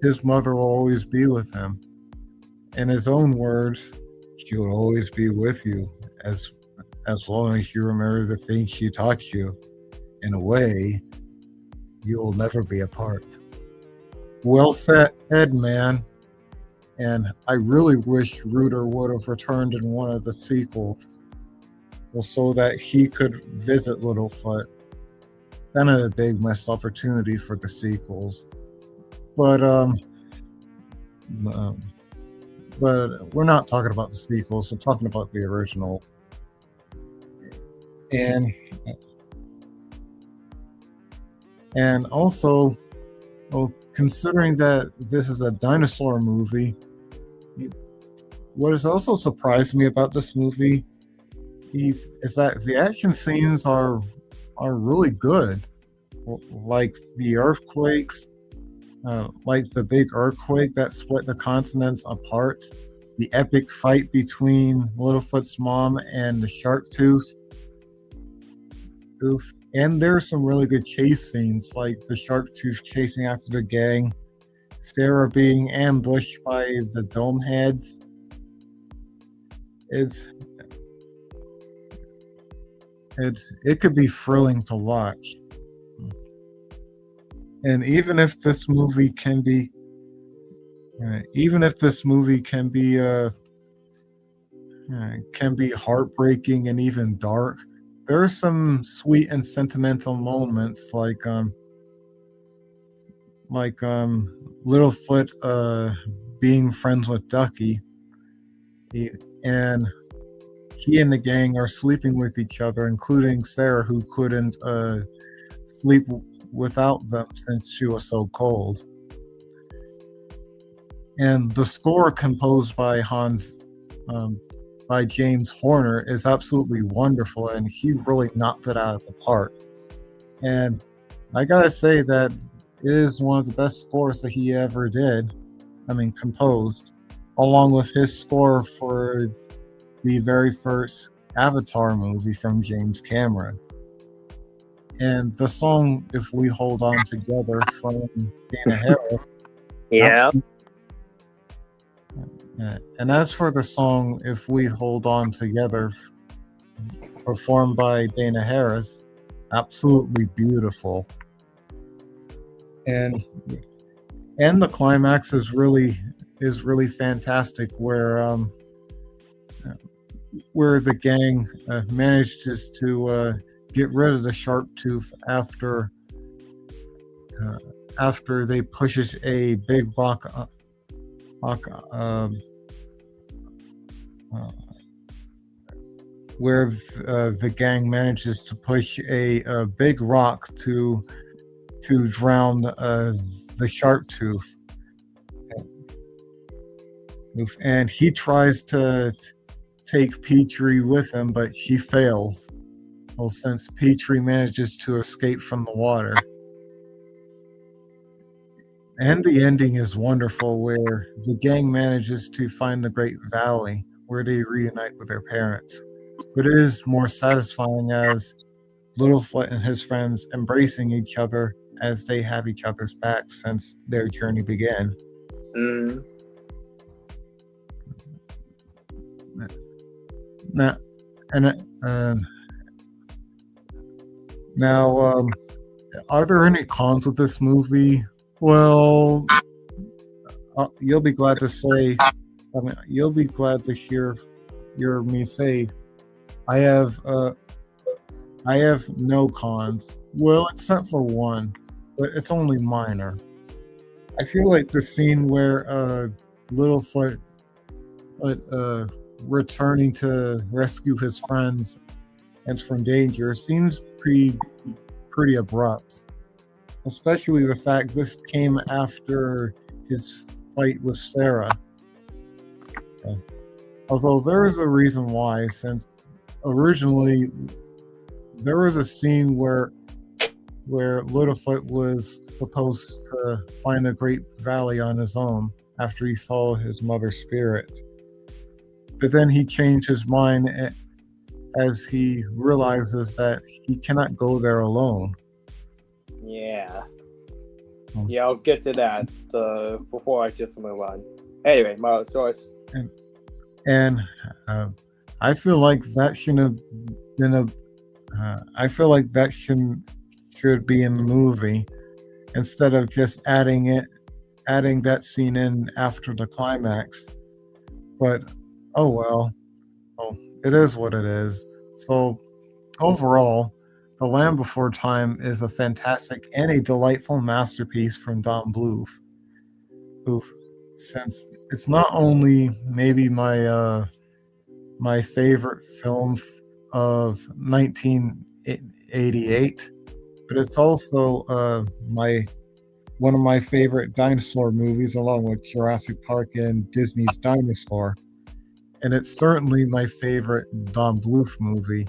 Speaker 2: his mother will always be with him. In his own words, she will always be with you as long as you remember the things she taught you. In a way, you will never be apart. Well said, man. And I really wish Rooter would have returned in one of the sequels, well, so that he could visit Littlefoot. Kind of a big missed opportunity for the sequels. But we're not talking about the sequels. We're talking about the original. And also, well, considering that this is a dinosaur movie, what has also surprised me about this movie is that the action scenes are really good. Like the earthquakes, like the big earthquake that split the continents apart, the epic fight between Littlefoot's mom and the shark tooth. And there's some really good chase scenes, like the shark tooth chasing after the gang, Sarah being ambushed by the dome heads. It could be thrilling to watch. And even if this movie can be heartbreaking and even dark, there are some sweet and sentimental moments, like Littlefoot being friends with Ducky, and he and the gang are sleeping with each other, including Sarah, who couldn't sleep without them since she was so cold. And the score composed by James Horner is absolutely wonderful, and he really knocked it out of the park. And I gotta say that it is one of the best scores that he ever composed, along with his score for the very first Avatar movie from James Cameron. And the song "If We Hold On Together" from Dana Harris.
Speaker 4: Yeah.
Speaker 2: And as for the song "If We Hold On Together," performed by Dana Harris, absolutely beautiful. And the climax is really fantastic, where the gang manages to get rid of the shark tooth after they pushes a big rock where the gang manages to push a big rock to drown the shark tooth, and he tries to take Petrie with him, but he fails. Well, since Petrie manages to escape from the water. And the ending is wonderful, where the gang manages to find the Great Valley, where they reunite with their parents. But it is more satisfying as Littlefoot and his friends embracing each other as they have each other's backs since their journey began. Now, are there any cons with this movie? Well, you'll be glad to hear me say I have no cons. Well, except for one, but it's only minor. I feel like the scene where Littlefoot returning to rescue his friends and from danger seems pretty abrupt. Especially the fact this came after his fight with Sarah. Although there is a reason why, since originally there was a scene where Littlefoot was supposed to find a great valley on his own after he followed his mother's spirit. But then he changed his mind as he realizes that he cannot go there alone.
Speaker 4: Yeah. Yeah, I'll get to that before I just move on. Anyway, Miles Joyce.
Speaker 2: And I feel like that shouldn't have been I feel like that should be in the movie instead of just adding that scene in after the climax. But oh well. Oh, it is what it is. So overall, The Land Before Time is a fantastic and a delightful masterpiece from Don Bluth. Since it's not only maybe my favorite film of 1988, but it's also one of my favorite dinosaur movies, along with Jurassic Park and Disney's Dinosaur. And it's certainly my favorite Don Bluth movie.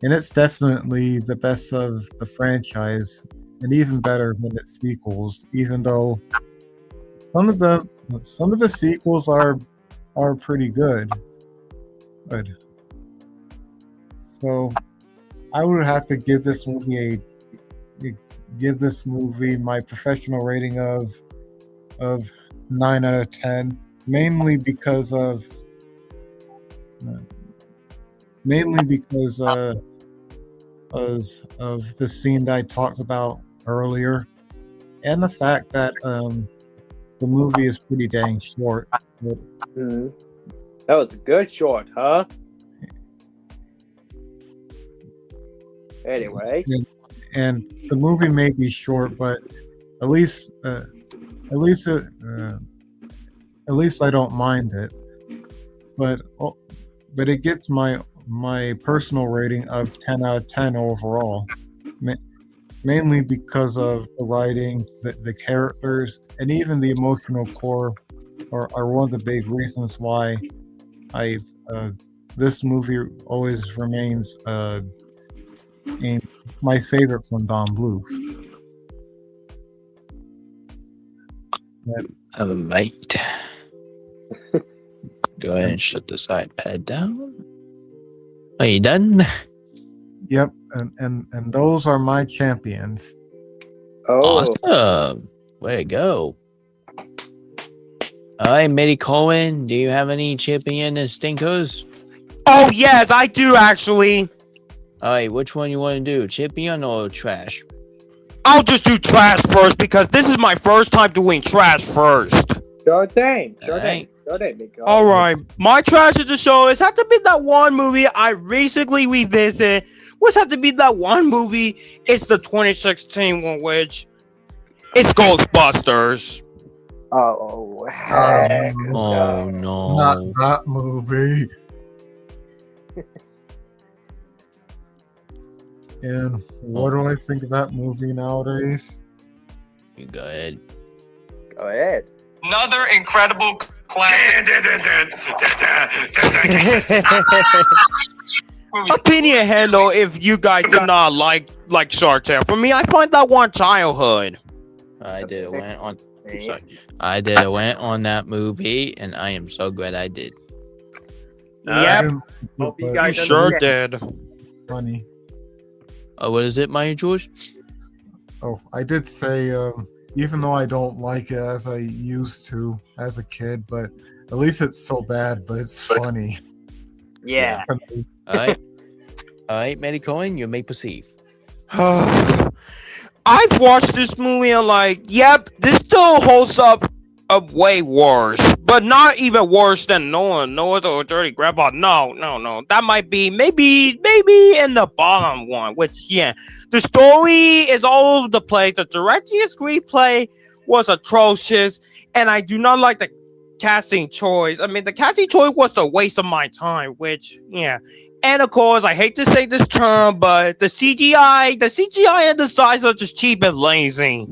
Speaker 2: And it's definitely the best of the franchise, and even better than its sequels, even though some of the sequels are pretty good. So I would have to give this movie my professional rating of 9 out of 10, mainly because of the scene that I talked about earlier, and the fact that the movie is pretty dang short.
Speaker 4: That was a good short, huh? Anyway.
Speaker 2: And the movie may be short, but at least I don't mind it. But it gets my personal rating of 10 out of 10 overall, mainly because of the writing, the characters, and even the emotional core are one of the big reasons why this movie always remains my favorite from Don Bluth.
Speaker 1: Right. Go ahead and shut this iPad down. Are you done?
Speaker 2: Yep, and those are my champions.
Speaker 4: Oh.
Speaker 1: Awesome. Way to go. All right, Mitty Cohen, do you have any champion stinkers?
Speaker 3: Oh yes, I do actually.
Speaker 1: All right, which one you want to do, champion or trash?
Speaker 3: I'll just do trash first because this is my first time doing trash first.
Speaker 4: Sure thing.
Speaker 3: All right, my trash of the show is have to be that one movie I recently revisited. Which have to be that one movie. It's the 2016 one, which it's Ghostbusters.
Speaker 4: Oh, heck.
Speaker 1: Oh no!
Speaker 2: Not that movie. And what do I think of that movie nowadays?
Speaker 1: You go ahead.
Speaker 4: Go ahead.
Speaker 6: Another incredible classic.
Speaker 3: Opinion handle if you guys do not like Shark Tale. For me, I find that one childhood.
Speaker 1: I did went on. Sorry, I did went on that movie, and I am so glad I did.
Speaker 3: Yep,
Speaker 4: Hope you
Speaker 3: you
Speaker 4: guys
Speaker 3: sure
Speaker 4: understand.
Speaker 3: did.
Speaker 2: Funny.
Speaker 1: What is it, Maya George?
Speaker 2: Oh, I did say, even though I don't like it as I used to as a kid, but at least it's so bad, but it's funny.
Speaker 4: Yeah.
Speaker 1: All right, Matty Cohen, you may proceed.
Speaker 3: I've watched this movie and yep, this still holds up way worse, but not even worse than Noah's or Dirty Grandpa. No. That might be maybe in the bottom one. Which the story is all over the place. The directing and screenplay was atrocious, and I do not like the casting choice. I mean, the casting choice was a waste of my time. Which and of course, I hate to say this term, but the CGI and the size are just cheap and lazy.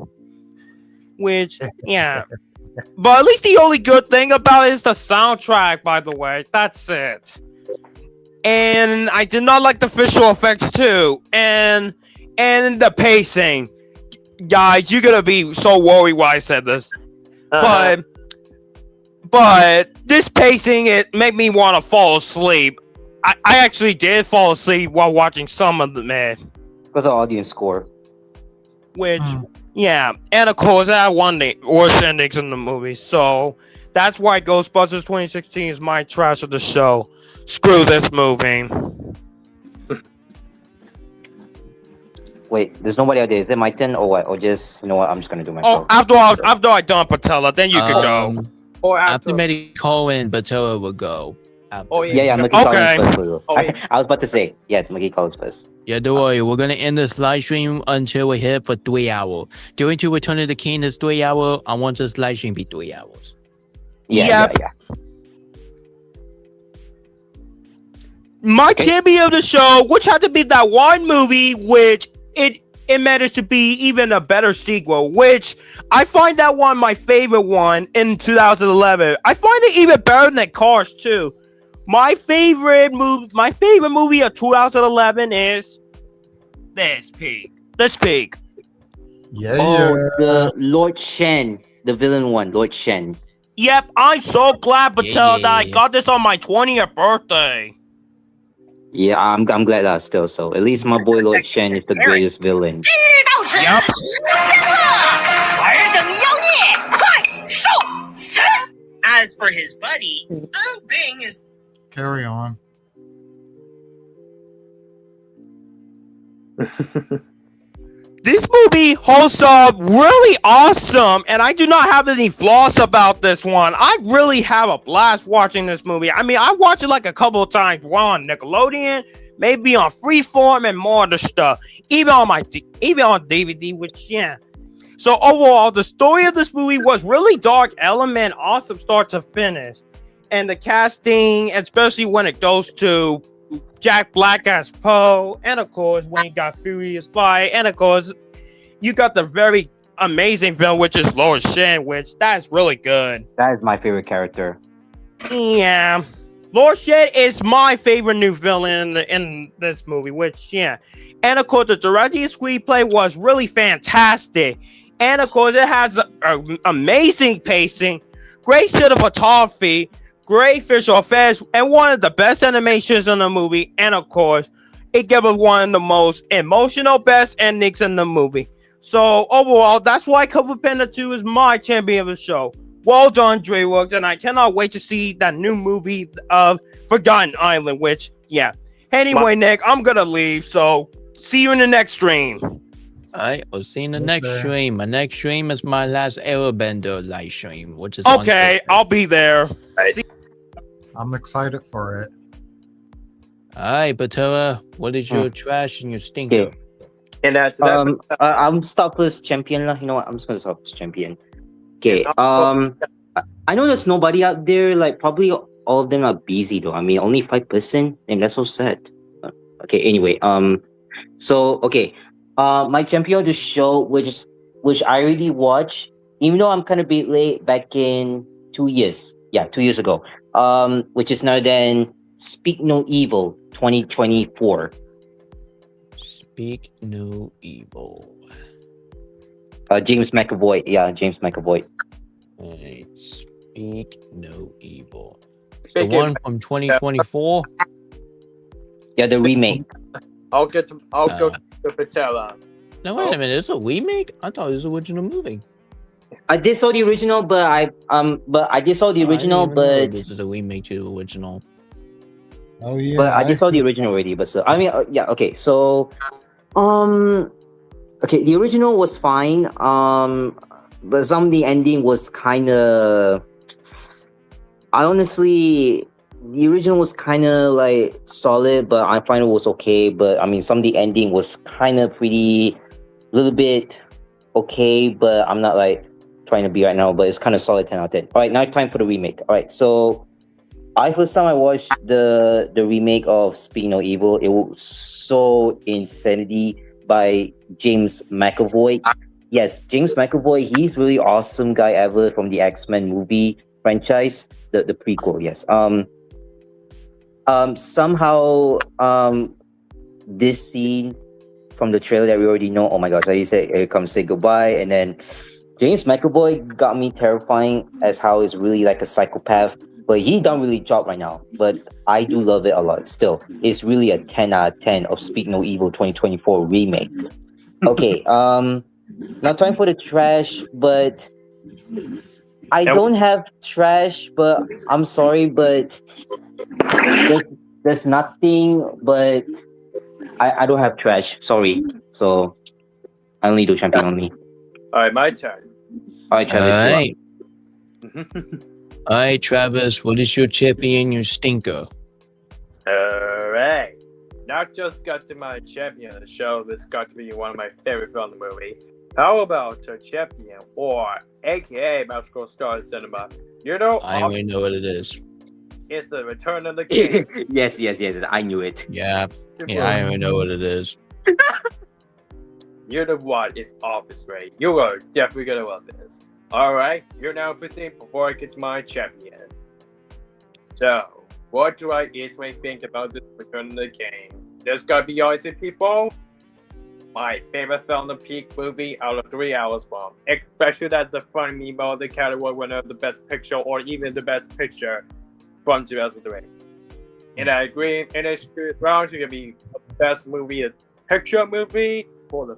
Speaker 3: Which but at least the only good thing about it is the soundtrack, by the way. That's it. And I did not like the visual effects too. And the pacing. Guys, you're gonna be so worried when I said this. But this pacing, it made me want to fall asleep. I actually did fall asleep while watching some of them.
Speaker 10: Because of audience score.
Speaker 3: Which and of course that one the worst endings in the movie. So that's why Ghostbusters 2016 is my trash of the show. Screw this movie.
Speaker 10: Wait, there's nobody out there. Is it my turn or what? Or just, you know what? I'm just gonna do my show.
Speaker 3: After I done Patella, then you can go.
Speaker 4: Or
Speaker 1: After Medico and Patella will go. After.
Speaker 10: Yeah, Mickey
Speaker 3: Okay.
Speaker 10: Collins first. I was about to say, yes, Mickey Collins first.
Speaker 1: Yeah, don't worry. We're gonna end this live stream until we're here for 3 hours. During to Return of the King is 3 hours. I want this live stream to be 3 hours.
Speaker 10: Yeah.
Speaker 3: My champion of the show, which had to be that one movie, which it managed to be even a better sequel, which I find that one my favorite one in 2011. I find it even better than Cars 2. My favorite movie of 2011 is this pig.
Speaker 10: The Lord Shen, the villain one, Lord Shen.
Speaker 3: Yep, I'm so glad, Patel, that I
Speaker 1: Yeah.
Speaker 3: got this on my 20th birthday.
Speaker 10: Yeah, I'm glad that still so. At least my boy Lord Shen is the greatest villain.
Speaker 3: Yep.
Speaker 11: As for his buddy, Bing is
Speaker 2: Carry on.
Speaker 3: This movie holds up really awesome, and I do not have any flaws about this one. I really have a blast watching this movie. I mean, I watched it like a couple of times on Nickelodeon, maybe on Freeform, and more other stuff. Even on DVD, which So overall, the story of this movie was really dark element, awesome start to finish, and the casting, especially when it goes to Jack Black as Poe, and of course when you got Furious Fly, and of course you got the very amazing villain, which is Lord Shen, which that's really good.
Speaker 10: That is my favorite character.
Speaker 3: Yeah, Lord Shen is my favorite new villain in this movie, which and of course the directing screenplay was really fantastic, and of course it has amazing pacing, great cinematography, great visual effects, and one of the best animations in the movie. And of course, it gave us one of the most emotional best endings in the movie. So overall, that's why Kung Fu Panda 2 is my champion of the show. Well done, DreamWorks, and I cannot wait to see that new movie of Forgotten Island, which, Anyway, Nick, I'm gonna leave, so see you in the next stream.
Speaker 1: Alright, we'll see you in the next
Speaker 2: Okay.
Speaker 1: stream. My next stream is my last Airbender live stream, which is
Speaker 3: Okay, I'll be there.
Speaker 2: I'm excited for it.
Speaker 1: Alright, Patella, what is your trash and your stinker?
Speaker 10: Okay.
Speaker 4: And that's
Speaker 10: I'm start first champion lah. You know what? I'm just gonna start first champion. Okay. I know there's nobody out there. Like probably all of them are busy though. I mean, only 5%, and that's so sad. Okay. Anyway. So okay. My champion of the show, which I already watched, even though I'm kind of a bit late, back in 2 years. Yeah, 2 years ago. Which is now then Speak No Evil 2024.
Speaker 1: Speak No Evil.
Speaker 10: James McAvoy. Yeah, James McAvoy.
Speaker 1: Alright, Speak No Evil. The
Speaker 4: Speak
Speaker 1: one
Speaker 4: it.
Speaker 1: from 2024?
Speaker 10: Yeah, the remake.
Speaker 4: I'll go to Patella.
Speaker 1: No, wait a minute. It's a remake? I thought it was an original movie.
Speaker 10: I did saw the original, but I did saw the original, but
Speaker 1: this is a remake to the original.
Speaker 2: Oh yeah.
Speaker 10: I did saw the original already. But so I mean, yeah, okay. So, okay, the original was fine. but some of the ending was kind of. I honestly, the original was kind of like solid, but I find it was okay. But I mean, some of the ending was kind of pretty, little bit okay. But I'm not like trying to be right now. But it's kind of solid 10 out of 10. All right, now time for the remake. All right, so first time I watched the remake of Speak No Evil, it was so insanity by James McAvoy. Yes, James McAvoy, he's really awesome guy ever from the X-Men movie franchise, the prequel, yes. Somehow this scene from the trailer that we already know, oh my gosh, like you said, here comes Say Goodbye, and then James McAvoy got me terrifying as how he's really like a psychopath, but he done really job right now. But I do love it a lot. Still, it's really a 10 out of 10 of Speak No Evil 2024 remake. Okay, now time for the trash, but I don't have trash, but I'm sorry, but there's nothing, but I don't have trash. Sorry. So I only do champion only.
Speaker 4: All right, my turn.
Speaker 10: All right, Travis.
Speaker 1: All
Speaker 10: you are.
Speaker 1: right. All right, Travis, what is your champion, your stinker?
Speaker 4: All right. Not just got to my champion of the show, this got to be one of my favorite films in the movie. How about a champion, or AKA Magical Star Cinema? You know,
Speaker 1: I already know what it is.
Speaker 4: it's the Return of the King.
Speaker 10: yes. I knew it.
Speaker 1: Yeah, I already know what it is.
Speaker 4: You know what? It's obvious, right? You are definitely gonna love this. Alright, you're now proceeding before I get to my champion. So, what do I easily think about this Return of the King? There's gotta be honest, people. My favorite film, the peak movie out of 3 hours long. Especially that the Finding Nemo, the category winner of the best picture, or even the best picture from 2003. And I agree, in this round, it's gonna be the best movie, a picture movie, for the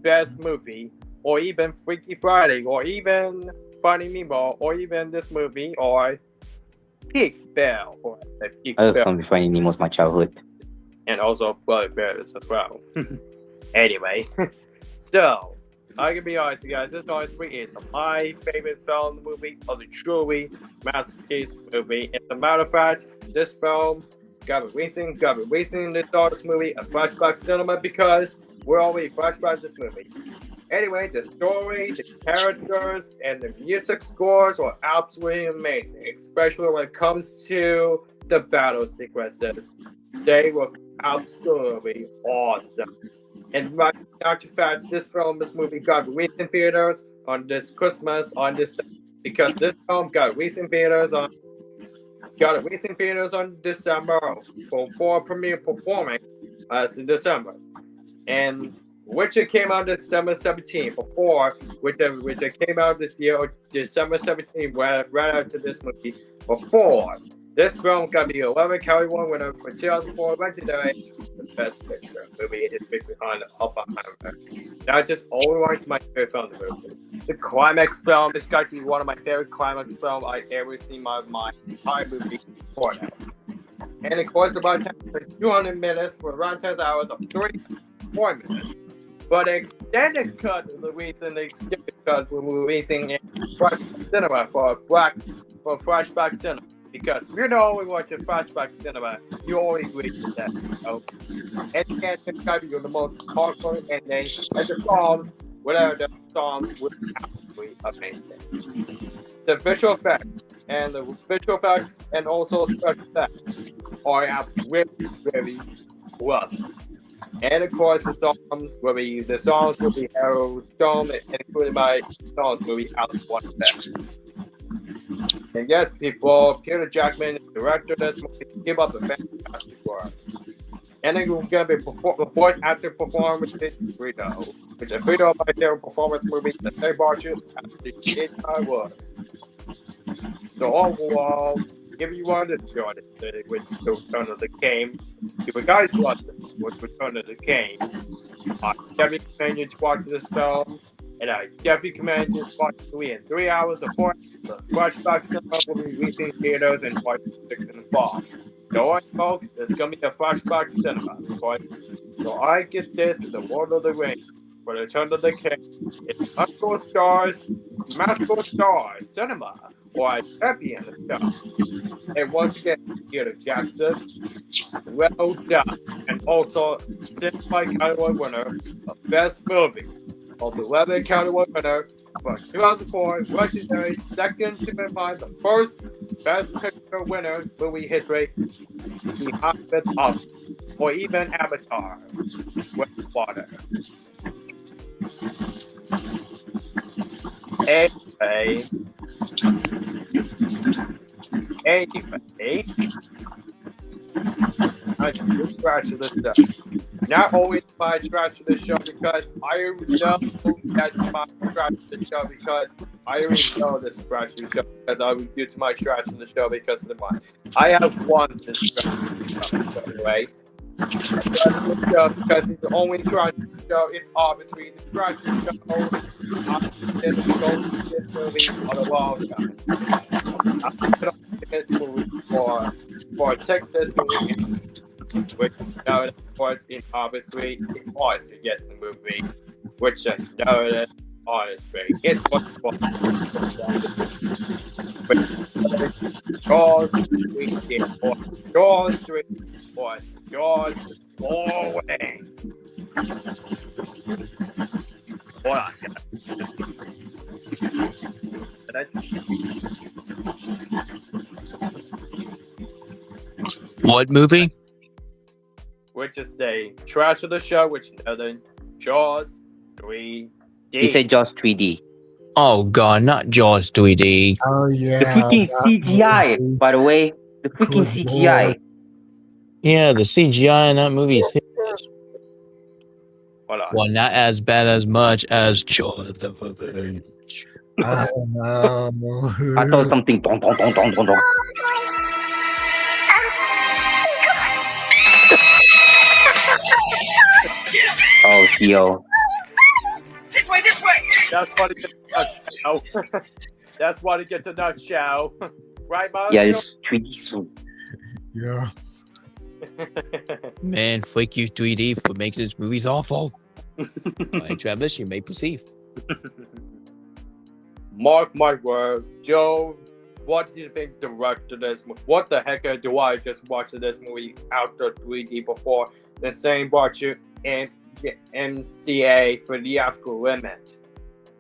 Speaker 4: best movie, or even Freaky Friday, or even Finding Nemo, or even this movie, or Peak Bell, or Peak
Speaker 10: I love
Speaker 4: Bell,
Speaker 10: Finding Finding Nemo's my childhood.
Speaker 4: and also Bloody Bears as well. Anyway, so I can be honest, you guys. This honestly is my favorite film movie of the truly masterpiece movie. As a matter of fact, this film got me racing the Stars movie a flashback cinema because we're already flashback this movie. Anyway, the story, the characters, and the music scores are absolutely amazing, especially when it comes to the battle sequences. They were absolutely awesome. And right after fact, this movie got released in theaters on this Christmas, because this film got released in theaters on December for premiere performing in December. And which it came out December 17th, which it came out this year, December 17th, right after this movie. Before this film got the 11 category winner for 2004 legendary best picture movie in history on Oppenheimer. Not just only one of my favorite films in the movie. The climax film, this got to be one of my favorite climax films I've ever seen in my entire movie before now. And of course, about 200 minutes for around 10 hours of 34 minutes. But the extended cut of the reason the extended cut we're releasing in Flashback Cinema for Flashback Cinema. Because if you're the only watching Flashback Cinema, you always agree with that. And you can't describe you the most hardcore ending, and the songs, whatever the songs, were absolutely amazing. The visual effects and also special effects are absolutely very well. And of course, the songs will be Harold Stone, and including my songs will be Alice One Effect. And yes, people, Peter Jackman is the director of this movie. Give up a fantastic work. And then we're gonna be the voice actor performance is Frito, which is Frito my favorite performance movie that they brought you after the entire world. So overall, if you want to enjoy it with the Return of the King, if you guys watch it with Return of the King, I definitely recommend you to watch this film, and I definitely recommend you to watch the movie in 3 hours or 4 hours. The Flashback Cinema will be releasing theaters in 2026 in the fall. Don't worry, folks, it's gonna be a Flashback Cinema. So I get this is the Lord of the Rings for the Return of the King is Magical Stars Cinema, or a champion show. And once again, Peter Jackson, well done, and also Cinema Category winner of Best Movie, of the 11 Category winner for 2004, legendary second to find the first Best Picture winner movie history behind the top, or even Avatar with water. Anyway, I just scratch this stuff. Not always my trash of the show because I already know that's my trash of the show because I already know this trash of the show because I would do to my trash of the show because of the one. I have one this trash of the show anyway. Because the only trash of the show is obviously the trash of the show. This movie on the long time. I'm gonna this movie for Texas movie. Which now of course is obviously it's hard to get the movie, which I know that honestly it's much fun. But Jaws 3 or Jaws 3 or Jaws Norway.
Speaker 1: What movie?
Speaker 4: Which is the trash of the show, which is other Jaws 3D.
Speaker 10: You said Jaws 3D.
Speaker 1: Oh god, not Jaws 3D.
Speaker 2: Oh yeah.
Speaker 10: The freaking
Speaker 2: that
Speaker 10: CGI,
Speaker 2: movie.
Speaker 10: by the way. The freaking
Speaker 2: Good
Speaker 10: CGI.
Speaker 2: Lord.
Speaker 1: Yeah, the CGI in that movie is hideous.
Speaker 4: Hold on.
Speaker 1: Well, not as bad as much as Jaws the Revenge.
Speaker 2: I know.
Speaker 10: I thought something. Dong, dong, dong, dong, dong, dong. Oh, Theo.
Speaker 11: This way, this way.
Speaker 4: That's why to get the nutshell. That's why to get the nutshell. Right, Mario?
Speaker 10: Yeah, it's 3D so.
Speaker 2: Yeah.
Speaker 1: Man, freak you 3D for making this movie's awful. Alright, Travis, you may proceed.
Speaker 4: Mark my word, Joe. What do you think director this? What the heck do I just watch this movie after 3D before the same watch it in MCA for the actual limit?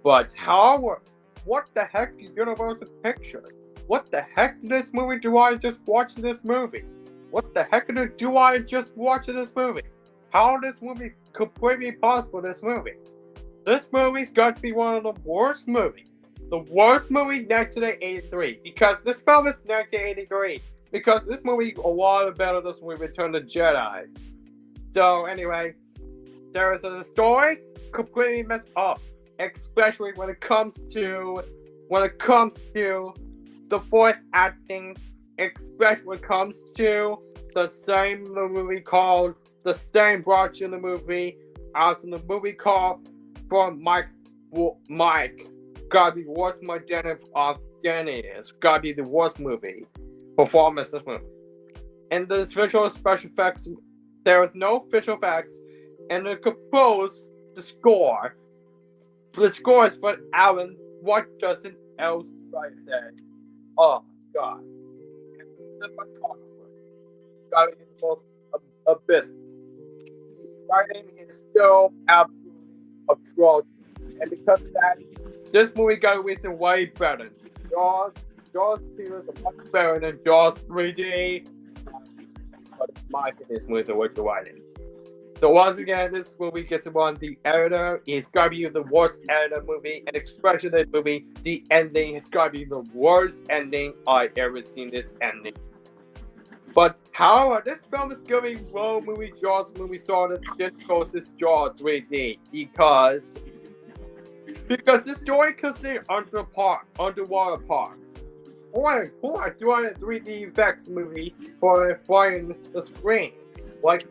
Speaker 4: But how? What the heck, Universal Pictures? What the heck this movie do I just watch this movie? What the heck do I just watch this movie? How this movie completely possible this movie? This movie's got to be one of the worst movies. The worst movie 1983 because this film is 1983 because this movie a lot better than this movie Return of the Jedi. So anyway, there is a story completely messed up, especially when it comes to the voice acting, especially when it comes to the same movie called the same branch in the movie as in the movie called from Mike. Gotta be the worst movie of Dennis. Gotta be the worst movie performance this movie. And the visual special effects, there was no visual effects, and the compose the score. The score is for Alan. What doesn't else I say? Oh God! Gotta be the most abyss. Writing is still absolutely atrocious, and because of that. This movie got written way better. Jaws 2 is much better than Jaws 3D. But my opinion, this movie is what you're writing. So once again, this movie gets on the editor. It's gotta be the worst editor movie, and especially this movie, the ending is gotta be the worst ending I ever seen. This ending. But however, this film is giving low movie Jaws movie sort of just closest Jaws 3D because this story considered underwater park. Why do I a 3D effects movie for flying the screen? Like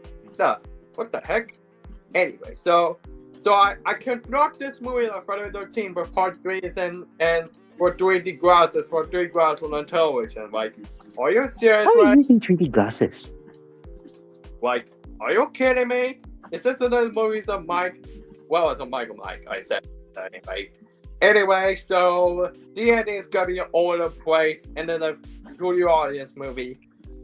Speaker 4: what the heck? Anyway, so I can knock this movie on Friday the 13th for part 3 and for 3D glasses on television. Like, are you serious?
Speaker 10: How are you using 3D glasses?
Speaker 4: Like, are you kidding me? Is this another movie of Mike? well as a Michael Mike, I said anyway, so the ending is gonna be all over the place, and then the studio audience movie.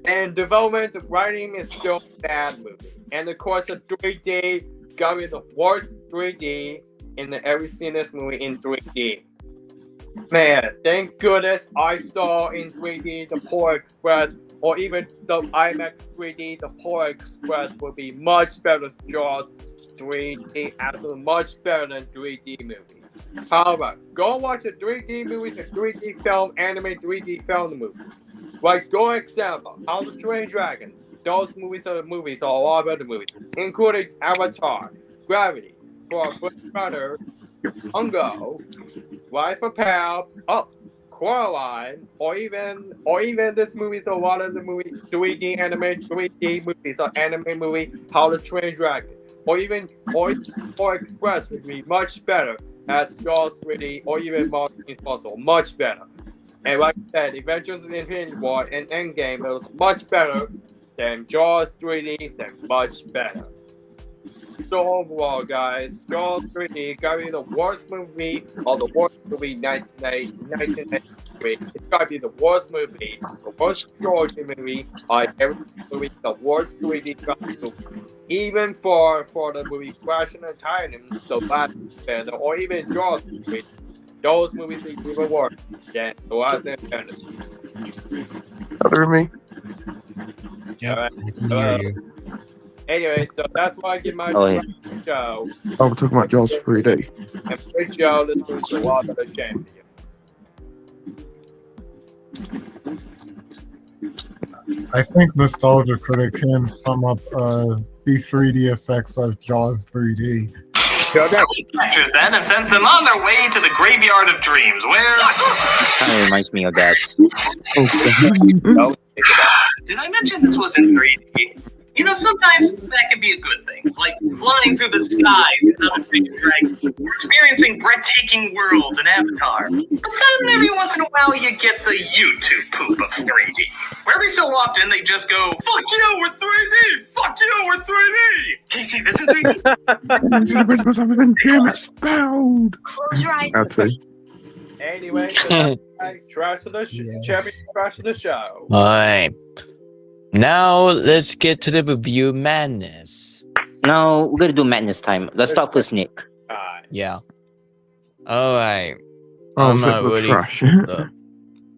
Speaker 4: And development of writing is still a bad movie. And of course the 3D gonna be the worst 3D in the ever seen this movie in 3D. Man, thank goodness I saw in 3D the Polar Express, or even the IMAX 3D, the Polar Express would be much better than Jaws 3D, absolutely much better than 3D movies. However, go watch the 3D movies, the 3D film, anime 3D film movie. Like, go example, How to Train Dragon. Those movies are a lot better movies, including Avatar, Gravity, For Foot Runner, Ungo, Life of Pal, Coraline, or even this movie's a lot of the movie 3D anime 3D movies or anime movie How to Train Dragon, or Express would be much better as Jaws 3D or even Martin's Puzzle, much better. And like I said, Avengers Infinity War and Endgame was much better than Jaws 3D, they're much better. So overall, guys, Jaws 3D gotta be the worst movie of the worst movie 1993. It's gotta be the worst movie, the worst Georgia movie I ever seen, the worst 3D movie. Even for the movie Crash and the Titans, the last better, or even Jaws 3D. Those movies are even worse than the last Independence.
Speaker 12: Other me?
Speaker 2: Yeah,
Speaker 4: Alright.
Speaker 2: I can hear you.
Speaker 4: Anyway, so that's why I give my
Speaker 10: Oh, yeah.
Speaker 4: show.
Speaker 12: Oh, we're talking about Jaws 3D.
Speaker 4: And for Joe, this was a lot of a shame to you.
Speaker 2: I think Nostalgia Critic can sum up the 3D effects of Jaws 3D.
Speaker 13: So he captures them and sends them on their way to the graveyard of dreams, where...
Speaker 10: Kind of reminds me of that.
Speaker 13: Did I mention this was in 3D? You know, sometimes that could be a good thing, like flying through the skies in How to Train Your Dragon, or experiencing breathtaking worlds in Avatar. But then every once in a while you get the YouTube poop of 3D, where every so often they just go, "Fuck you, we're 3D! Fuck you, we're 3D! Can you see this in 3D?"
Speaker 11: Close your eyes.
Speaker 12: Actually,
Speaker 4: Anyway, so that's my trash of the champion trash of the show.
Speaker 1: Alright. Now let's get to the review madness.
Speaker 10: Now we're gonna do madness time. Let's start with Nick.
Speaker 1: Yeah. Alright.
Speaker 12: oh, so for
Speaker 1: ready
Speaker 12: trash.
Speaker 1: for the-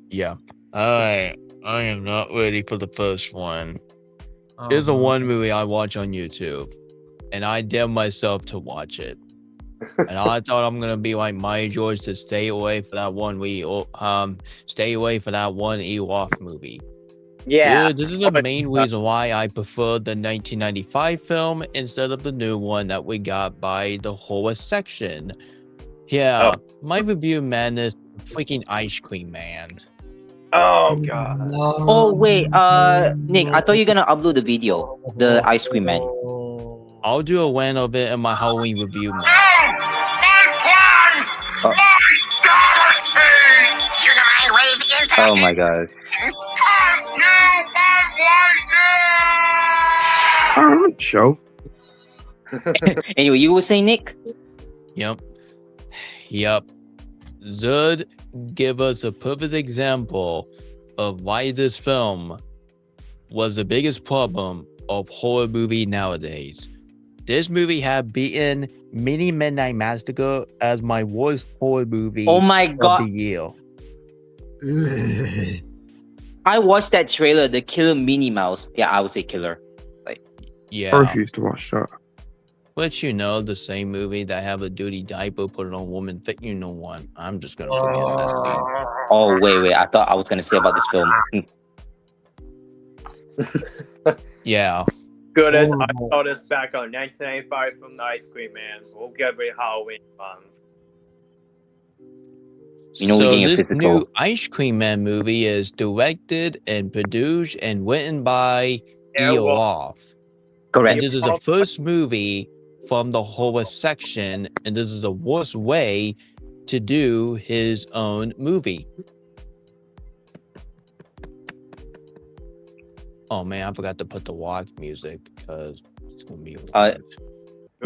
Speaker 1: Yeah. Alright. I am not ready for the first one. Here's the one movie I watch on YouTube. And I dare myself to watch it. And I thought I'm gonna be like Maya George to stay away for that one stay away for that one Ewok movie.
Speaker 4: Yeah.
Speaker 1: Dude, this is the main reason why I prefer the 1995 film instead of the new one that we got by the horror section. Yeah, my review madness, freaking Ice Cream Man.
Speaker 4: Oh god.
Speaker 10: Oh wait, Nick, I thought you were gonna upload the video, the ice cream man.
Speaker 1: I'll do a one of it in my Halloween review.
Speaker 6: My plan! My galaxy! Humanoid wave intelligence!
Speaker 10: Oh my god.
Speaker 6: Curse you, Buzz Lightyear!
Speaker 12: Show.
Speaker 10: Anyway, you were saying, Nick?
Speaker 1: Yep. Zud give us a perfect example of why this film was the biggest problem of horror movie nowadays. This movie had beaten Mini Midnight Massacre as my worst horror movie
Speaker 10: Oh my
Speaker 1: of
Speaker 10: god.
Speaker 1: the year.
Speaker 10: I watched that trailer, the Killer Minnie Mouse. Yeah, I would say killer.
Speaker 1: Yeah.
Speaker 12: I refuse to watch that.
Speaker 1: But you know, the same movie that have a duty diaper put it on woman fit, you know what? I'm just gonna forget that scene.
Speaker 10: Oh wait, I thought I was gonna say about this film.
Speaker 1: Yeah.
Speaker 4: Good as I saw this back on 1995 from the Ice Cream Man. We'll get rid of Halloween month.
Speaker 10: You know,
Speaker 1: So
Speaker 10: we're getting
Speaker 1: this
Speaker 10: physical.
Speaker 1: new Ice Cream Man movie is directed and produced and written by Eoff.
Speaker 10: Correct.
Speaker 1: And this is the first movie from the horror section, and this is the worst way to do his own movie. Oh man, I forgot to put the walk music because it's gonna be.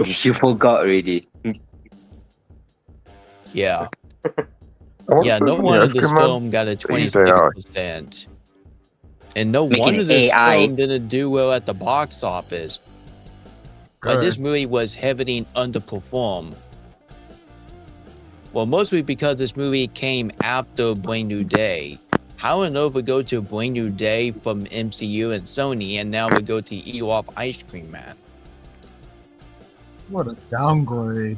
Speaker 10: You forgot already.
Speaker 1: Yeah.
Speaker 12: I want
Speaker 1: Yeah,
Speaker 12: to
Speaker 1: no
Speaker 12: from the
Speaker 1: wonder
Speaker 12: ice
Speaker 1: this
Speaker 12: cream man.
Speaker 1: film got a
Speaker 12: Please, they are.
Speaker 1: 26%. And no
Speaker 10: Making
Speaker 1: wonder this
Speaker 10: AI.
Speaker 1: film didn't do well at the box office. Like, this
Speaker 2: Good.
Speaker 1: movie was heavily underperformed. Well, mostly because this movie came after Brand New Day. How in if we go to Brand New Day from MCU and Sony, and now we go to Ewoff Ice Cream Man?
Speaker 2: What a downgrade.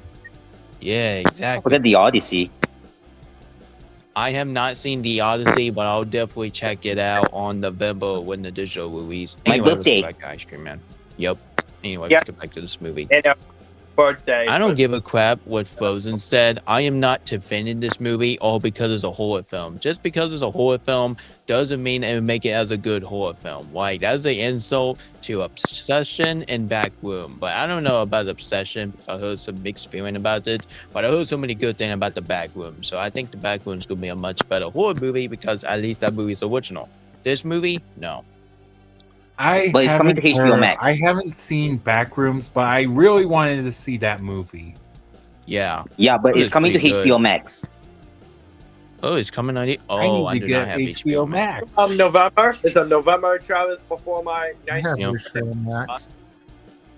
Speaker 1: Yeah,
Speaker 10: Forget
Speaker 1: exactly.
Speaker 10: the Odyssey.
Speaker 1: I have not seen The Odyssey, but I'll definitely check it out on November when the digital release.
Speaker 10: My
Speaker 1: Anyway, let's
Speaker 10: birthday.
Speaker 1: go back to Ice Cream Man. Yep. Anyway,
Speaker 3: Yeah.
Speaker 1: let's get back to this movie.
Speaker 3: And birthday.
Speaker 1: I don't give a crap what Frozen said. I am not defending this movie all because it's a horror film. Just because it's a horror film doesn't mean it would make it as a good horror film. Like, that's an insult to Obsession and Backroom. But I don't know about Obsession. I heard some mixed feeling about it. But I heard so many good things about the Backroom. So I think the Backroom is going to be a much better horror movie because at least that movie is original. This movie, no.
Speaker 10: But it's coming to HBO Max.
Speaker 5: I haven't seen Backrooms, but I really wanted to see that movie.
Speaker 1: Yeah.
Speaker 10: Yeah, but it's
Speaker 1: It's
Speaker 10: coming to
Speaker 1: pretty
Speaker 10: HBO
Speaker 1: good.
Speaker 10: Max.
Speaker 1: Oh, it's coming on it. Oh,
Speaker 5: I
Speaker 1: I
Speaker 5: need
Speaker 1: do
Speaker 5: to
Speaker 1: not
Speaker 5: get
Speaker 1: have
Speaker 5: HBO Max.
Speaker 4: November. It's a November, Travis, before my
Speaker 2: I have
Speaker 4: 19th.
Speaker 2: HBO Max.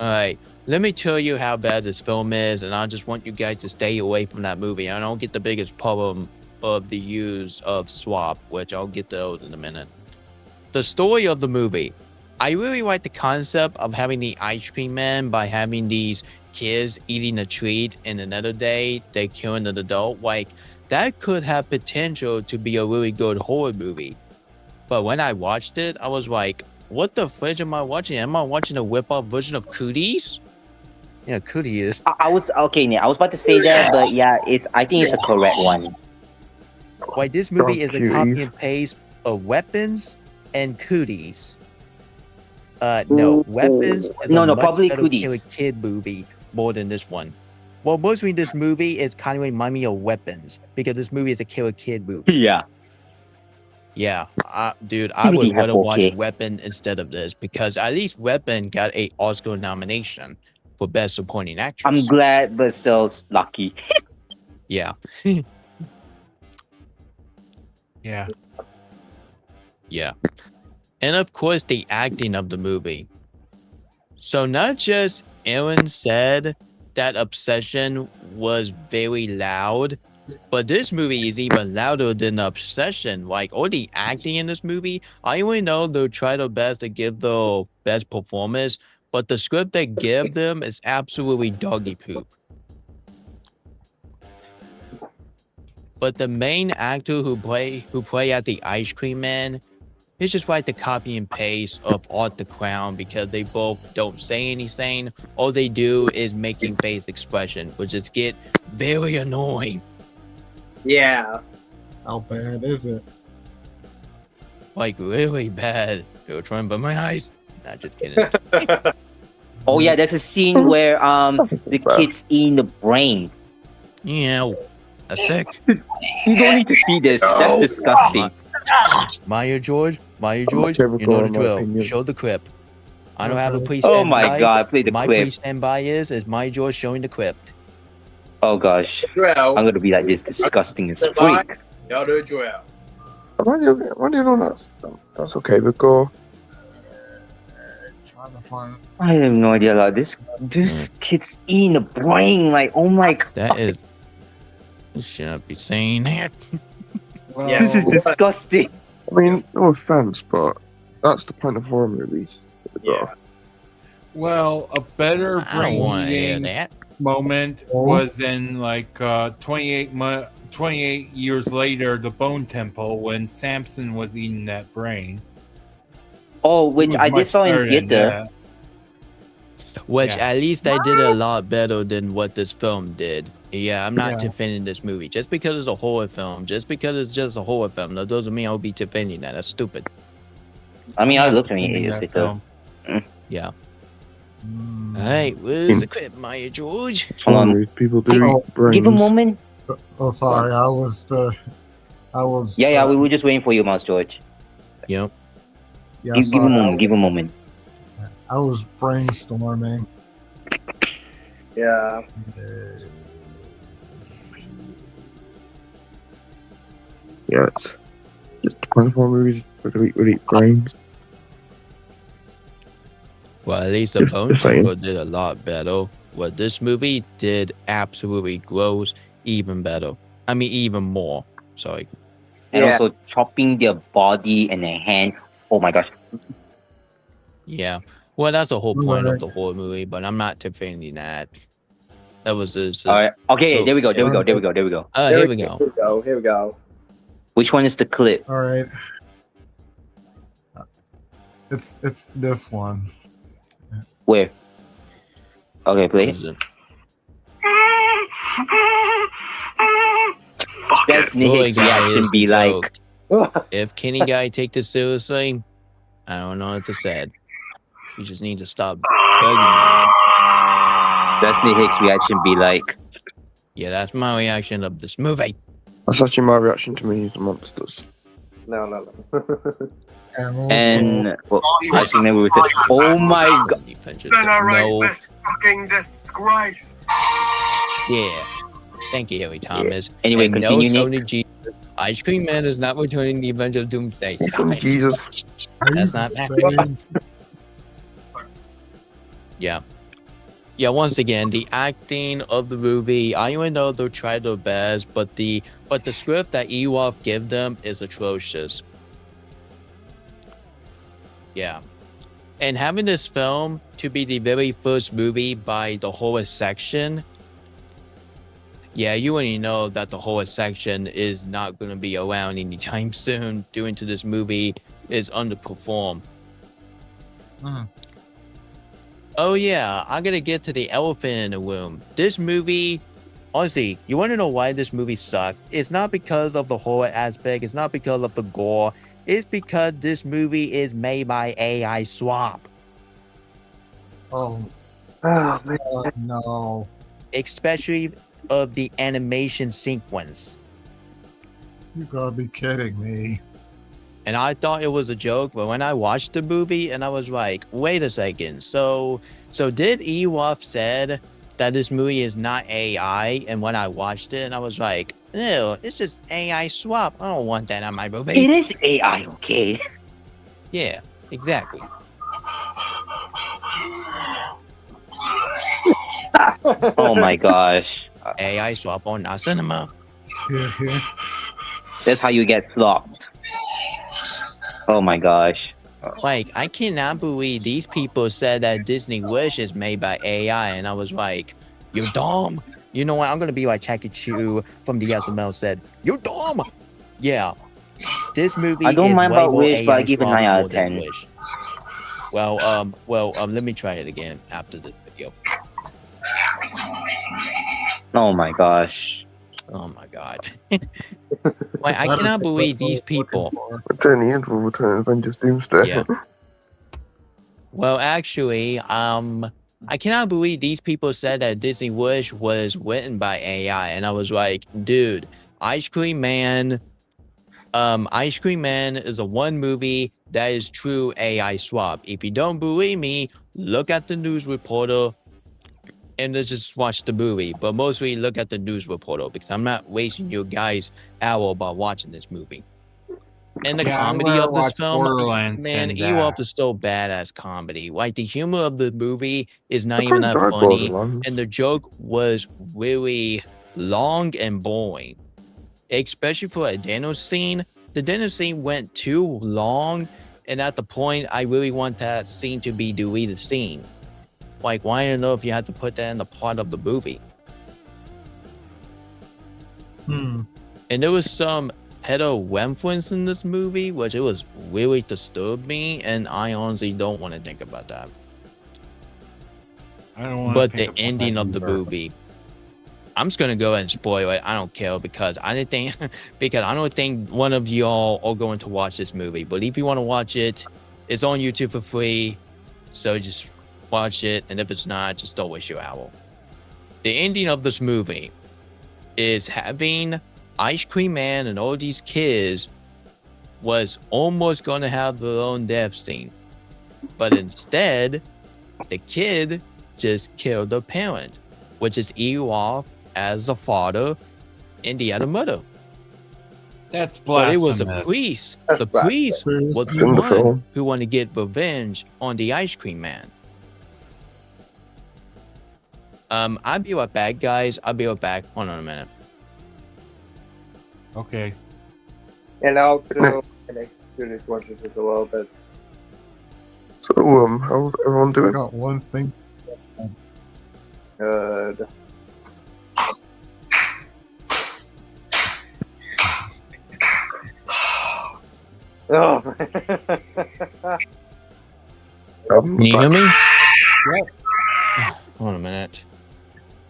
Speaker 1: All right, let me tell you how bad this film is, and I just want you guys to stay away from that movie. I don't get the biggest problem of the use of swap, which I'll get to those in a minute. The story of the movie. I really like the concept of having the ice cream man by having these kids eating a treat and another day they killing an adult. Like, that could have potential to be a really good horror movie. But when I watched it, I was like, what the fudge am I watching? Am I watching a whip-off version of Cooties? Yeah, Cooties.
Speaker 10: I was okay, Nick. I was about to say that, but yeah, I think it's a correct one.
Speaker 1: Why this movie is a copy
Speaker 12: Cuties.
Speaker 1: and paste of Weapons and Cooties. No, Weapons is
Speaker 10: No,
Speaker 1: a
Speaker 10: no,
Speaker 1: much
Speaker 10: probably
Speaker 1: better
Speaker 10: Cooties.
Speaker 1: Kill a Kid movie more than this one. Well, mostly this movie is kind of remind me of Weapons because this movie is a Kill a Kid movie.
Speaker 10: Yeah.
Speaker 1: Yeah, dude, I
Speaker 10: DVD
Speaker 1: would
Speaker 10: have
Speaker 1: rather watch
Speaker 10: 4K.
Speaker 1: Weapon instead of this because at least Weapon got a Oscar nomination for Best Supporting Actress.
Speaker 10: I'm glad, but still lucky.
Speaker 1: Yeah.
Speaker 5: Yeah.
Speaker 1: Yeah. And of course, the acting of the movie. So not just Aaron said that Obsession was very loud, but this movie is even louder than Obsession. Like, all the acting in this movie, I only know they'll try their best to give the best performance, but the script they give them is absolutely doggy poop. But the main actor who play at the Ice Cream Man, it's just like the copy and paste of Art the Clown because they both don't say anything. All they do is making face expression, which just get very annoying.
Speaker 4: Yeah.
Speaker 2: How bad is it?
Speaker 1: Like, really bad. They were trying to burn my eyes. Not just kidding.
Speaker 10: Oh yeah, there's a scene where the kid's eating the brain.
Speaker 1: Yeah, that's sick.
Speaker 10: You don't need to see this. That's disgusting.
Speaker 1: Maya George, you know
Speaker 12: typical
Speaker 1: the
Speaker 12: in my
Speaker 1: drill.
Speaker 12: opinion.
Speaker 1: Show the clip. I don't have a pre
Speaker 10: Oh my god, play the
Speaker 1: My
Speaker 10: clip.
Speaker 1: pre-standby is Maya George showing the clip.
Speaker 10: Oh gosh.
Speaker 4: Drill.
Speaker 10: I'm gonna be like this disgusting as freak.
Speaker 4: Y'all do drill.
Speaker 12: Why do you know that's okay, but go.
Speaker 2: Trying to find.
Speaker 10: I have no idea, like this kid's eating the brain, like oh my god.
Speaker 1: That is. You shouldn't be saying that.
Speaker 5: Well,
Speaker 10: This is disgusting.
Speaker 12: I mean, no offense, but that's the point of horror movies.
Speaker 4: Yeah.
Speaker 5: well, a better
Speaker 1: I don't want to hear
Speaker 5: brain
Speaker 1: that.
Speaker 5: moment
Speaker 2: Oh.
Speaker 5: was in like 28 years later, the Bone Temple, when Samson was eating that brain.
Speaker 10: Oh,
Speaker 5: It
Speaker 10: which
Speaker 5: was
Speaker 10: I did
Speaker 5: much
Speaker 10: saw
Speaker 5: better
Speaker 10: in
Speaker 5: than
Speaker 10: theater.
Speaker 5: that.
Speaker 1: Which
Speaker 5: Yeah.
Speaker 1: at least they did a lot better than what this film did. Yeah, I'm not
Speaker 5: Yeah.
Speaker 1: defending this movie. Just because it's a horror film, just because it's just a horror film, that doesn't mean I'll be defending that. That's stupid.
Speaker 10: I mean, I
Speaker 5: I'm
Speaker 10: looked at
Speaker 5: not
Speaker 10: it
Speaker 5: defending
Speaker 10: years
Speaker 5: that
Speaker 10: later.
Speaker 5: film.
Speaker 1: Yeah.
Speaker 2: Mm.
Speaker 1: Alright, where's the clip, Maya George?
Speaker 10: Hold on.
Speaker 12: Sorry, people do
Speaker 2: Oh,
Speaker 12: eat brains.
Speaker 10: Give a moment.
Speaker 2: Oh, sorry. I was.
Speaker 10: Yeah, we were just waiting for you, Mouse George.
Speaker 1: Yep.
Speaker 2: Yeah,
Speaker 10: Give a
Speaker 2: sorry,
Speaker 10: moment. Give a moment.
Speaker 2: I was brainstorming.
Speaker 4: Yeah.
Speaker 12: Yeah, it's just one of our movies really brains.
Speaker 1: Well, at least the
Speaker 12: Just
Speaker 1: Bone
Speaker 12: saying.
Speaker 1: Thunder did a lot better. Well, this movie did absolutely gross even better. I mean, even more. Sorry.
Speaker 10: And
Speaker 4: Yeah.
Speaker 10: also chopping their body and their hand. Oh my gosh.
Speaker 1: Yeah. Well, that's the whole point of
Speaker 2: Alright.
Speaker 1: the whole movie, but I'm not defending that. That was just.
Speaker 10: All right. Okay,
Speaker 1: so-
Speaker 10: there we go. There we go.
Speaker 1: yeah.
Speaker 10: There we go. There we go.
Speaker 1: Here we go.
Speaker 4: Here we go. Here we go.
Speaker 10: Which one is the clip?
Speaker 2: All right. It's this one.
Speaker 10: Where? Okay, play it.
Speaker 1: What is it?
Speaker 13: Fuck
Speaker 10: That's
Speaker 13: it.
Speaker 10: Nick's
Speaker 1: Boy, guys,
Speaker 10: reaction be
Speaker 1: so
Speaker 10: like.
Speaker 1: if Kenny guy take this seriously, I don't know what to say. You just need to stop bugging me.
Speaker 10: That's Nick's reaction be like.
Speaker 1: Yeah, that's my reaction of this movie.
Speaker 12: That's actually my reaction to Minions and Monsters.
Speaker 4: No.
Speaker 2: And also,
Speaker 10: And well,
Speaker 13: he
Speaker 10: I
Speaker 13: was
Speaker 10: remember
Speaker 13: a
Speaker 10: with it. Oh
Speaker 13: fine
Speaker 10: my god.
Speaker 13: Generate
Speaker 1: No,
Speaker 13: this fucking disgrace.
Speaker 1: yeah. Thank you, Harry Thomas.
Speaker 10: Anyway,
Speaker 1: And
Speaker 10: continue,
Speaker 1: no,
Speaker 10: Nick.
Speaker 1: Sony Jesus. Ice Cream Man is not returning the Avengers Doomsday.
Speaker 12: He's
Speaker 1: Stop
Speaker 12: from
Speaker 1: it.
Speaker 12: Jesus.
Speaker 1: That's not
Speaker 2: saying,
Speaker 1: Yeah. Yeah, once again, the acting of the movie, I even know they tried their best, but the script that Ewolf give them is atrocious. Yeah. And having this film to be the very first movie by the horror section, yeah, you already know that the horror section is not going to be around anytime soon due to this movie is underperformed.
Speaker 2: Hmm.
Speaker 1: Oh yeah, I'm gonna get to the elephant in the room. This movie, honestly, you want to know why this movie sucks? It's not because of the horror aspect. It's not because of the gore. It's because this movie is made by AI Swap.
Speaker 2: oh,
Speaker 4: Oh man.
Speaker 2: no.
Speaker 1: Especially of the animation sequence.
Speaker 2: You gotta be kidding me.
Speaker 1: And I thought it was a joke, but when I watched the movie, and I was like, wait a second. So did Ewolf said that this movie is not AI? And when I watched it, and I was like, ew, it's just AI Swap. I don't want that on my movie.
Speaker 10: It is AI, okay?
Speaker 1: Yeah, exactly.
Speaker 10: Oh my gosh.
Speaker 1: AI Swap on our cinema.
Speaker 2: Here.
Speaker 10: That's how you get flopped. Oh my gosh.
Speaker 1: Like, I cannot believe these people said that Disney Wish is made by AI, and I was like, you're dumb. You know what? I'm gonna be like Chucky Chu from the SML said, you're dumb. Yeah. This movie
Speaker 10: I don't
Speaker 1: is
Speaker 10: mind
Speaker 1: way
Speaker 10: about
Speaker 1: more
Speaker 10: Wish, but I
Speaker 1: AI
Speaker 10: give it
Speaker 1: Swap
Speaker 10: 9 out of
Speaker 1: more than
Speaker 10: 10.
Speaker 1: Wish. Let me try it again after this video.
Speaker 10: Oh my gosh.
Speaker 1: Oh my god. Like, I cannot believe these people.
Speaker 12: Return the End will return Avengers Doomsday.
Speaker 1: Yeah. Well, actually, I cannot believe these people said that Disney Wish was written by AI, and I was like, dude, Ice Cream Man is a one movie that is true AI swap. If you don't believe me, look at the news reporter and let's just watch the movie. But mostly look at the news reporter because I'm not wasting your guys' hour by watching this movie. And the
Speaker 5: Yeah, I'd
Speaker 1: comedy
Speaker 5: rather
Speaker 1: of this
Speaker 5: watch
Speaker 1: film,
Speaker 5: Borderlands
Speaker 1: man,
Speaker 5: than
Speaker 1: Ewolf
Speaker 5: that.
Speaker 1: is still badass comedy. Like the humor of the movie is not
Speaker 12: I
Speaker 1: even that
Speaker 12: enjoyed
Speaker 1: funny,
Speaker 12: Borderlands.
Speaker 1: and the joke was really long and boring. Especially for a Daniel scene, the Daniel scene went too long, and at the point, I really want that scene to be deleted scene. Like, why don't know if you had to put that in the plot of the movie? And there was some pedo reference in this movie, which it was really disturbed me, and I honestly don't want to think about that.
Speaker 5: I don't want
Speaker 1: But
Speaker 5: to
Speaker 1: the ending of the movie, I'm just gonna go ahead and spoil it. I don't care because I don't think one of y'all are going to watch this movie. But if you want to watch it, it's on YouTube for free, so just watch it. And if it's not, just don't waste your hour. The ending of this movie is having Ice Cream Man and all these kids was almost gonna have their own death scene, but instead, the kid just killed the parent, which is Ewolf as the father and the other mother.
Speaker 5: That's
Speaker 1: But it was the
Speaker 5: blasphemous.
Speaker 1: priest.
Speaker 4: That's
Speaker 1: The priest
Speaker 2: blasphemous.
Speaker 1: was
Speaker 12: In
Speaker 1: the
Speaker 12: the
Speaker 1: one
Speaker 12: film.
Speaker 1: who wanted to get revenge on the ice cream man. I'll be right back, guys. I'll be right back. Hold on a minute.
Speaker 5: Okay.
Speaker 4: And I'll do this one just a little bit.
Speaker 12: So, how's everyone
Speaker 2: I
Speaker 12: doing?
Speaker 2: got one thing.
Speaker 4: Good. Oh.
Speaker 1: Can you hear me?
Speaker 5: Yep.
Speaker 1: Hold on a minute.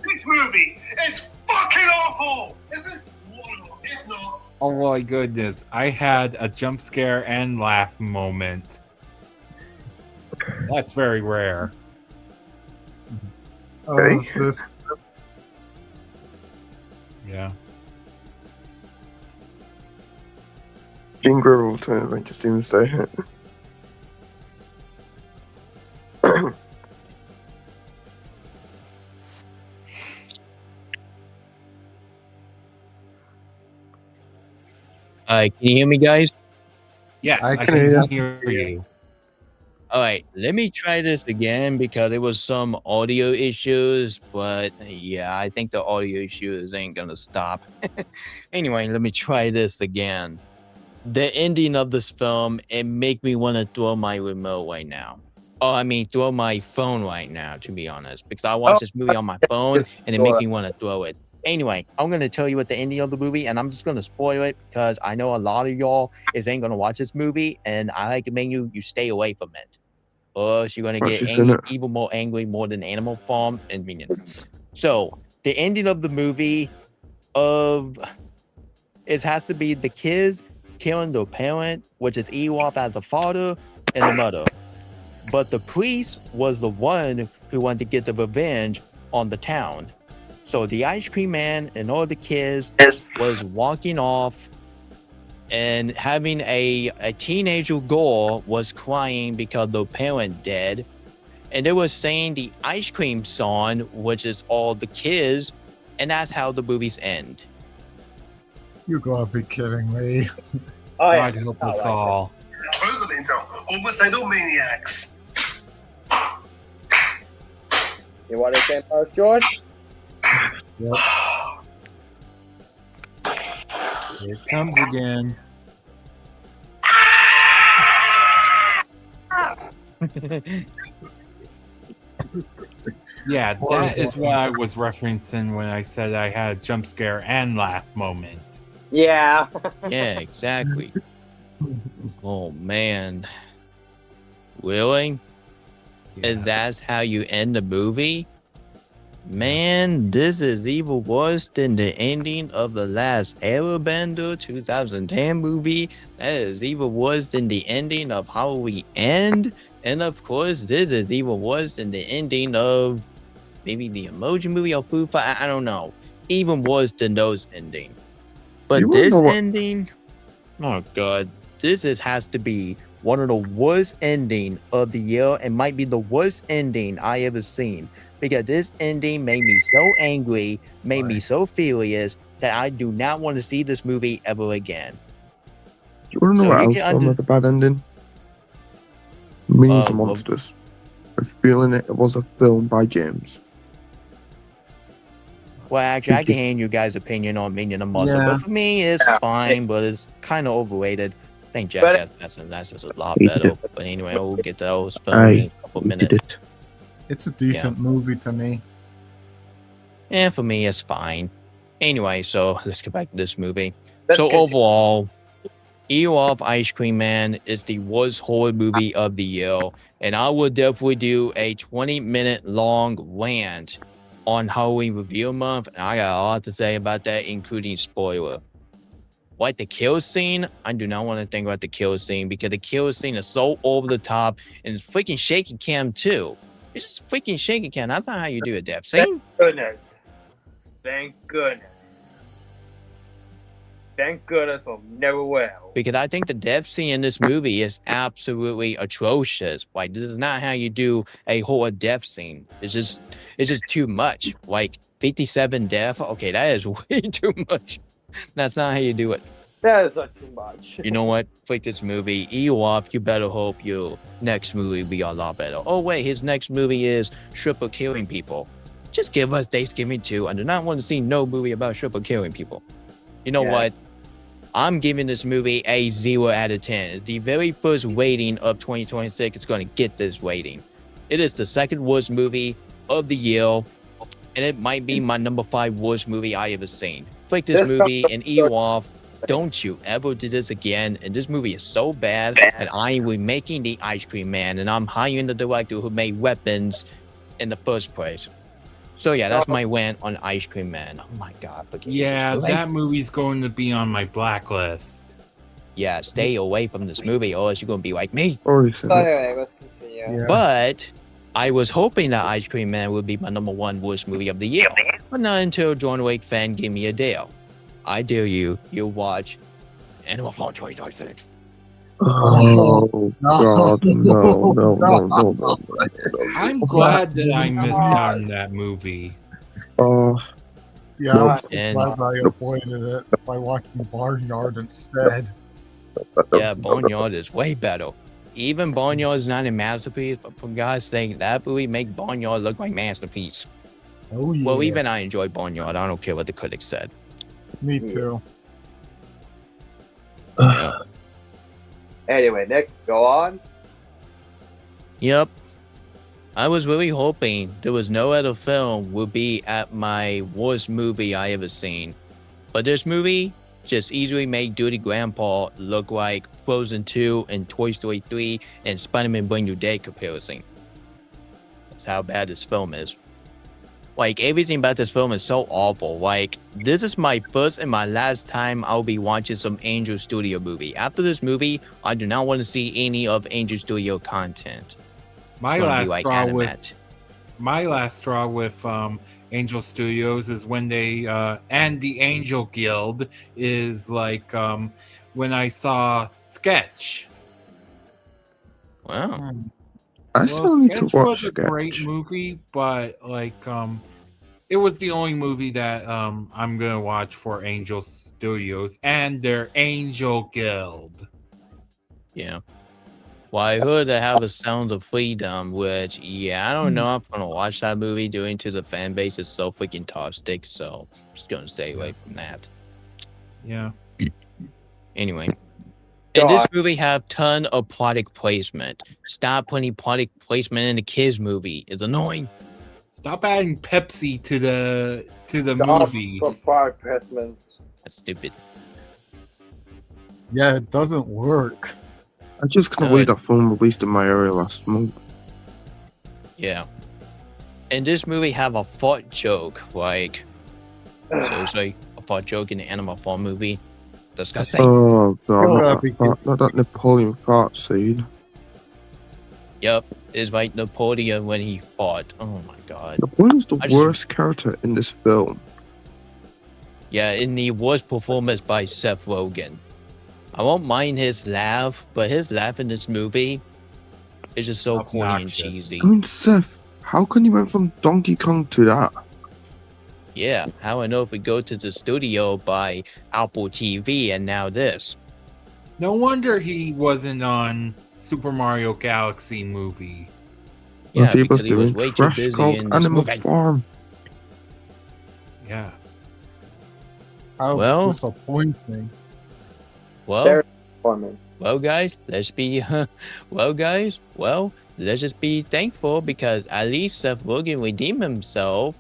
Speaker 6: This movie is fucking awful! This is one, if not.
Speaker 5: Oh my goodness. I had a jump scare and laugh moment. That's very rare.
Speaker 2: This
Speaker 5: Yeah.
Speaker 12: Jean Grey will turn Adventure Doomsday.
Speaker 1: Can you hear me, guys?
Speaker 5: Yes,
Speaker 2: I
Speaker 5: I
Speaker 12: can
Speaker 5: can
Speaker 12: hear
Speaker 5: hear you.
Speaker 1: All right, let me try this again because there was some audio issues, but yeah, I think the audio issues ain't gonna stop. Anyway, let me try this again. The ending of this film, it make me want to throw my remote right now. Oh, I mean, throw my phone right now, to be honest, because I watched this movie on my phone and it make me want to throw it. Anyway, I'm gonna tell you what the ending of the movie, and I'm just gonna spoil it because I know a lot of y'all ain't gonna watch this movie, and I like to make you stay away from it. Or you're gonna
Speaker 12: What's
Speaker 1: get
Speaker 12: this in it?
Speaker 1: even more angry more than Animal Farm and Minion. So the ending of the movie of it has to be the kids killing their parent, which is Ewop as a father and the mother. But the priest was the one who wanted to get the revenge on the town. So the ice cream man and all the kids was walking off and having a teenager girl was crying because their parent dead. And they were saying the ice cream song, which is all the kids, and that's how the movies end.
Speaker 2: you gotta be kidding me.
Speaker 4: Oh, yeah.
Speaker 5: God help us all.
Speaker 6: Supposedly into homicidal maniacs.
Speaker 4: You want to say first, George?
Speaker 5: Here it comes again. Yeah, that is what I was referencing when I said I had a jump scare and laugh moment.
Speaker 4: Yeah.
Speaker 1: Yeah, exactly. Oh man. Really? And that's how you end the movie? Man, this is even worse than the ending of the last Airbender 2010 movie. That is even worse than the ending of How We End. And of course, this is even worse than the ending of maybe the Emoji movie or Food Fight. I don't know. Even worse than those endings. But
Speaker 12: You wanna
Speaker 1: this
Speaker 12: know what-
Speaker 1: ending, oh god, has to be one of the worst ending of the year and might be the worst ending I ever seen. Because this ending made me so angry, made me so furious that I do not want to see this movie ever again.
Speaker 12: Do you want to know
Speaker 1: So
Speaker 12: what
Speaker 1: you
Speaker 12: else
Speaker 1: can
Speaker 12: film
Speaker 1: under-
Speaker 12: with a bad ending? Millions of
Speaker 1: well-
Speaker 12: Monsters. I have a feeling it was a film by James.
Speaker 1: Well, actually, I can hear you guys' opinion on Minion and Monster,
Speaker 2: Yeah.
Speaker 1: but for me, it's fine, but it's kind of overrated. I think
Speaker 4: But-
Speaker 1: Jackass that's a lot better. But anyway, we'll get to those films in a couple
Speaker 12: We
Speaker 1: minutes.
Speaker 12: did it.
Speaker 2: It's a decent movie to me.
Speaker 1: And for me, it's fine. Anyway, so let's get back to this movie.
Speaker 4: Let's
Speaker 1: so
Speaker 4: continue.
Speaker 1: overall, Eeyore Ice Cream Man is the worst horror movie of the year, and I would definitely do a 20-minute long rant on Halloween Review Month, and I got a lot to say about that, including spoiler. Like the kill scene, I do not want to think about the kill scene because the kill scene is so over the top, and it's freaking shaky cam too. It's just freaking shaky cam. That's not how you do a death scene.
Speaker 4: Goodness. Thank goodness. Thank goodness I never will.
Speaker 1: Because I think the death scene in this movie is absolutely atrocious. Like, this is not how you do a horror death scene. It's just too much. Like 57 death. Okay, that is way too much. That's not how you do it.
Speaker 4: That is not too much.
Speaker 1: You know what? Fuck this movie. Ewop, you better hope your next movie will be a lot better. Oh, wait, his next movie is Triple Killing People. Just give us Thanksgiving 2. I do not want to see no movie about triple killing people. You know what? I'm giving this movie a 0 out of 10. The very first rating of 2026 is going to get this rating. It is the second worst movie of the year, and it might be my number 5 worst movie I ever seen. Like this movie and Ewolf, don't you ever do this again. And this movie is so bad that I will be making the Ice Cream Man, and I'm hiring the director who made weapons in the first place. So yeah, that's my rant on Ice Cream Man. Oh my god.
Speaker 5: Yeah, that movie's going to be on my blacklist.
Speaker 1: Yeah, stay away from this movie or else you're going to be like me.
Speaker 4: Anyway, let's continue.
Speaker 2: Yeah.
Speaker 1: But I was hoping that Ice Cream Man would be my number 1 worst movie of the year. But not until John Wick fan gave me a deal. I dare you watch Animal Farm 2026.
Speaker 12: Oh God, no.
Speaker 5: I'm glad that I missed out on that movie.
Speaker 2: Yeah, I'm so glad I avoided it by watching Barnyard instead.
Speaker 1: Yeah, Barnyard is way better. Even Barnyard is not a masterpiece, but for God's sake, that movie make Barnyard look like masterpiece.
Speaker 2: Oh yeah.
Speaker 1: Well, even I enjoy Barnyard. I don't care what the critics said.
Speaker 2: Me too.
Speaker 1: Yeah.
Speaker 4: Anyway, Nick, go on.
Speaker 1: Yep. I was really hoping there was no other film would be at my worst movie I ever seen. But this movie just easily made Dirty Grandpa look like Frozen 2 and Toy Story 3 and Spider-Man Brand New Day comparison. That's how bad this film is. Like, everything about this film is so awful. Like, this is my first and my last time I'll be watching some Angel Studio movie. After this movie, I do not want to see any of Angel Studio content.
Speaker 5: My last straw with Angel Studios is when they and the Angel Guild is like when I saw Sketch.
Speaker 1: Wow.
Speaker 12: I still need to
Speaker 5: Sketch
Speaker 12: watch
Speaker 5: was a great
Speaker 12: Sketch.
Speaker 5: movie, but like it was the only movie that I'm gonna watch for Angel Studios and their Angel Guild.
Speaker 1: Yeah. Well, I heard they have a Sound of Freedom, which, yeah, I don't know if I'm going to watch that movie due to the fan base is so freaking toxic, so I'm just going to stay away from that.
Speaker 5: Yeah.
Speaker 1: Anyway. And this movie have ton of product placement. Stop putting product placement in the kids movie. It's annoying.
Speaker 5: Stop adding Pepsi to the movie.
Speaker 4: For product placements.
Speaker 1: That's stupid.
Speaker 2: Yeah, it doesn't work.
Speaker 12: I just can't believe that film released in my area last month.
Speaker 1: Yeah. And this movie have a fart joke, like, seriously, a fart joke in the Animal Farm movie. Disgusting.
Speaker 12: Oh God, not that Napoleon fart scene.
Speaker 1: Yep, it's like Napoleon when he fought. Oh my god.
Speaker 12: Napoleon's the worst character in this film.
Speaker 1: Yeah, in the worst performance by Seth Rogen. I won't mind his laugh, but his laugh in this movie is just so corny and cheesy.
Speaker 12: I mean, Seth, how can you went from Donkey Kong to that?
Speaker 1: Yeah, how I know if we go to the studio by Apple TV and now this.
Speaker 5: No wonder he wasn't on Super Mario Galaxy movie.
Speaker 1: Yeah,
Speaker 12: he
Speaker 1: because
Speaker 12: was
Speaker 1: he was
Speaker 12: doing
Speaker 1: way too
Speaker 12: Trash
Speaker 1: busy
Speaker 12: Talk
Speaker 1: in this
Speaker 12: Animal
Speaker 1: movie.
Speaker 12: Farm.
Speaker 5: Yeah.
Speaker 2: How
Speaker 1: Well-
Speaker 2: disappointing.
Speaker 1: Well, guys, let's be let's just be thankful because at least Seth Rogen redeemed himself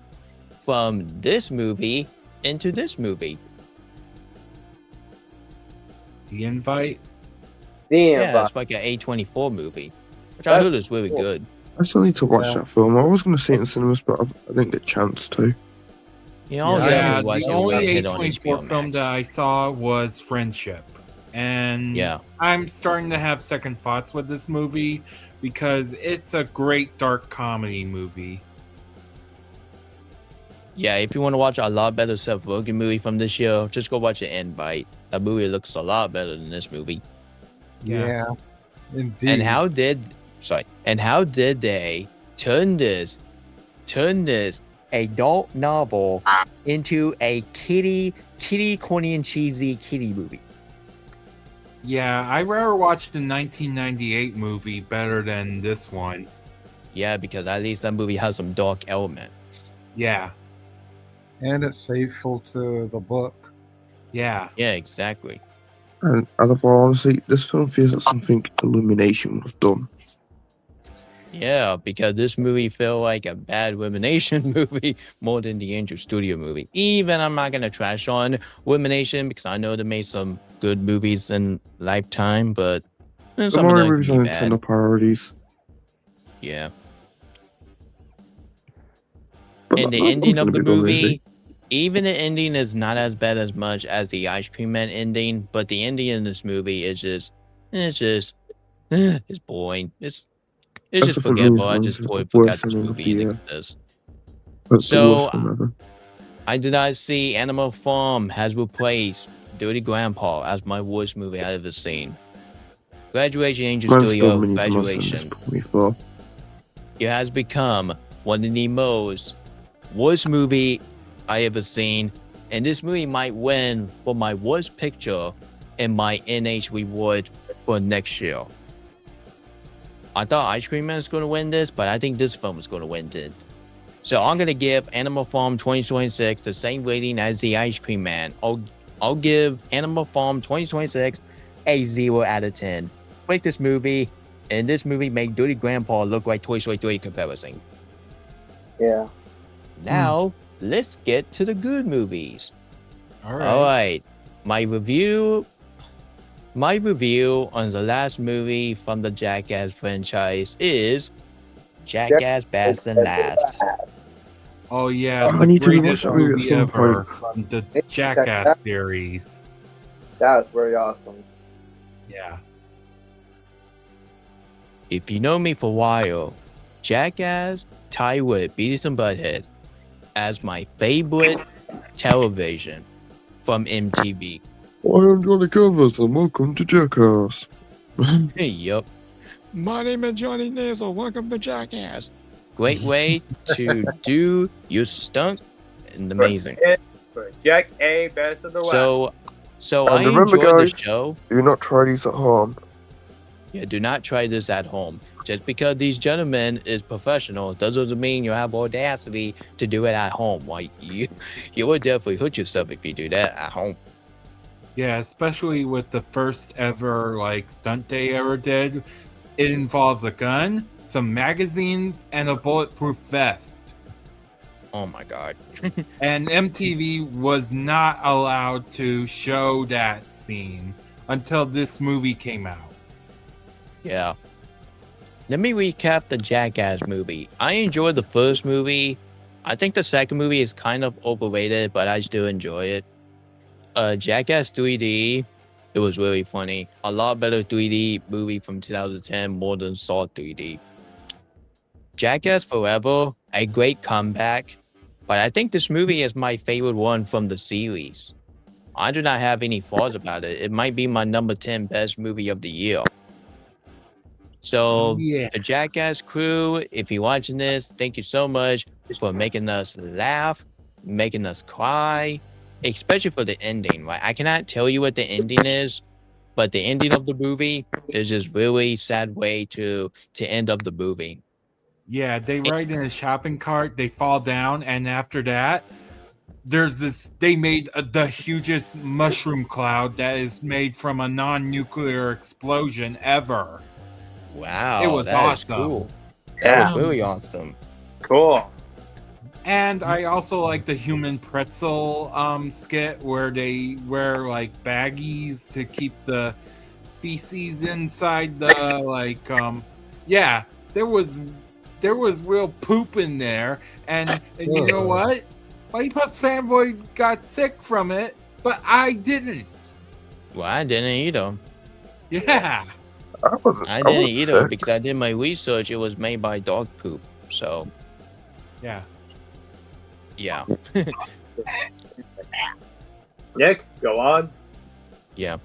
Speaker 1: from this movie into this movie.
Speaker 5: The Invite?
Speaker 1: Yeah, it's like an A24 movie, which I heard is really good.
Speaker 12: I still need to watch that film. I was going to see it in cinemas, but I didn't get a chance to.
Speaker 5: Yeah, the only A24 film that I saw was Friendship. And
Speaker 1: yeah,
Speaker 5: I'm starting to have second thoughts with this movie because it's a great dark comedy movie.
Speaker 1: Yeah, if you want to watch a lot better Seth Rogen movie from this year, just go watch The Invite. That movie looks a lot better than this movie.
Speaker 2: Yeah, indeed.
Speaker 1: And how did they turn this adult novel into a kitty corny and cheesy kitty movie?
Speaker 5: Yeah, I rather watch the 1998 movie better than this one.
Speaker 1: Yeah, because at least that movie has some dark element.
Speaker 5: Yeah,
Speaker 2: And it's faithful to the book.
Speaker 5: yeah.
Speaker 1: Yeah, exactly.
Speaker 12: And out of all honesty, this film feels like something Illumination would have done.
Speaker 1: Yeah, because this movie felt like a bad Illumination movie more than the Angel Studio movie. Even I'm not gonna trash on Illumination because I know they made some good movies in Lifetime, but
Speaker 12: The
Speaker 1: some of
Speaker 12: Mario
Speaker 1: them
Speaker 12: movies
Speaker 1: can
Speaker 12: are
Speaker 1: be bad.
Speaker 12: Nintendo priorities.
Speaker 1: Yeah.
Speaker 12: But
Speaker 1: And the
Speaker 12: I'm
Speaker 1: ending
Speaker 12: gonna
Speaker 1: of the
Speaker 12: be good
Speaker 1: movie, even the ending is not as bad as much as the Ice Cream Man ending, but the ending in this movie is it's boring. It's
Speaker 12: That's
Speaker 1: just
Speaker 12: the for me,
Speaker 1: forgettable. I
Speaker 12: it's
Speaker 1: just
Speaker 12: the
Speaker 1: totally forgot
Speaker 12: worst
Speaker 1: this
Speaker 12: ending of
Speaker 1: movie
Speaker 12: the
Speaker 1: even
Speaker 12: year.
Speaker 1: exists.
Speaker 12: That's the
Speaker 1: So
Speaker 12: worst one ever.
Speaker 1: I did not see Animal Farm has replaced Dirty Grandpa as my worst movie I've ever seen. Graduation Angel
Speaker 12: Man still
Speaker 1: Studio,
Speaker 12: needs more than this
Speaker 1: graduation.
Speaker 12: probably for.
Speaker 1: It has become one of the most worst movie I ever seen, and this movie might win for my worst picture and my NH reward for next year. I thought Ice Cream Man was going to win this, but I think this film is going to win it. So I'm going to give Animal Farm 2026 the same rating as the Ice Cream Man. I'll give Animal Farm 2026 a 0 out of 10. Like this movie, and this movie make Dirty Grandpa look like Toy Story 3 comparison.
Speaker 4: Yeah.
Speaker 1: Now, let's get to the good movies.
Speaker 5: All
Speaker 1: All
Speaker 5: right.
Speaker 1: right. My review on the last movie from the Jackass franchise is Jackass Best and Last.
Speaker 5: Oh yeah,
Speaker 12: I
Speaker 5: the
Speaker 12: need to rewatch
Speaker 5: greatest
Speaker 12: that movie at
Speaker 5: movie
Speaker 12: some
Speaker 5: ever
Speaker 12: point.
Speaker 5: from the Jackass series.
Speaker 4: That's very awesome.
Speaker 5: Yeah.
Speaker 1: If you know me for a while, Jackass tied with Beavis and Butthead as my favorite television from MTV.
Speaker 12: I am Johnny Canvas and welcome to Jackass.
Speaker 1: Yup. My name is Johnny Nasal. Welcome to Jackass. Great way to do your stunt and amazing.
Speaker 4: For Jack A. Best of the West.
Speaker 1: So
Speaker 12: And
Speaker 1: I
Speaker 12: remember,
Speaker 1: enjoyed the
Speaker 12: guys,
Speaker 1: show.
Speaker 12: do not try these at home.
Speaker 1: Yeah, do not try this at home. Just because these gentlemen is professional doesn't mean you have audacity to do it at home. Like you would definitely hurt yourself if you do that at home.
Speaker 5: Yeah, especially with the first ever like stunt they ever did. It involves a gun, some magazines, and a bulletproof vest.
Speaker 1: Oh my god.
Speaker 5: And MTV was not allowed to show that scene until this movie came out.
Speaker 1: Yeah. Let me recap the Jackass movie. I enjoyed the first movie. I think the second movie is kind of overrated, but I still enjoy it. Jackass 3D, it was really funny. A lot better 3D movie from 2010, more than Saw 3D. Jackass Forever, a great comeback, but I think this movie is my favorite one from the series. I do not have any flaws about it. It might be my number 10 best movie of the year. So,
Speaker 5: Yeah.
Speaker 1: the Jackass crew, if you're watching this, thank you so much for making us laugh, making us cry, especially for the ending, right? I cannot tell you what the ending is, but the ending of the movie is just really sad way to end up the movie.
Speaker 5: Yeah, they ride in a shopping cart, they fall down, and after that, there's this. They made the hugest mushroom cloud that is made from a non-nuclear explosion ever.
Speaker 1: Wow,
Speaker 5: It was
Speaker 1: that is
Speaker 5: awesome.
Speaker 1: cool. That was really awesome.
Speaker 4: Cool.
Speaker 5: And I also like the human pretzel skit where they wear like baggies to keep the feces inside the yeah, there was real poop in there, and you know what? White Pups fanboy got sick from it, but I didn't.
Speaker 1: Well, I didn't either.
Speaker 5: Yeah.
Speaker 1: I didn't either because I did my research. It was made by dog poop. So,
Speaker 5: Yeah.
Speaker 1: yeah.
Speaker 4: Nick, go on.
Speaker 1: Yeah.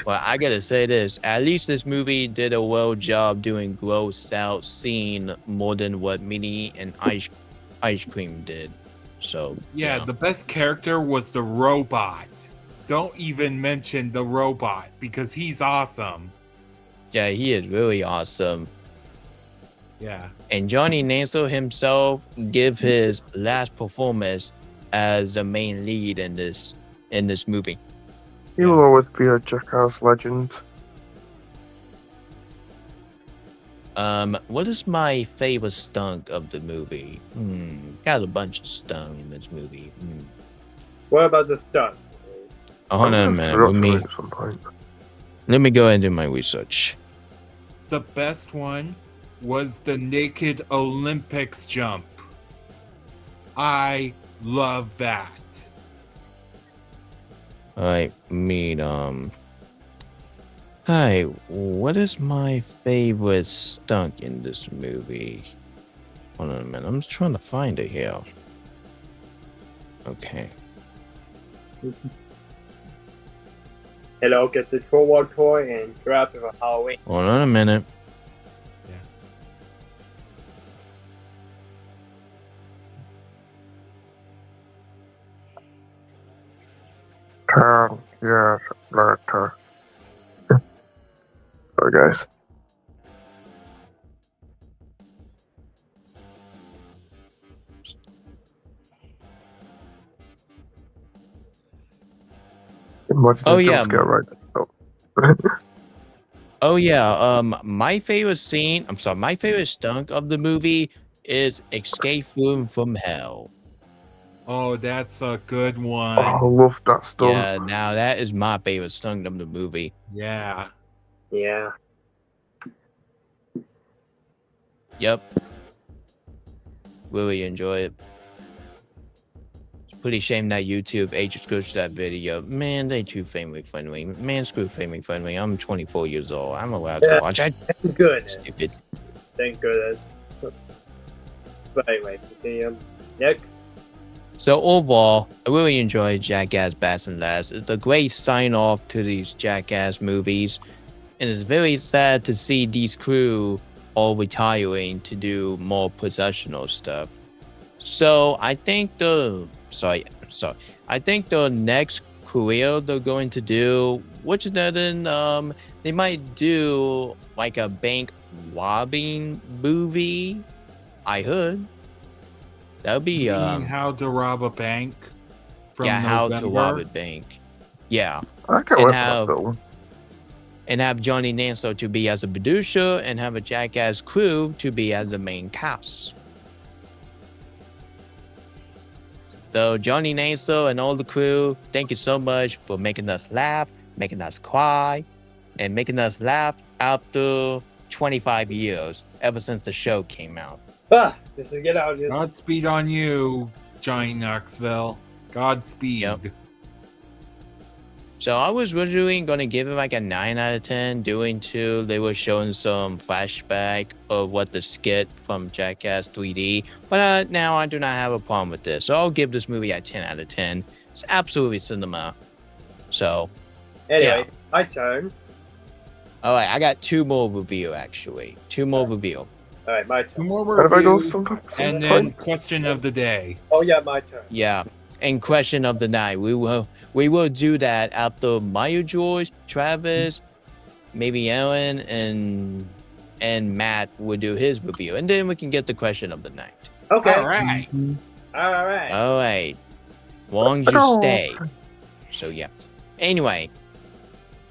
Speaker 1: Well, I gotta say this. At least this movie did a well job doing gross out scene more than what Minnie and Ice Cream did. So
Speaker 5: Yeah, the best character was the robot. don't even mention the robot because he's awesome.
Speaker 1: Yeah, he is really awesome.
Speaker 5: Yeah.
Speaker 1: And Johnny Nansel himself give his last performance as the main lead in this movie.
Speaker 12: He will always be a Jackass legend.
Speaker 1: What is my favorite stunt of the movie? Got a bunch of stunt in this movie.
Speaker 4: What about the stunt?
Speaker 1: Hold on a minute. Let me go and do my research.
Speaker 5: The best one was the naked Olympics jump. I love that.
Speaker 1: I mean, hi, what is my favorite stunt in this movie? Hold on a minute, I'm just trying to find it here. Okay.
Speaker 4: Hello, get the Troll toy and grab it for Halloween.
Speaker 1: Hold on a minute.
Speaker 12: Years later. Sorry, guys.
Speaker 1: Oh yeah.
Speaker 12: Right.
Speaker 1: Oh yeah. My favorite scene. I'm sorry. My favorite stunt of the movie is Escape from Hell.
Speaker 5: Oh, that's a good one.
Speaker 12: Oh, I love that stunt.
Speaker 1: Yeah. Now that is my favorite stunt of the movie.
Speaker 5: Yeah.
Speaker 4: Yeah.
Speaker 1: Yep. Really enjoy it. It's pretty shame that YouTube age excludes that video. Man, they too family friendly. Man, screw family friendly. I'm 24 years old. I'm allowed to watch it.
Speaker 4: Thank goodness.
Speaker 1: Stupid.
Speaker 4: Thank goodness. But anyway, continue. Nick?
Speaker 1: So overall, I really enjoyed Jackass Bass and Last. It's a great sign-off to these Jackass movies. And it's very sad to see these crew all retiring to do more professional stuff. So I think I think the next career they're going to do, which is then they might do like a bank robbing movie. I heard that would be
Speaker 5: You mean How to Rob a Bank from November?
Speaker 1: How to Rob a Bank. Yeah.
Speaker 12: I can't wait for that film.
Speaker 1: And have Johnny Nansel to be as a producer and have a Jackass crew to be as the main cast. So Johnny Nansel and all the crew, thank you so much for making us laugh, making us cry, and making us laugh after 25 years, ever since the show came out.
Speaker 4: Just to get out here.
Speaker 5: Godspeed on you, Johnny Knoxville. Godspeed.
Speaker 1: Yep. So I was originally going to give it like a 9 out of 10, they were showing some flashback of what the skit from Jackass 3D. But now I do not have a problem with this. So I'll give this movie a 10 out of 10. It's absolutely cinema. So,
Speaker 4: anyway,
Speaker 1: yeah.
Speaker 4: my turn.
Speaker 1: All right, I got 2 more review, actually. 2 more review.
Speaker 4: All right, my turn.
Speaker 5: 2 more
Speaker 12: How do I go
Speaker 5: reviews, and then question of the day.
Speaker 4: Oh, yeah, my turn.
Speaker 1: Yeah. And question of the night. We will do that after Mario George, Travis, maybe Ellen, and Matt will do his review. And then we can get the question of the night.
Speaker 4: Okay.
Speaker 5: All right.
Speaker 4: All right.
Speaker 1: All right. Long as you stay. So, yeah. Anyway,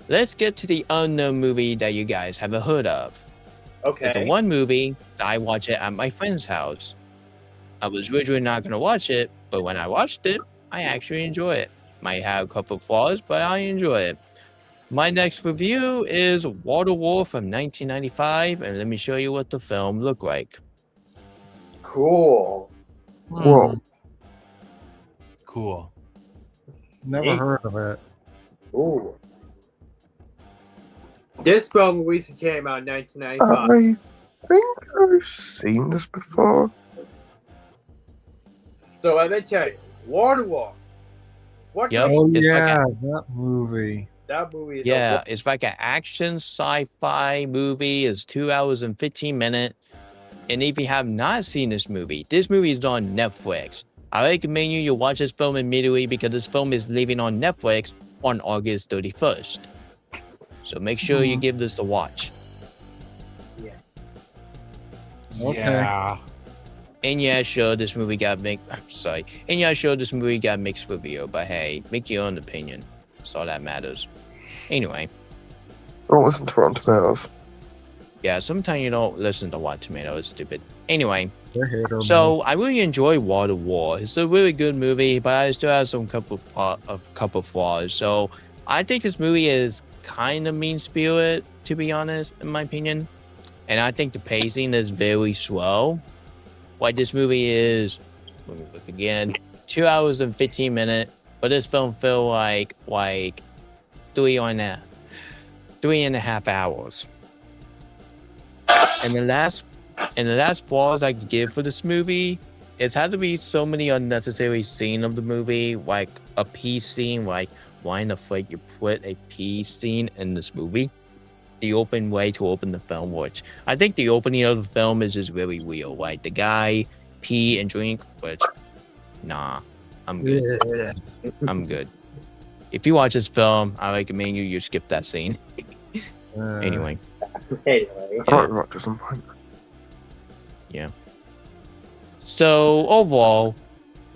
Speaker 1: let's get to the unknown movie that you guys haven't heard of.
Speaker 4: Okay.
Speaker 1: It's a one movie that I watched it at my friend's house. I was originally not going to watch it, but when I watched it, I actually enjoy it. Might have a couple of flaws, but I enjoy it. My next review is Waterworld from 1995, and let me show you what the film looked like.
Speaker 4: Cool.
Speaker 12: Whoa.
Speaker 5: Cool.
Speaker 2: Never heard of it.
Speaker 4: Ooh. This film recently came out in 1995.
Speaker 12: I think I've seen this before.
Speaker 4: So let me tell you, Waterworld. What?
Speaker 1: Yep.
Speaker 2: Oh
Speaker 1: It's
Speaker 2: yeah,
Speaker 1: like
Speaker 2: that movie.
Speaker 4: That movie is
Speaker 1: Yeah, it's like an action sci-fi movie. It's 2 hours and 15 minutes. And if you have not seen this movie is on Netflix. I recommend you watch this film immediately because this film is leaving on Netflix on August 31st. So make sure you give this a watch.
Speaker 2: Okay.
Speaker 5: Yeah.
Speaker 1: And yeah, sure, this movie got mixed. And yeah, sure, this movie got mixed review. But hey, make your own opinion. That's all that matters. Anyway,
Speaker 12: Don't listen to Rotten Tomatoes.
Speaker 1: yeah, sometimes you don't listen to Rotten Tomatoes. It's stupid. Anyway,
Speaker 2: They're hit or
Speaker 1: so
Speaker 2: miss.
Speaker 1: I really enjoy Water War. It's a really good movie, but I still have some couple flaws. So I think this movie is kind of mean-spirited, to be honest, in my opinion. And I think the pacing is very slow. Like this movie is, let me look again, 2 hours and 15 minutes, but this film feel like 3.5 hours. And the last flaws I could give for this movie is had to be so many unnecessary scenes of the movie, like a pee scene, like why in the fuck you put a pee scene in this movie? The open way to open the film, which I think the opening of the film is just really real. Like the guy pee and drink, which nah, I'm good. I'm good. If you watch this film, I recommend you skip that scene. Anyway.
Speaker 4: Anyway.
Speaker 12: I might watch at some point.
Speaker 1: Yeah. So overall,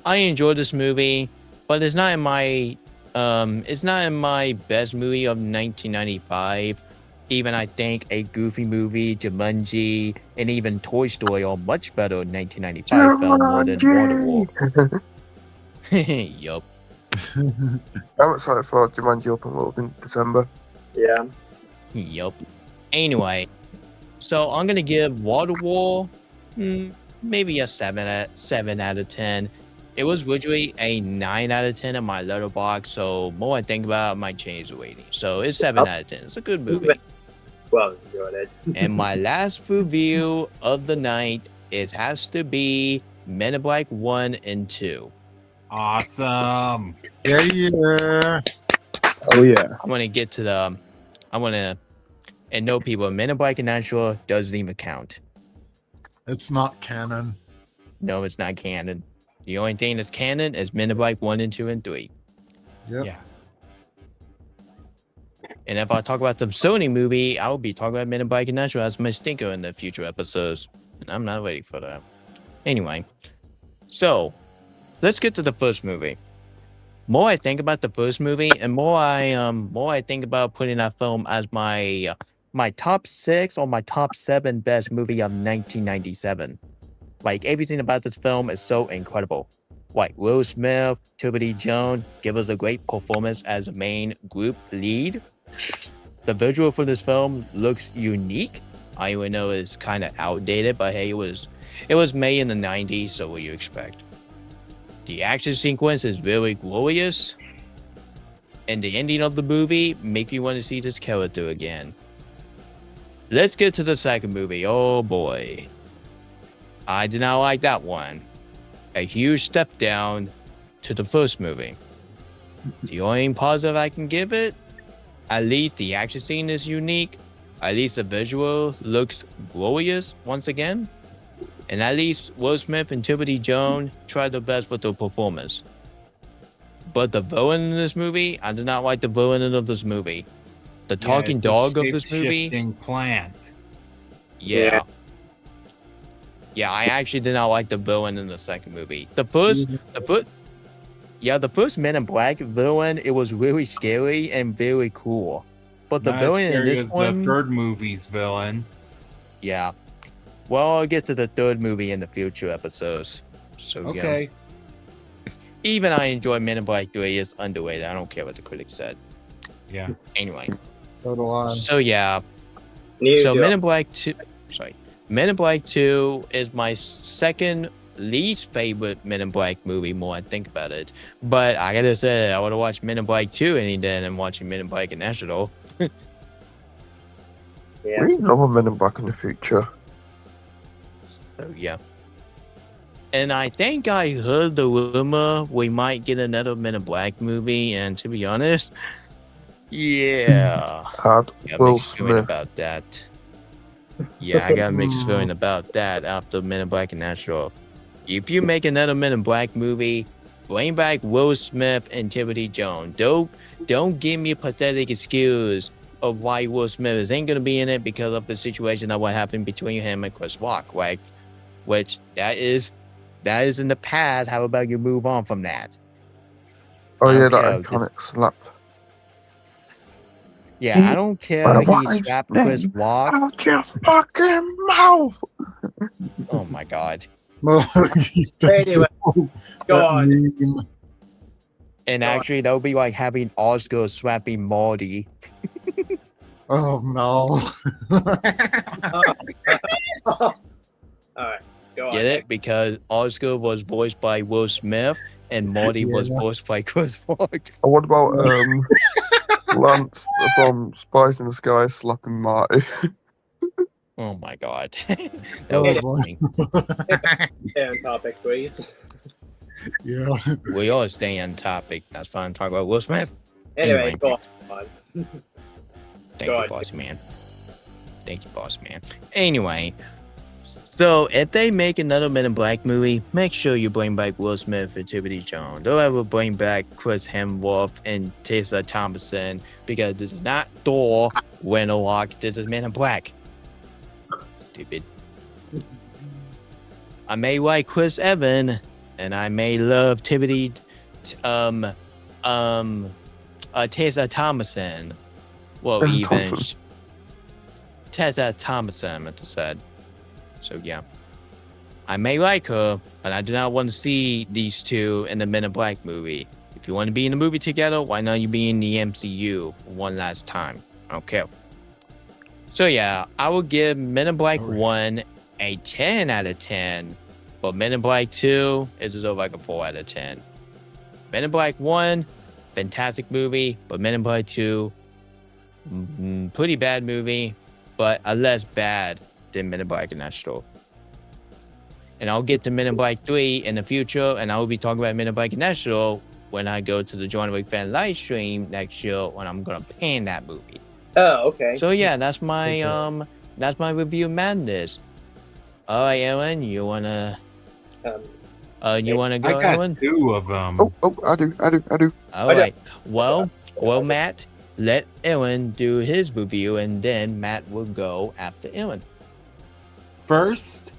Speaker 1: I enjoyed this movie, but it's not in my best movie of 1995. Even I think a Goofy movie, Jumanji, and even Toy Story are much better in 1995 film more than Waterworld. Yup.
Speaker 12: I'm excited for Jumanji Open World in December.
Speaker 4: Yeah.
Speaker 1: Yup. Anyway, so I'm gonna give Waterworld maybe a 7 out of 10. It was originally a 9 out of 10 in my letterbox, so more I think about it, I might change the rating. So it's 7 out of 10. It's a good movie.
Speaker 4: Well enjoyed it.
Speaker 1: And my last review of the night, it has to be Men in Black 1 and 2.
Speaker 5: Awesome.
Speaker 2: Yeah.
Speaker 12: Oh yeah.
Speaker 1: I want to get to the, and no people, Men in Black and Natural doesn't even count.
Speaker 2: It's not canon.
Speaker 1: No, it's not canon. The only thing that's canon is Men in Black 1 and 2 and 3.
Speaker 2: Yep.
Speaker 5: Yeah.
Speaker 1: And if I talk about the Sony movie, I will be talking about Men in Black and Natural as my stinker in the future episodes. And I'm not ready for that. Anyway, so let's get to the first movie. More I think about the first movie, and more I think about putting that film as my top 6 or my top 7 best movie of 1997. Like everything about this film is so incredible. Like Will Smith, Toby Jones give us a great performance as a main group lead. The visual for this film looks unique. I even know it's kind of outdated, but hey, it was made in the 90s, so what do you expect? The action sequence is really glorious, and the ending of the movie make you want to see this character again. Let's get to the second movie. Oh boy. I did not like that one. A huge step down to the first movie. The only positive I can give it, at least the action scene is unique. At least the visual looks glorious once again. And at least Will Smith and Toby Jones tried their best with their performance. But the villain in this movie, I did not like the villain of this movie. The talking dog of this movie.
Speaker 5: Shape-shifting plant.
Speaker 1: Yeah. Yeah, I actually did not like the villain in the second movie. The first Men in Black villain, it was really scary and very cool. But the
Speaker 5: Not
Speaker 1: villain
Speaker 5: as
Speaker 1: in
Speaker 5: scary
Speaker 1: this
Speaker 5: as
Speaker 1: one,
Speaker 5: the third movie's villain.
Speaker 1: yeah. Well, I'll get to the third movie in the future episodes. So
Speaker 5: Okay.
Speaker 1: yeah. Even I enjoy Men in Black 3. It's underrated. I don't care what the critics said.
Speaker 5: Yeah.
Speaker 1: Anyway.
Speaker 2: So do I.
Speaker 1: So yeah.
Speaker 4: So
Speaker 1: Men in Black 2. Sorry. Men in Black 2 is my second least favorite Men in Black movie, more I think about it. But I gotta say, I would have watched Men in Black 2 any day than watching Men in Black and National.
Speaker 4: Yeah.
Speaker 12: We love Men in Black in the future.
Speaker 1: So yeah. And I think I heard the rumor we might get another Men in Black movie, and to be honest, yeah.
Speaker 12: Had
Speaker 1: Got
Speaker 12: Will
Speaker 1: mixed feeling
Speaker 12: Smith.
Speaker 1: about that. Yeah, I got a mixed feeling about that after Men in Black and Natural. If you make another Men in Black movie, Bring back Will Smith and Timothy Jones. Don't give me a pathetic excuse of why Will Smith ain't gonna be in it because of the situation of what happened between him and Chris Rock, right? Which that is in the past. How about you move on from that?
Speaker 12: Oh
Speaker 1: I
Speaker 12: yeah,
Speaker 1: don't
Speaker 12: that
Speaker 1: care.
Speaker 12: iconic slap.
Speaker 1: Yeah, I don't care if he slapped Chris Rock.
Speaker 12: Out your fucking mouth!
Speaker 1: Oh my god.
Speaker 4: Anyway, go on.
Speaker 2: Meme.
Speaker 1: And
Speaker 4: Go on.
Speaker 1: actually, that would be like having Oscar slapping Marty.
Speaker 2: Oh no.
Speaker 4: Alright, go on.
Speaker 1: Get it? Because Oscar was voiced by Will Smith and Marty was
Speaker 2: Yeah.
Speaker 1: voiced by Chris Rock.
Speaker 12: And what about Lance from Spice in the Sky slapping Marty?
Speaker 1: Oh my god.
Speaker 2: Oh,
Speaker 1: That was
Speaker 2: boy.
Speaker 1: funny.
Speaker 4: Stay on topic, please.
Speaker 2: Yeah.
Speaker 1: We all stay on topic. That's fine. Talk about Will Smith.
Speaker 4: Anyway, go on.
Speaker 1: Thank
Speaker 4: Go
Speaker 1: you,
Speaker 4: on.
Speaker 1: boss man. Thank you, boss man. Anyway, so if they make another Men in Black movie, make sure you bring back Will Smith and Timothy Jones. Don't ever bring back Chris Hemsworth and Tessa Thompson because this is not Thor, Winterlock. This is Men in Black. Stupid. I may like Chris Evans, and I may love Tessa Thompson. Well,
Speaker 12: Tessa
Speaker 1: even
Speaker 12: Thompson.
Speaker 1: Tessa Thompson, I meant to said. So yeah, I may like her, but I do not want to see these two in the Men in Black movie. If you want to be in the movie together, why not you be in the MCU one last time? Okay. So yeah, I will give Men in Black 1 a 10 out of 10, but Men in Black 2 is deserve like a 4 out of 10. Men in Black 1, fantastic movie, but Men in Black 2, pretty bad movie, but a less bad than Men in Black International. And I'll get to Men in Black 3 in the future, and I will be talking about Men in Black International when I go to the John Wick fan live stream next year when I'm gonna pan that movie.
Speaker 4: Oh, okay.
Speaker 1: So yeah, that's my review of Madness. All right, Ellen, you wanna you wanna go,
Speaker 5: I got
Speaker 1: Ellen?
Speaker 5: 2 of them.
Speaker 12: Oh, I do.
Speaker 1: All right. Well, Matt, let Ellen do his review, and then Matt will go after Ellen.
Speaker 5: First,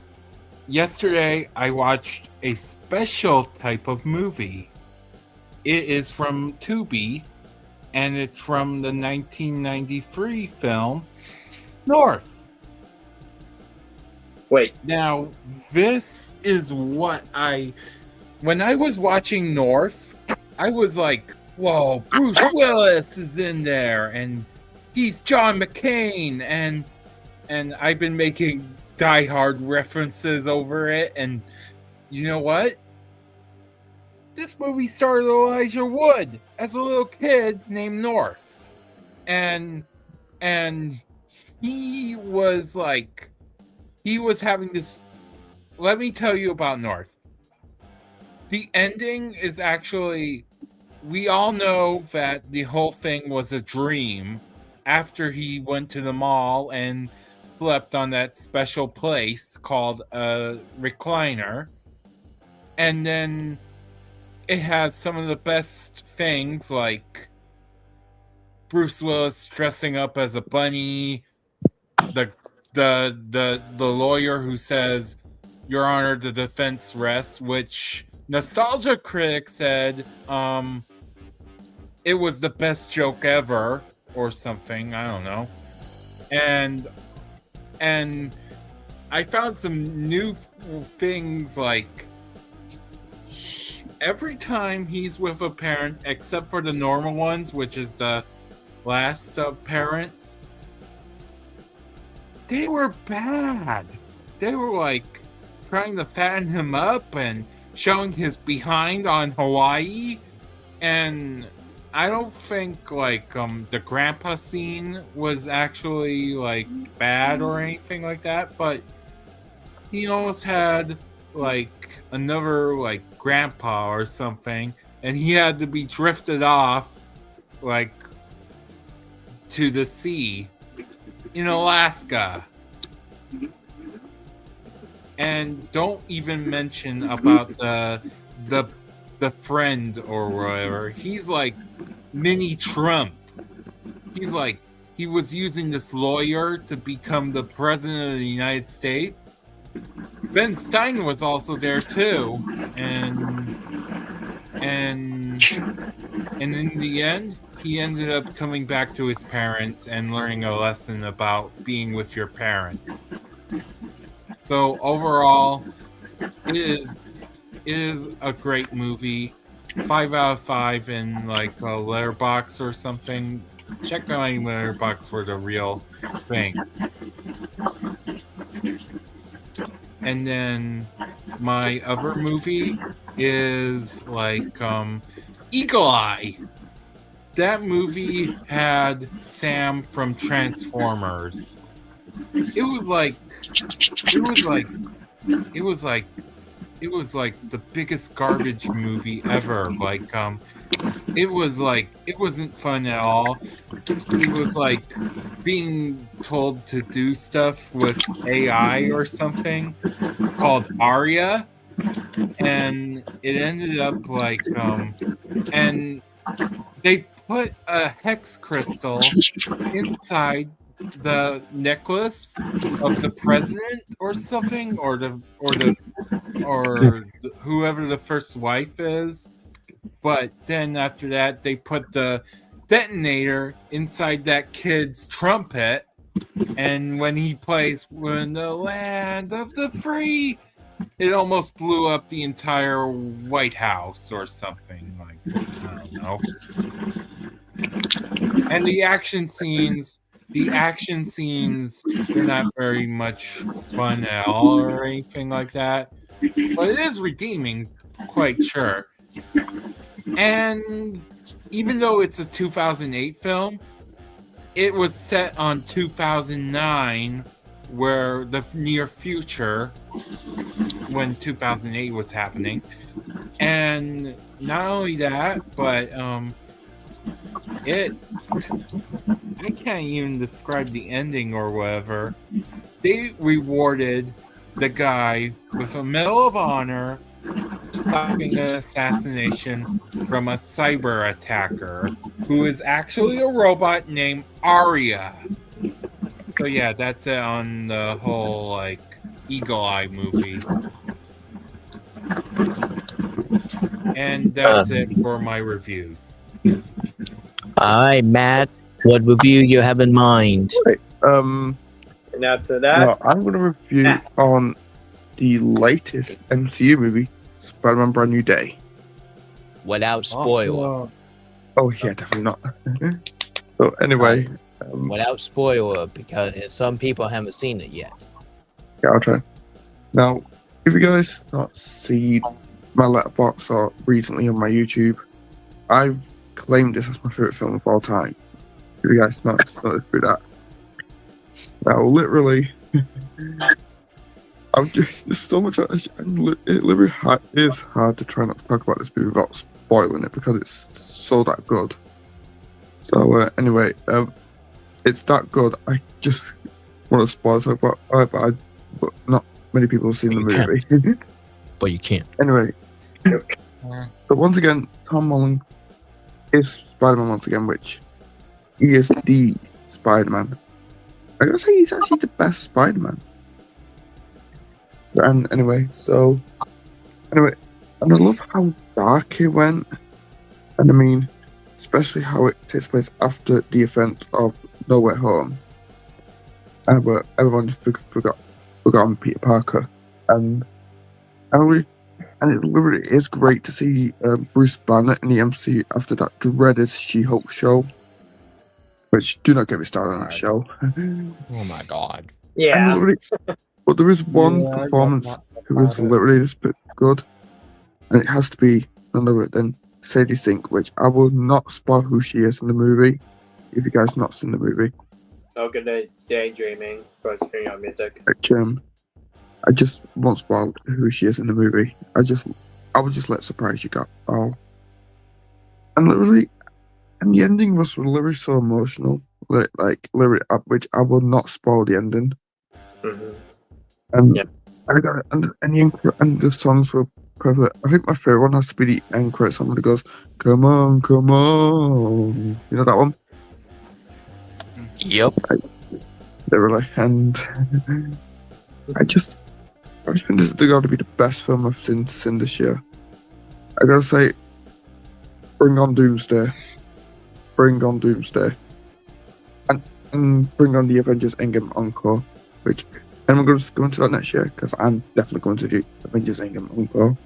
Speaker 5: yesterday I watched a special type of movie. It is from Tubi, and it's from the 1993 film North.
Speaker 4: Wait.
Speaker 5: Now, this is what when I was watching North, I was like, whoa, Bruce Willis is in there, and he's John McCain, and I've been making Die Hard references over it, and you know what? This movie starred Elijah Wood as a little kid named North, and he was having this. Let me tell you about North. The ending is actually, we all know that the whole thing was a dream after he went to the mall and slept on that special place called a recliner. And then it has some of the best things like Bruce Willis dressing up as a bunny, the lawyer who says, "Your Honor, the defense rests," which Nostalgia Critic said it was the best joke ever or something. I don't know. And I found some new things, like every time he's with a parent, except for the normal ones, which is the last parents, they were bad. They were like trying to fatten him up and showing his behind on Hawaii. And I don't think like the grandpa scene was actually like bad or anything like that, but he almost had like another like grandpa or something, and he had to be drifted off like to the sea in Alaska. And don't even mention about the the friend or whatever, he's like mini Trump. He's like, he was using this lawyer to become the president of the United States. Ben Stein was also there too, and in the end, he ended up coming back to his parents and learning a lesson about being with your parents. So overall, it is a great movie. 5 out of 5 in like a letterbox or something. Check my letterbox for the real thing. And then my other movie is like Eagle Eye. That movie had Sam from Transformers. It was like the biggest garbage movie ever. Like it wasn't fun at all. It was like being told to do stuff with AI or something called Aria, and it ended up like and they put a hex crystal inside the necklace of the president or something, or whoever the first wife is. But then after that, they put the detonator inside that kid's trumpet, and when he plays "We're in the Land of the Free," it almost blew up the entire White House or something. Like, I don't know. And the action scenes, they're not very much fun at all or anything like that. But it is redeeming, quite sure. And even though it's a 2008 film, it was set on 2009, where the near future, when 2008 was happening. And not only that, but I can't even describe the ending or whatever. They rewarded the guy with a Medal of Honor stopping an assassination from a cyber attacker who is actually a robot named Aria. So yeah, that's it on the whole like Eagle Eye movie. And that's it for my reviews.
Speaker 1: Alright, Matt, what review you have in mind?
Speaker 12: Right.
Speaker 4: And after that,
Speaker 12: Well, I'm going to review on the latest MCU movie, Spider-Man: Brand New Day.
Speaker 1: Without spoiler.
Speaker 2: Also,
Speaker 12: Oh yeah, definitely not. So anyway,
Speaker 1: Without spoiler, because some people haven't seen it yet.
Speaker 12: yeah, I'll try. Now, if you guys not see my letterbox or recently on my YouTube, I've claimed this as my favorite film of all time. If you guys not through that. Now, literally, I'm just there's so much. It literally is hard to try not to talk about this movie without spoiling it because it's so that good. So anyway, it's that good. I just want to spoil it, but not many people have seen the movie.
Speaker 1: But you can't.
Speaker 12: Anyway, so once again, Tom Holland is Spider-Man once again, which he is the Spider-Man. I gotta say, he's actually the best Spider-Man. And anyway, and I love how dark it went. And I mean, especially how it takes place after the event of No Way Home. Where everyone just forgot Peter Parker. And it literally is great to see Bruce Banner in the MCU after that dreaded She-Hulk show. Which, do not get me started on that show.
Speaker 1: Oh my god.
Speaker 4: yeah.
Speaker 12: But there is one performance who is literally this bit good, and it has to be none other than Sadie Sink, which I will not spoil who she is in the movie, if you guys have not seen the movie.
Speaker 4: Okay, daydreaming for streaming on music.
Speaker 12: Which, I just won't spoil who she is in the movie. I will just let surprise you guys all. And literally, and the ending was literally so emotional, like literally, which I will not spoil the ending.
Speaker 4: Mm-hmm.
Speaker 12: And I got and the songs were perfect. I think my favorite one has to be the end credit song that goes, "Come on, come on." You know that one?
Speaker 1: Yep.
Speaker 12: They were like, and I just think this is got to be the best film I've seen this year. I gotta say, bring on Doomsday, and bring on the Avengers Endgame Encore, which, and we're going to go into that next year because I'm definitely going to do Avengers Endgame Encore.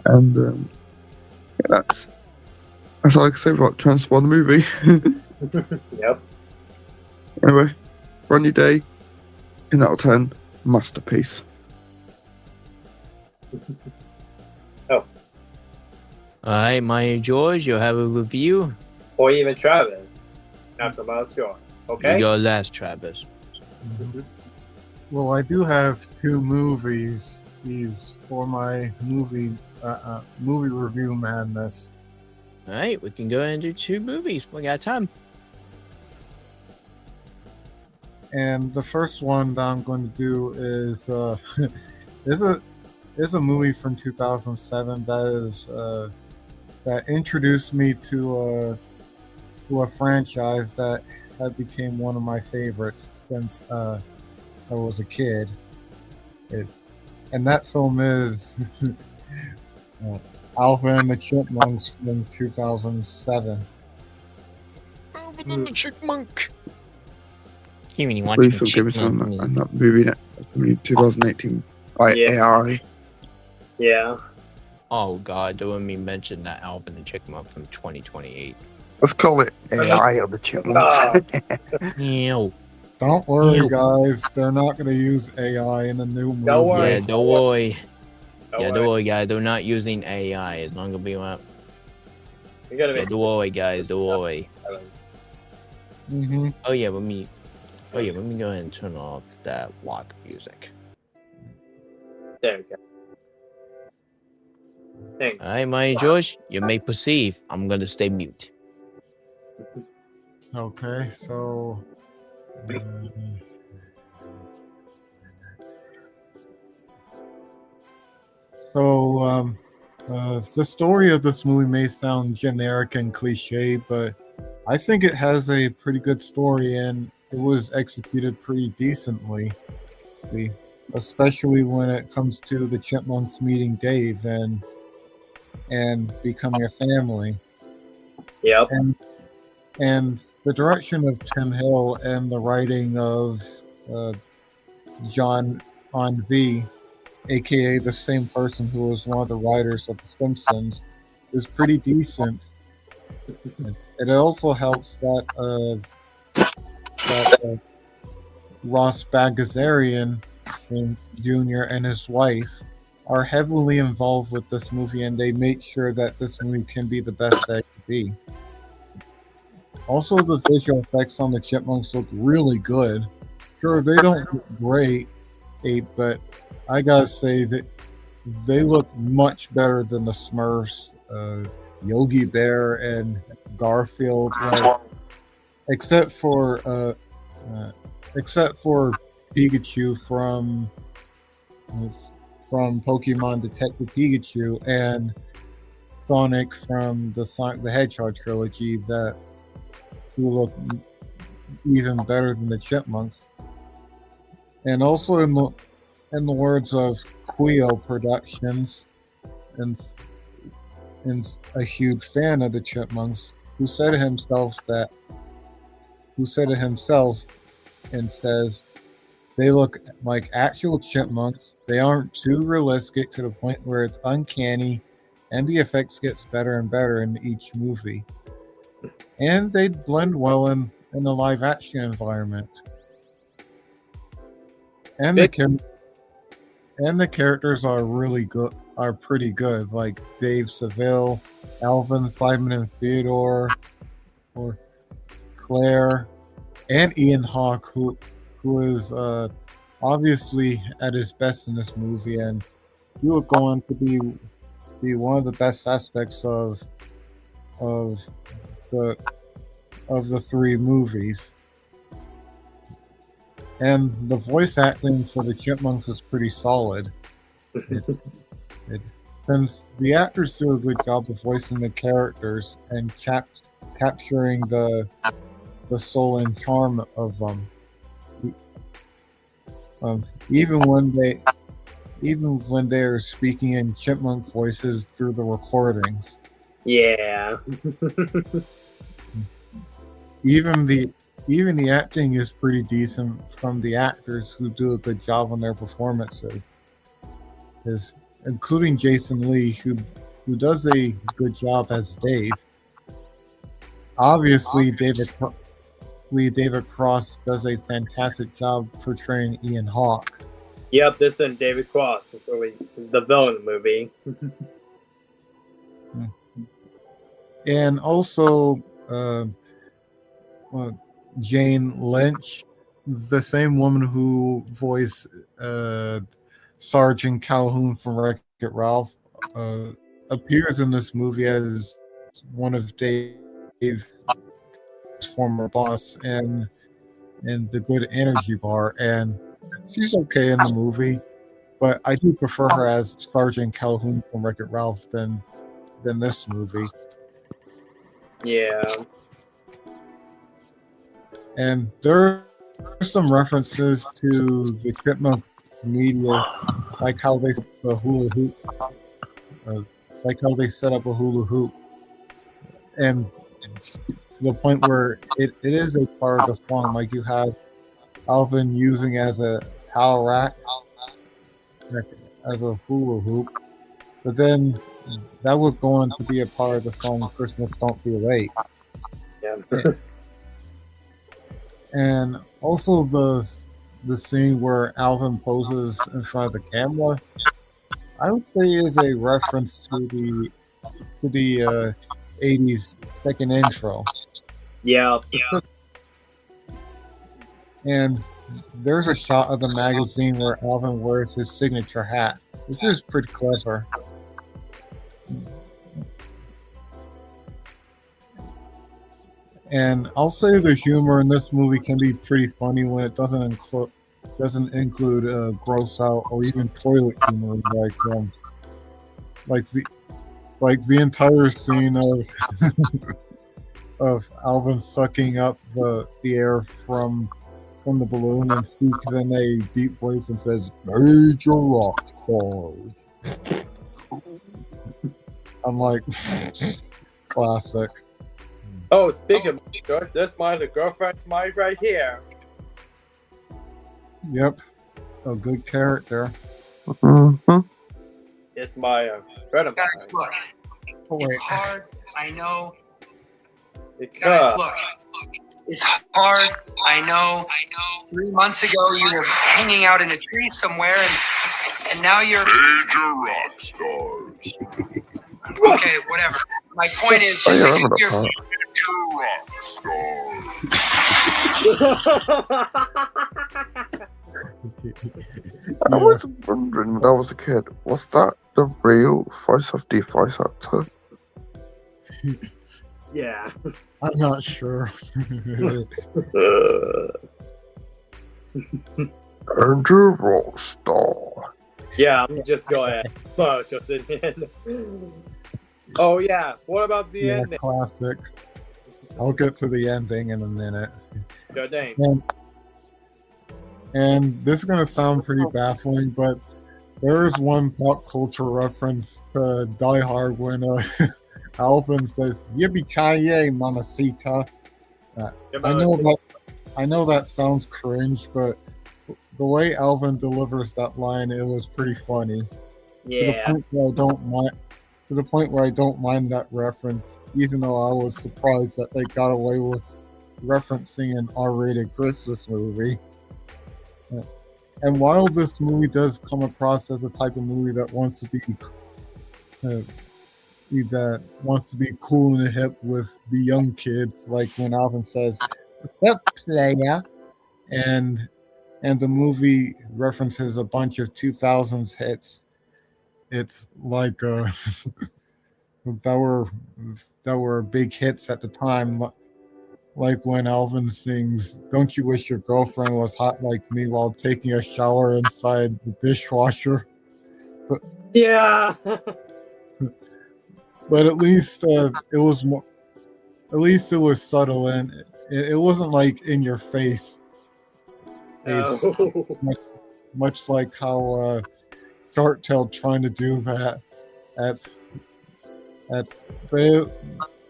Speaker 12: And yeah, that's all I can say about Transform the movie.
Speaker 4: Yep.
Speaker 12: Anyway, brand new day, 10 out of 10, masterpiece.
Speaker 4: Oh.
Speaker 1: Alright, Maya George, you'll have a review.
Speaker 4: Or even Travis. After about sure. Okay?
Speaker 1: You go last, Travis.
Speaker 2: Well, I do have two movies. These for my movie review madness.
Speaker 1: Alright, we can go and do two movies. We got time.
Speaker 2: And the first one that I'm going to do is is a movie from 2007 that introduced me to a franchise that became one of my favorites since I was a kid. And that film is Alvin and the Chipmunks from 2007.
Speaker 1: Alvin and the Chipmunk. You mean you watch
Speaker 12: Please don't give us on that movie that 2018 by AI.
Speaker 4: Yeah.
Speaker 1: Oh god, don't let me mention that Alvin and the Chipmunk from 2028.
Speaker 12: Let's call it AI of the Chipmunks.
Speaker 1: Ew.
Speaker 2: Don't worry,
Speaker 1: Ew.
Speaker 2: guys. They're not going to use AI in the new movie.
Speaker 4: Don't worry.
Speaker 1: Yeah, don't worry.
Speaker 4: Don't
Speaker 1: Don't worry, guys. They're not using AI. It's not gonna be out.
Speaker 4: You gotta
Speaker 1: Yeah,
Speaker 4: make
Speaker 1: don't worry, guys. Don't worry.
Speaker 2: Mm-hmm.
Speaker 1: Oh yeah, let me go ahead and turn off that walk music.
Speaker 4: There we go. Thanks.
Speaker 1: Alright, Maya George, you may proceed. I'm gonna stay mute.
Speaker 2: Okay, so the story of this movie may sound generic and cliche, but I think it has a pretty good story and it was executed pretty decently, especially when it comes to the Chipmunks meeting Dave and becoming a family.
Speaker 4: Yep.
Speaker 2: And the direction of Tim Hill and the writing of John Onvie, aka the same person who was one of the writers of The Simpsons, is pretty decent. It also helps that Ross Bagdasarian Jr. and his wife are heavily involved with this movie, and they make sure that this movie can be the best that it can be. Also, the visual effects on the Chipmunks look really good. Sure, they don't look great, but I gotta say that they look much better than the Smurfs, Yogi Bear, and Garfield. Except for Pikachu from Pokemon Detective Pikachu and Sonic from the Sonic the Hedgehog trilogy who look even better than the Chipmunks. And also in the words of Quio Productions, and a huge fan of the Chipmunks, who said to himself and says, "They look like actual chipmunks. They aren't too realistic to the point where it's uncanny, and the effects gets better and better in each movie. And they blend well in the live action environment. And the characters are really good, are pretty good, like Dave Seville, Alvin, Simon and Theodore, or Claire, and Ian Hawke, who is obviously at his best in this movie, and he will go on to be one of the best aspects of the three movies. And the voice acting for the Chipmunks is pretty solid. It, since the actors do a good job of voicing the characters and capturing the soul and charm of them, even when they're speaking in chipmunk voices through the recordings.
Speaker 4: Yeah.
Speaker 2: Even the acting is pretty decent from the actors who do a good job on their performances. Including Jason Lee, who does a good job as Dave. Obviously, David Cross does a fantastic job portraying Ian Hawke.
Speaker 4: Yep, this is David Cross, the villain movie.
Speaker 2: And also Jane Lynch, the same woman who voiced Sergeant Calhoun from Wreck-It Ralph, appears in this movie as one of Dave's former boss in the Good Energy Bar, and she's okay in the movie, but I do prefer her as Sergeant Calhoun from Wreck-It Ralph than this movie.
Speaker 4: Yeah.
Speaker 2: And there are some references to the Chipmunk media, like how they set up a hula hoop, and to the point where it is a part of the song. Like you have Alvin using as a towel rack, as a hula hoop, but then that would go on to be a part of the song "Christmas Don't Be Late."
Speaker 4: Yeah.
Speaker 2: And also the scene where Alvin poses in front of the camera, I would say is a reference to the 80s second intro.
Speaker 4: Yeah.
Speaker 2: And there's a shot of the magazine where Alvin wears his signature hat, which is pretty clever. And I'll say the humor in this movie can be pretty funny when it doesn't include gross out or even toilet humor, like the entire scene of of Alvin sucking up the air from the balloon and speaks in a deep voice and says, "Major rock stars." I'm like, classic.
Speaker 4: Oh, speaking of George, that's my girlfriend's mine right here.
Speaker 2: Yep, a good character.
Speaker 12: Mm-hmm.
Speaker 4: It's my friend of mine.
Speaker 13: Guys, look.
Speaker 2: Oh,
Speaker 13: It's
Speaker 2: wait.
Speaker 13: hard. I know.
Speaker 4: Because
Speaker 13: Guys, look. It's hard. I know. 3 months ago, you were hanging out in a tree somewhere, and now you're.
Speaker 6: Major rock stars.
Speaker 13: Okay, whatever. My point is,
Speaker 12: Oh,
Speaker 13: just
Speaker 12: yeah, I
Speaker 13: because
Speaker 12: remember
Speaker 13: you're.
Speaker 12: that part. I was wondering when I was a kid, was that the real voice of the voice actor?
Speaker 4: yeah.
Speaker 2: I'm not sure.
Speaker 12: Andrew Rockstar.
Speaker 4: Yeah, I'm just going. Just in. Oh yeah. What about the
Speaker 2: Yeah,
Speaker 4: ending?
Speaker 2: classic. I'll get to the ending in a minute.
Speaker 4: Good name.
Speaker 2: And this is gonna sound pretty baffling, but there is one pop culture reference to Die Hard when Alvin says "Yippee-ki-yay, mamacita." I know that sounds cringe, but the way Alvin delivers that line, it was pretty funny.
Speaker 4: Yeah.
Speaker 2: To the point where I don't mind that reference, even though I was surprised that they got away with referencing an R-rated Christmas movie. And while this movie does come across as a type of movie that wants to be cool and hip with the young kids, like when Alvin says, "What's up, player?" and the movie references a bunch of 2000s hits. It's like that were big hits at the time, like when Alvin sings, "Don't you wish your girlfriend was hot like me," while taking a shower inside the dishwasher.
Speaker 4: Yeah.
Speaker 2: But at least it was more. At least it was subtle and it wasn't like in your face. It's
Speaker 4: Oh.
Speaker 2: much like how Shark Tale trying to do that. That's the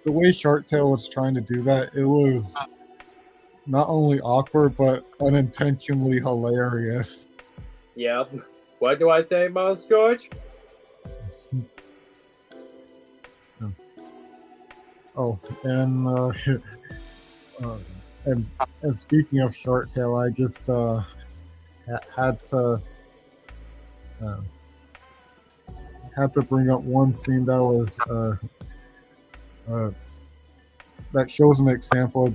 Speaker 2: way Shark Tale was trying to do that. It was not only awkward but unintentionally hilarious.
Speaker 4: Yep. What do I say, Mouse George?
Speaker 2: Oh, and and speaking of Shark Tale, I just had to bring up one scene that was that shows an example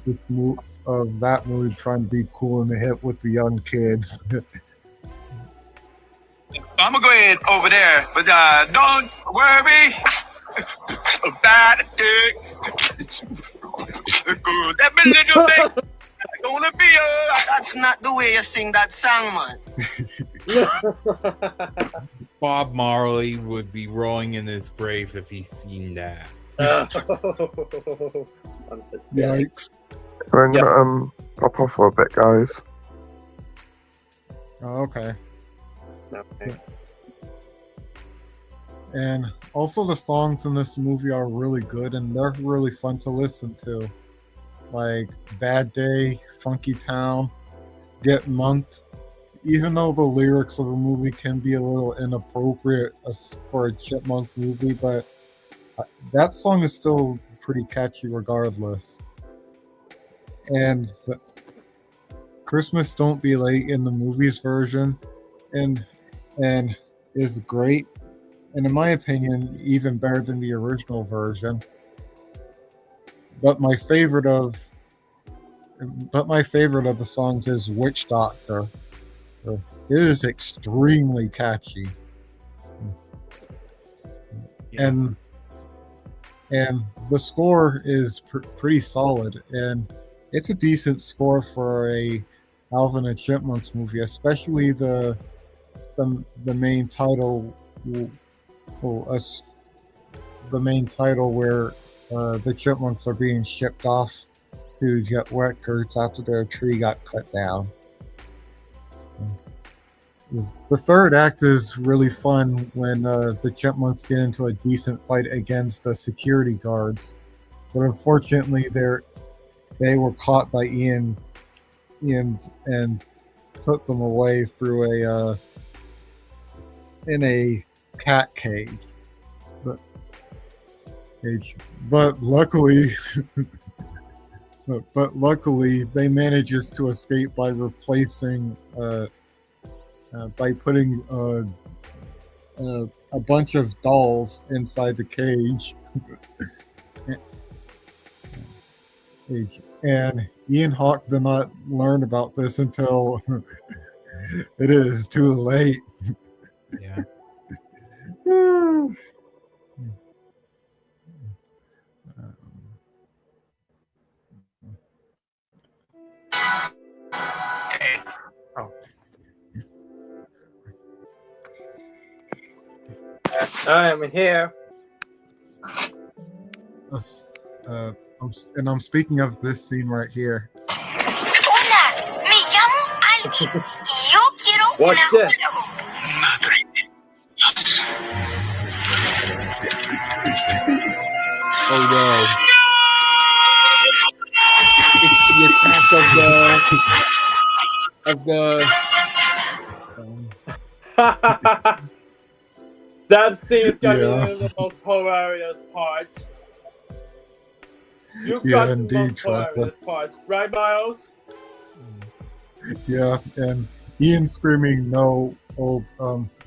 Speaker 2: of that movie trying to be cool and hip with the young kids.
Speaker 6: I'm gonna go ahead over there, but don't worry about it. That little thing gonna be That's not the way you sing that song, man.
Speaker 5: Bob Marley would be rolling in his grave if he's seen that.
Speaker 2: Yikes.
Speaker 12: I'm gonna pop off for a bit, guys.
Speaker 2: Oh, okay.
Speaker 4: Okay.
Speaker 2: And also the songs in this movie are really good and they're really fun to listen to. Like Bad Day, Funky Town, Get Munked. Even though the lyrics of the movie can be a little inappropriate for a chipmunk movie, but that song is still pretty catchy regardless. And Christmas Don't Be Late in the movie's version and is great, and in my opinion even better than the original version. But my favorite of the songs is Witch Doctor. It is extremely catchy. And the score is pretty solid, and it's a decent score for a Alvin and Chipmunks movie, especially the main title. The main title where the chipmunks are being shipped off to get records after their tree got cut down. The third act is really fun when the chipmunks get into a decent fight against the security guards, but unfortunately they were caught by Ian and took them away through in a cat cage. But luckily they manages to escape by replacing by putting a bunch of dolls inside the cage. And Ian Hawke did not learn about this until it is too late.
Speaker 5: Yeah.
Speaker 4: I am here.
Speaker 2: I'm speaking of this scene right here.
Speaker 11: Hola, me llamo Alvin. Yo quiero
Speaker 4: What's
Speaker 11: una
Speaker 4: this?
Speaker 5: Oh no. It's the attack of the
Speaker 4: That scene is gonna
Speaker 2: Yeah.
Speaker 4: be the most hilarious part. You
Speaker 2: Yeah,
Speaker 4: got the
Speaker 2: indeed,
Speaker 4: most hilarious
Speaker 2: Travis.
Speaker 4: part, right, Miles?
Speaker 2: Yeah, and Ian screaming no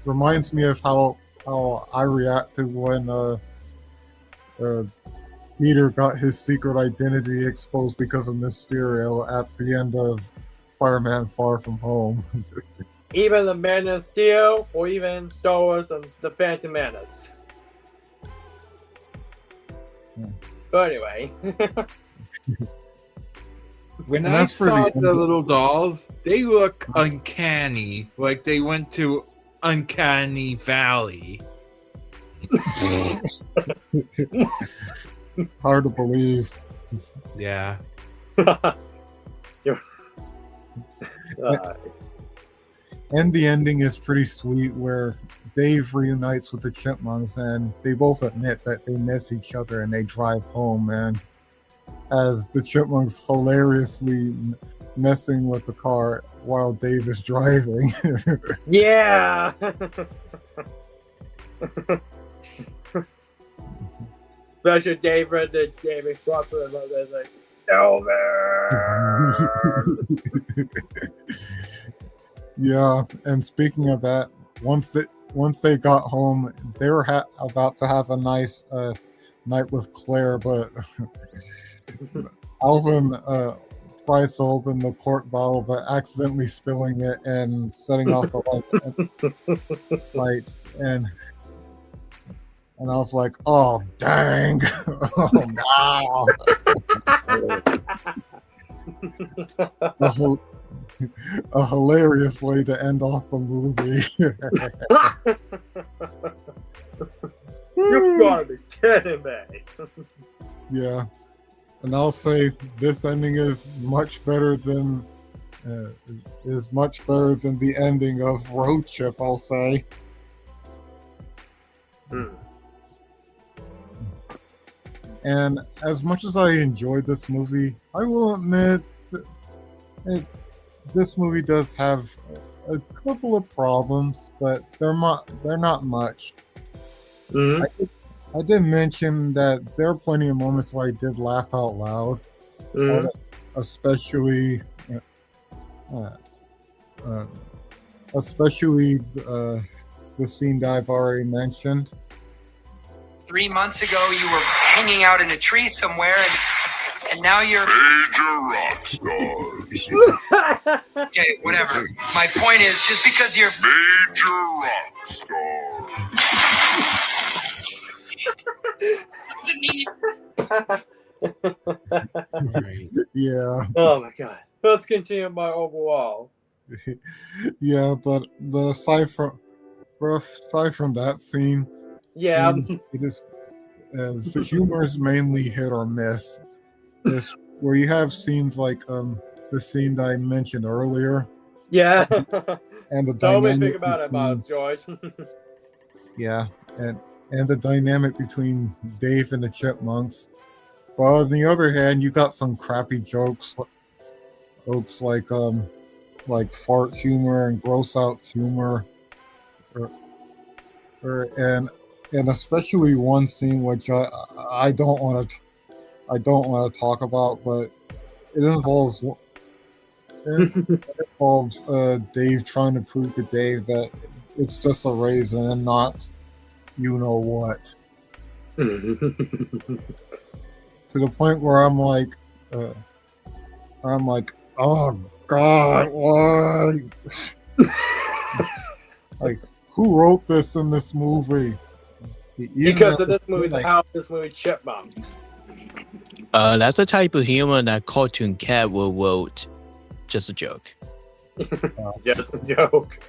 Speaker 2: reminds me of how I reacted when Peter got his secret identity exposed because of Mysterio at the end of Spider-Man Far From Home.
Speaker 4: Even the Man of Steel, or even Star Wars and the Phantom Menace. But anyway.
Speaker 5: When
Speaker 2: And
Speaker 5: I
Speaker 2: that's for
Speaker 5: saw
Speaker 2: the
Speaker 5: the little dolls, they look uncanny. Like they went to Uncanny Valley.
Speaker 2: Hard to believe.
Speaker 5: Yeah.
Speaker 2: And the ending is pretty sweet where Dave reunites with the Chipmunks and they both admit that they miss each other and they drive home, and as the Chipmunks hilariously messing with the car while Dave is driving.
Speaker 4: Yeah. Special day for the David Crawford. Like, over.
Speaker 2: Yeah, and speaking of that, once they got home, they were about to have a nice night with Claire, but Alvin tries to open the cork bottle, but accidentally spilling it and setting off the lights, and I was like, "Oh dang! Oh no!" A hilarious way to end off the movie.
Speaker 4: You gotta be kidding me.
Speaker 2: Yeah, and I'll say this ending is much better than the ending of Road Trip. I'll say. And as much as I enjoyed this movie, I will admit this movie does have a couple of problems, but they're not much. I did mention that there are plenty of moments where I did laugh out loud, especially the scene that I've already mentioned.
Speaker 14: 3 months ago, you were hanging out in a tree somewhere, and now you're
Speaker 6: Major rock stars.
Speaker 14: Okay, whatever. My point is, just because you're
Speaker 6: Major rock stars.
Speaker 2: Yeah.
Speaker 4: Oh my god. Let's continue my overall.
Speaker 2: Yeah, but aside from that scene,
Speaker 4: Yeah.
Speaker 2: it is the humor is mainly hit or miss. It's where you have scenes like the scene that I mentioned earlier.
Speaker 4: Yeah.
Speaker 2: And the
Speaker 4: Tell me
Speaker 2: dynamic
Speaker 4: think about it, Miles George.
Speaker 2: yeah, and the dynamic between Dave and the Chipmunks. But on the other hand, you got some crappy jokes like fart humor and gross out humor, and especially one scene which I don't want to talk about, but it involves Dave trying to prove to Dave that it's just a raisin and not you know what. To the point where I'm like, oh God, why? Like, who wrote this in this movie?
Speaker 4: Because of this movie, how this movie Chipmunks.
Speaker 1: That's the type of humor that Cartoon Cat will wrote. Just a joke.
Speaker 4: Just a joke.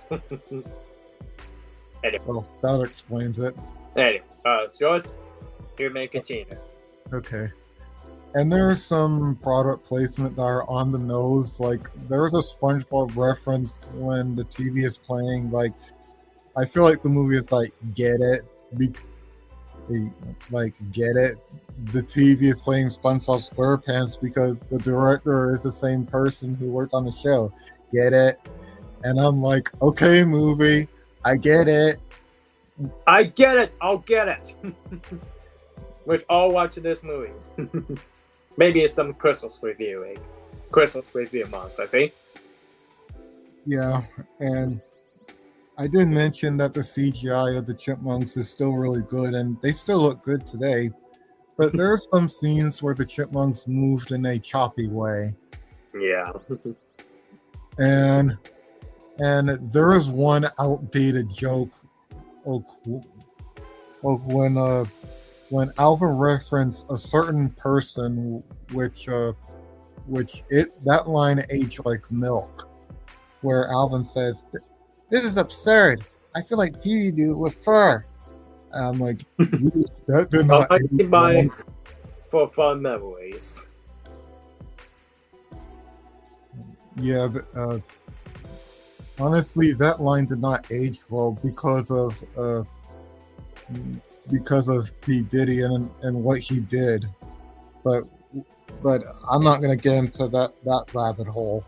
Speaker 4: Anyway.
Speaker 2: Well, that explains it.
Speaker 4: Anyway, George, you may continue.
Speaker 2: Okay. And there's some product placement that are on the nose. Like, there's a SpongeBob reference when the TV is playing. Like, I feel like the movie is like, get it? Get it? The TV is playing SpongeBob SquarePants because the director is the same person who worked on the show. Get it? And I'm like, okay, movie, I get it.
Speaker 4: I get it. I'll get it. We're all watching this movie. Maybe it's some Christmas review, Christmas review month, I see.
Speaker 2: Yeah, and I did mention that the CGI of the Chipmunks is still really good, and they still look good today. But there are some scenes where the Chipmunks moved in a choppy way.
Speaker 4: Yeah.
Speaker 2: And there is one outdated joke when Alvin referenced a certain person, which that line aged like milk, where Alvin says, "This is absurd. I feel like Petey do with fur." And I'm like, that did not
Speaker 4: I
Speaker 2: age
Speaker 4: keep mine
Speaker 2: well.
Speaker 4: for fun memories.
Speaker 2: Yeah, but, honestly, that line did not age well because of P Diddy and what he did. But I'm not gonna get into that rabbit hole.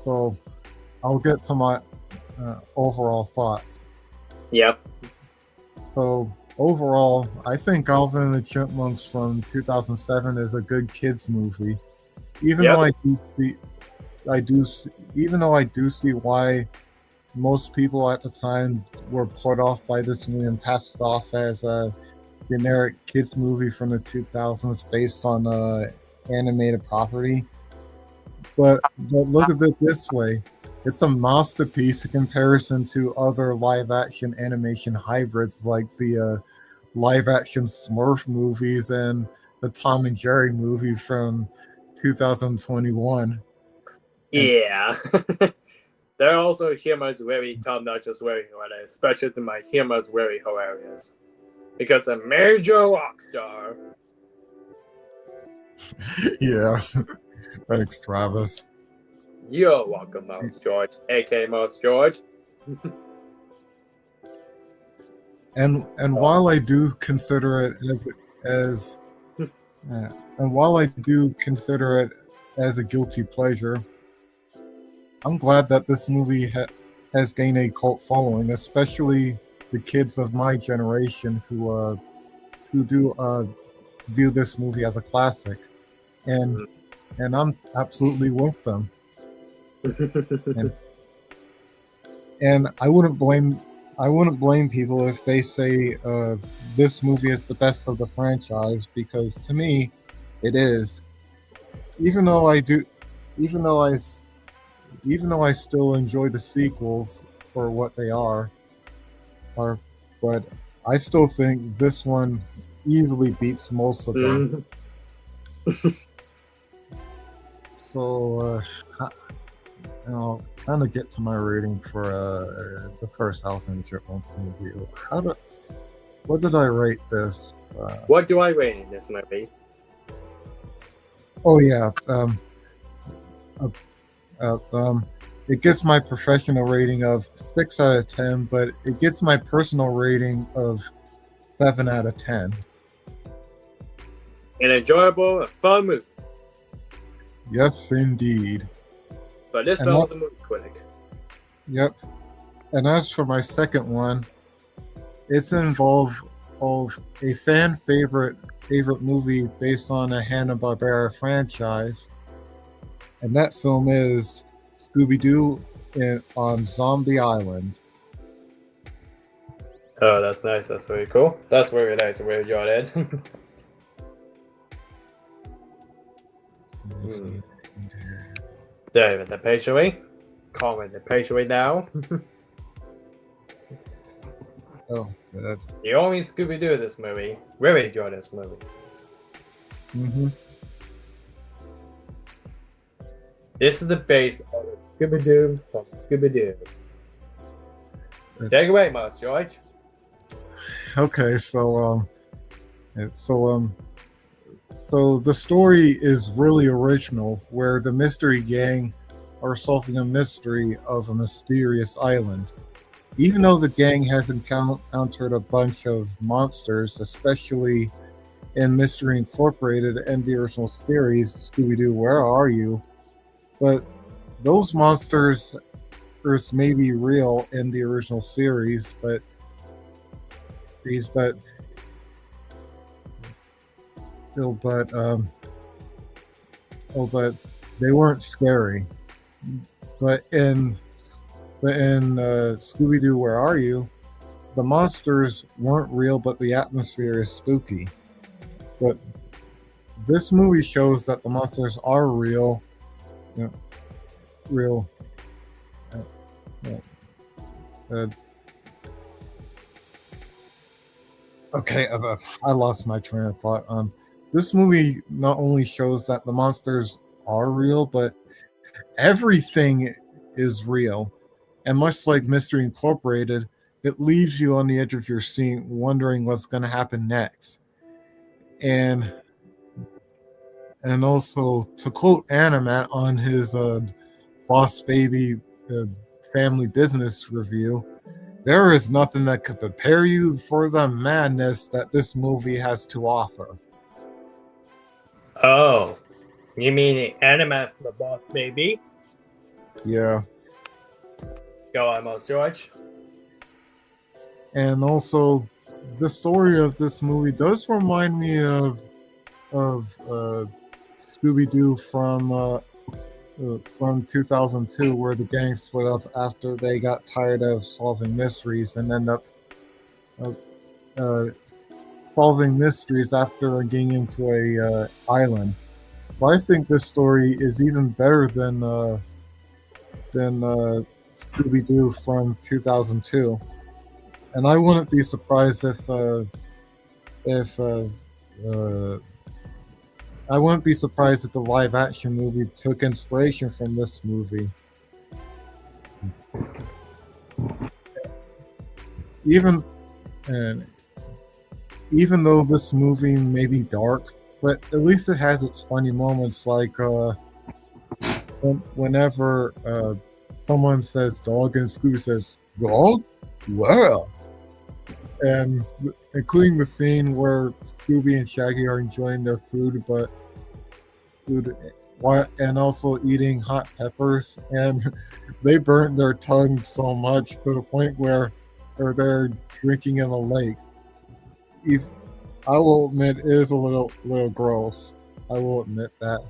Speaker 2: So I'll get to my overall thoughts.
Speaker 4: Yep.
Speaker 2: So overall, I think Alvin and the Chipmunks from 2007 is a good kids movie. Even
Speaker 4: Yep.
Speaker 2: though even though I do see why most people at the time were put off by this movie and passed it off as a generic kids movie from the 2000s based on animated property. But look at it this way. It's a masterpiece in comparison to other live-action animation hybrids like the live-action Smurf movies and the Tom and Jerry movie from 2021.
Speaker 4: Yeah. There also humor is very top-notch as very hilarious, especially my humor is very hilarious. Because a major rock star.
Speaker 2: Yeah. Thanks, Travis.
Speaker 4: You're welcome, Mouse George, aka Mouse George.
Speaker 2: And while I do consider it as and while I do consider it as a guilty pleasure, I'm glad that this movie has gained a cult following, especially the kids of my generation who do view this movie as a classic, and I'm absolutely with them. And I wouldn't blame people if they say this movie is the best of the franchise, because to me, it is. Even though I still enjoy the sequels for what they are, but I still think this one easily beats most of them. So, I'll kind of get to my rating for the first Alvin and Chipmunks movie. What did I rate this?
Speaker 4: What do I rate in this movie?
Speaker 2: Oh yeah, it gets my professional rating of 6 out of 10, but it gets my personal rating of 7 out of 10.
Speaker 4: An enjoyable and fun movie.
Speaker 2: Yes, indeed.
Speaker 4: But this
Speaker 2: And
Speaker 4: film
Speaker 2: that's-
Speaker 4: is a movie critic.
Speaker 2: Yep. And as for my second one, it's involved of a fan favorite movie based on a Hanna-Barbera franchise, and that film is Scooby-Doo on Zombie Island.
Speaker 4: Oh, that's nice. That's very cool. That's very nice. Very enjoyed it. David, the page away. Comment the page away now.
Speaker 2: Oh, good.
Speaker 4: You only Scooby-Doo this movie. Really enjoyed this movie.
Speaker 2: Mm-hmm.
Speaker 4: This is the base of Scooby-Doo from Scooby-Doo. Take it away, Mouse George.
Speaker 2: Okay, so the story is really original, where the mystery gang are solving a mystery of a mysterious island. Even though the gang has encountered a bunch of monsters, especially in Mystery Incorporated and the original series, Scooby-Doo, Where Are You? But those monsters may be real in the original series, but they weren't scary. But in Scooby-Doo, Where Are You? The monsters weren't real, but the atmosphere is spooky. But this movie shows that the monsters are real. Okay, I lost my train of thought. this movie not only shows that the monsters are real, but everything is real. And much like Mystery Incorporated, it leaves you on the edge of your seat wondering what's going to happen next. And also, to quote Animat on his Boss Baby family business review, there is nothing that could prepare you for the madness that this movie has to offer.
Speaker 4: Oh, you mean Animat the Boss Baby?
Speaker 2: Yeah.
Speaker 4: Go on, Most George.
Speaker 2: And also, the story of this movie does remind me of Scooby-Doo from 2002, where the gang split up after they got tired of solving mysteries and end up solving mysteries after getting into a island. But I think this story is even better than Scooby-Doo from 2002, and I wouldn't be surprised if I wouldn't be surprised if the live-action movie took inspiration from this movie. Even though this movie may be dark, but at least it has its funny moments, like whenever someone says dog and Scooby says dog, wow, and including the scene where Scooby and Shaggy are enjoying their food, and also eating hot peppers, and they burnt their tongue so much to the point where they're drinking in a lake. I will admit it is a little gross. I will admit that.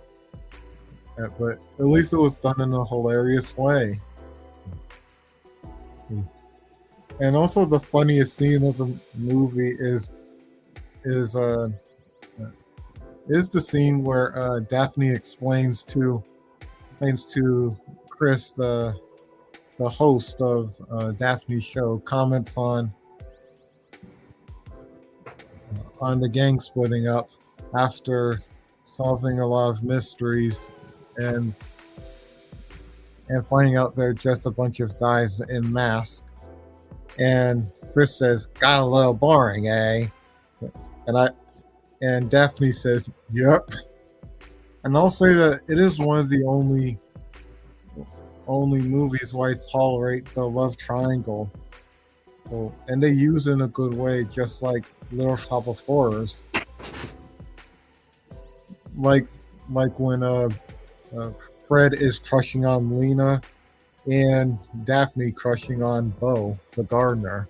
Speaker 2: But at least it was done in a hilarious way. And also the funniest scene of the movie is the scene where Daphne explains to Chris, the host of Daphne's show, comments on the gang splitting up after solving a lot of mysteries and finding out they're just a bunch of guys in masks. And Chris says, "Got a little boring, eh?" And Daphne says, "Yep." And I'll say that it is one of the only movies where I tolerate the love triangle. Well, and they use it in a good way, just like Little Shop of Horrors. Like when Fred is crushing on Lena and Daphne crushing on Bo, the gardener.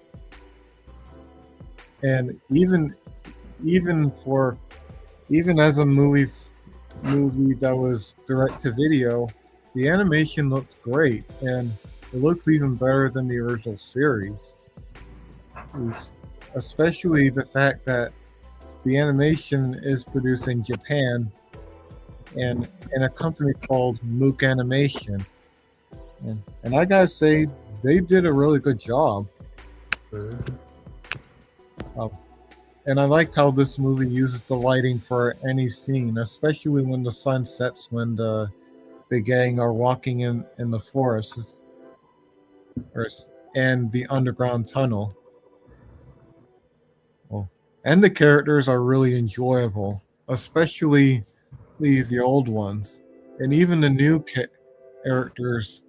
Speaker 2: And even as a movie that was direct to video, the animation looks great, and it looks even better than the original series. Especially the fact that the animation is produced in Japan and in a company called Mook Animation. And I gotta say, they did a really good job. And I like how this movie uses the lighting for any scene, especially when the sun sets, when the gang are walking in the forest and the underground tunnel. And the characters are really enjoyable, especially the old ones. And even the new characters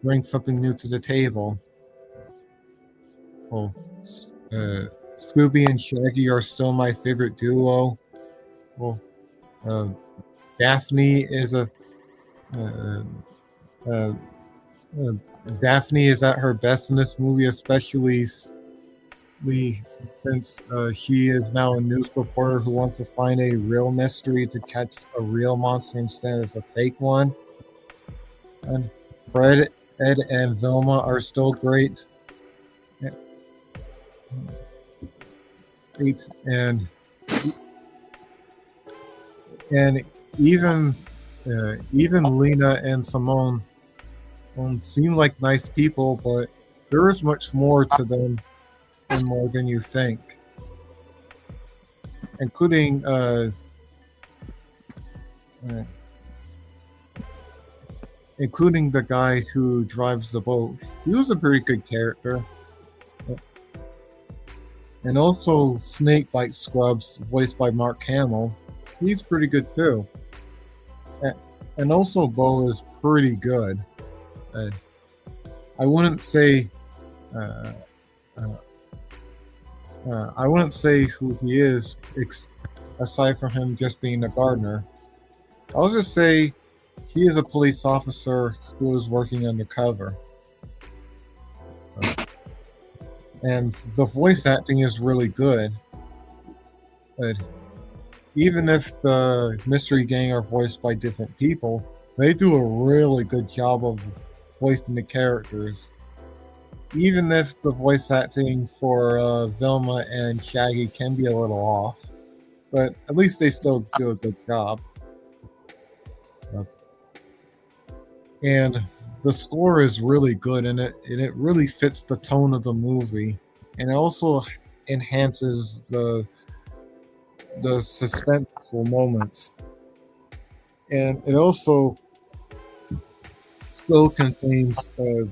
Speaker 2: bring something new to the table. Scooby and Shaggy are still my favorite duo. Daphne is Daphne is at her best in this movie, especially since she is now a news reporter who wants to find a real mystery to catch a real monster instead of a fake one. And Fred, Ed, and Velma are still great. And even Lena and Simone seem like nice people, but there is much more to them and more than you think. including including the guy who drives the boat. He was a pretty good character. And also Snake-like Scrubs, voiced by Mark Hamill. He's pretty good too. And also Bo is pretty good. I wouldn't say I wouldn't say who he is aside from him just being a gardener. I'll just say he is a police officer who is working undercover. And the voice acting is really good. But even if the Mystery Gang are voiced by different people, they do a really good job of voicing the characters. Even if the voice acting for Velma and Shaggy can be a little off, but at least they still do a good job. And the score is really good, and it really fits the tone of the movie, and it also enhances the suspenseful moments. And it also still contains the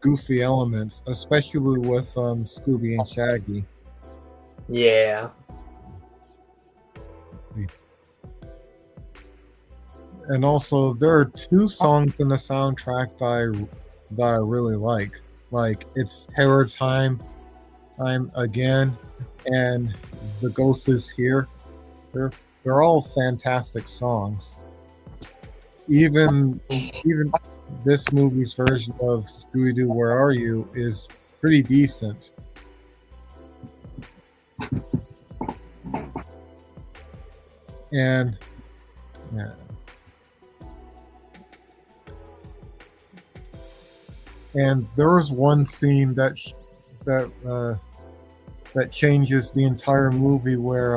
Speaker 2: goofy elements, especially with Scooby and Shaggy.
Speaker 4: Yeah.
Speaker 2: And also, there are two songs in the soundtrack that I really like. Like, it's Terror Time, I'm Again, and The Ghost Is Here. They're all fantastic songs. Even this movie's version of Scooby-Doo, Where Are You? Is pretty decent. And yeah. And there was one scene that changes the entire movie where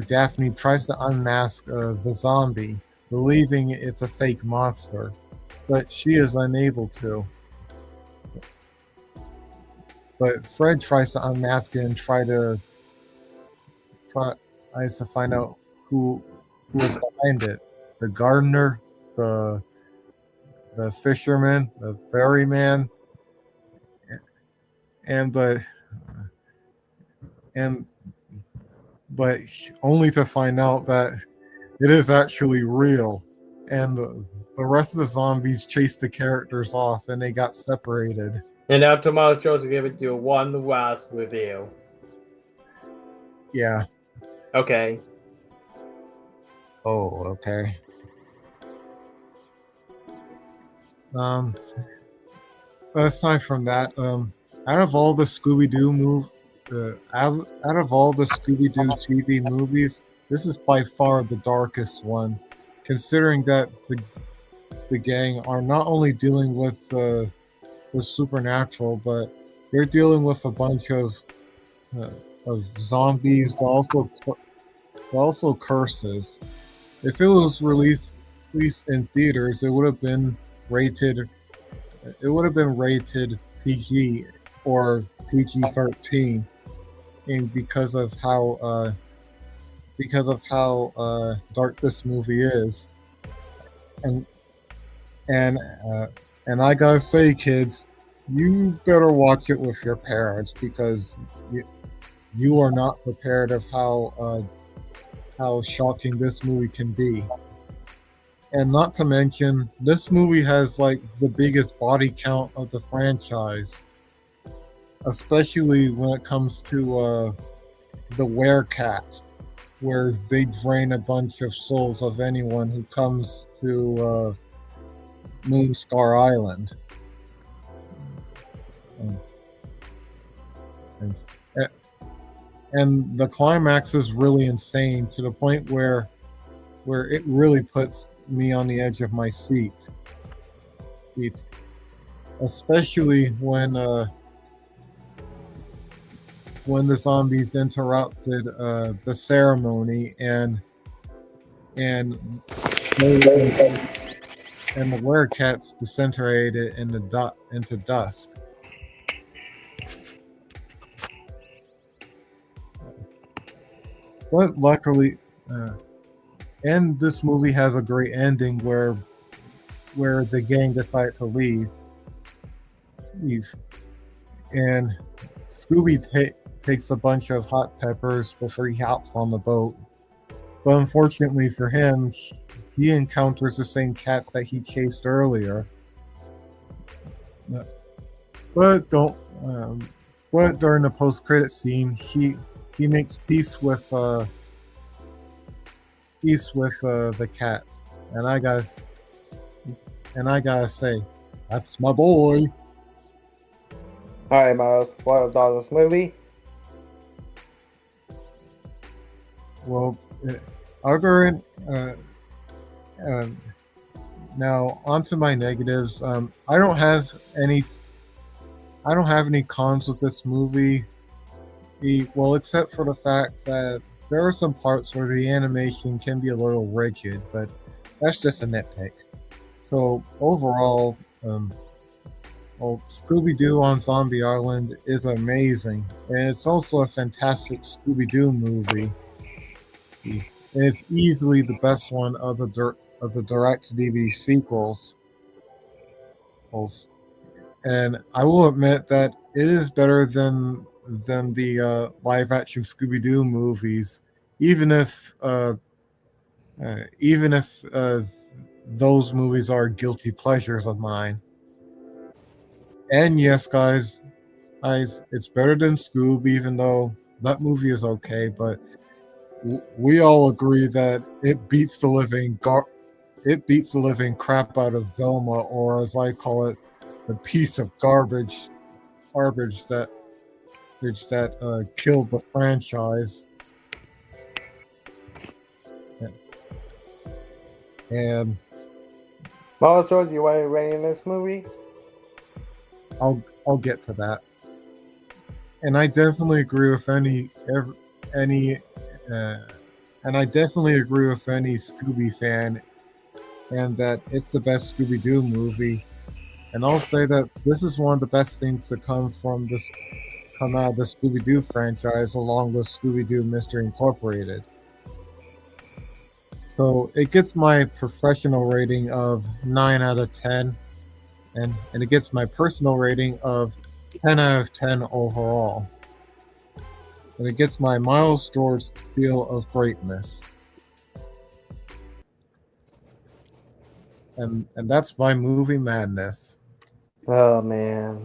Speaker 2: Daphne tries to unmask the zombie, believing it's a fake monster, but she is unable to. But Fred tries to unmask it and tries to find out who is behind it. The gardener, the fisherman, the ferryman, but only to find out that it is actually real, and the rest of the zombies chased the characters off, and they got separated.
Speaker 4: And now tomorrow's show to give it to one last review.
Speaker 2: Yeah.
Speaker 4: Okay.
Speaker 2: Oh, okay. Aside from that, out of all the Scooby-Doo out of all the Scooby-Doo TV movies, this is by far the darkest one, considering that the gang are not only dealing with the supernatural, but they're dealing with a bunch of zombies, but also curses. If it was released in theaters, it would have been rated PG or PG-13, and because of how dark this movie is, and I gotta say, kids, you better watch it with your parents, because you are not prepared of how shocking this movie can be. And not to mention, this movie has like the biggest body count of the franchise, especially when it comes to the werecats, where they drain a bunch of souls of anyone who comes to Moonscar Island. And the climax is really insane, to the point where it really puts me on the edge of my seat. Especially when the zombies interrupted the ceremony and the werecats disintegrated into dust. but luckily, and this movie has a great ending where the gang decide to leave, and Scooby takes a bunch of hot peppers before he hops on the boat. But unfortunately for him, he encounters the same cats that he chased earlier. But but during the post-credit scene, he makes peace with the cats, and I gotta say, that's my boy.
Speaker 4: All right, Miles, what about this movie?
Speaker 2: Well, other now onto my negatives. I don't have any cons with this movie. Well, except for the fact that there are some parts where the animation can be a little rigid, but that's just a nitpick. So overall, Scooby-Doo on Zombie Island is amazing, and it's also a fantastic Scooby-Doo movie. And it's easily the best one of the direct-to-DVD sequels. And I will admit that it is better than the live-action Scooby-Doo movies, even if those movies are guilty pleasures of mine. And yes, guys, it's better than Scoob, even though that movie is okay. But we all agree that it beats the living crap out of Velma, or as I call it, the piece of garbage that killed the franchise. And
Speaker 4: Also, do you want to rate this movie?
Speaker 2: I'll get to that. And I definitely agree with any Scooby fan, and that it's the best Scooby-Doo movie. And I'll say that this is one of the best things to come out of the Scooby-Doo franchise, along with Scooby-Doo Mystery Incorporated. So it gets my professional rating of 9 out of 10, and it gets my personal rating of 10 out of 10 overall. And it gets my Miles George seal of greatness. And that's my movie madness.
Speaker 4: Oh man.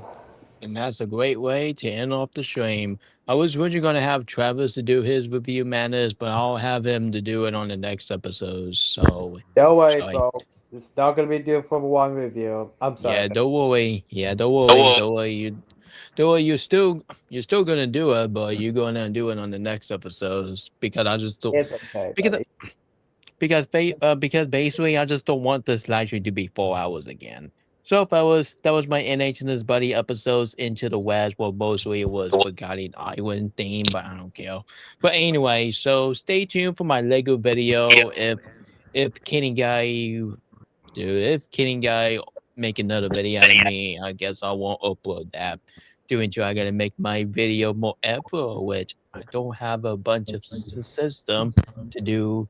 Speaker 1: And that's a great way to end off the stream. I was originally going to have Travis to do his review madness, but I'll have him to do it on the next episode. So
Speaker 4: Don't worry,
Speaker 1: sorry.
Speaker 4: folks. It's not gonna be due for one review. I'm sorry.
Speaker 1: Yeah, don't worry. Yeah, don't worry. Don't worry. Don't worry. You're still gonna do it, but you're gonna do it on the next episodes because I just don't.
Speaker 4: It's okay.
Speaker 1: Because basically I just don't want this live stream to be 4 hours again. So fellas, that was my NH and his buddy episodes Into the West. Well, mostly it was Forgotten Island theme, but I don't care. But anyway, so stay tuned for my Lego video. If Kenny Guy make another video out of me, I guess I won't upload that. Doing to I gotta make my video more effort, which I don't have a bunch of system to do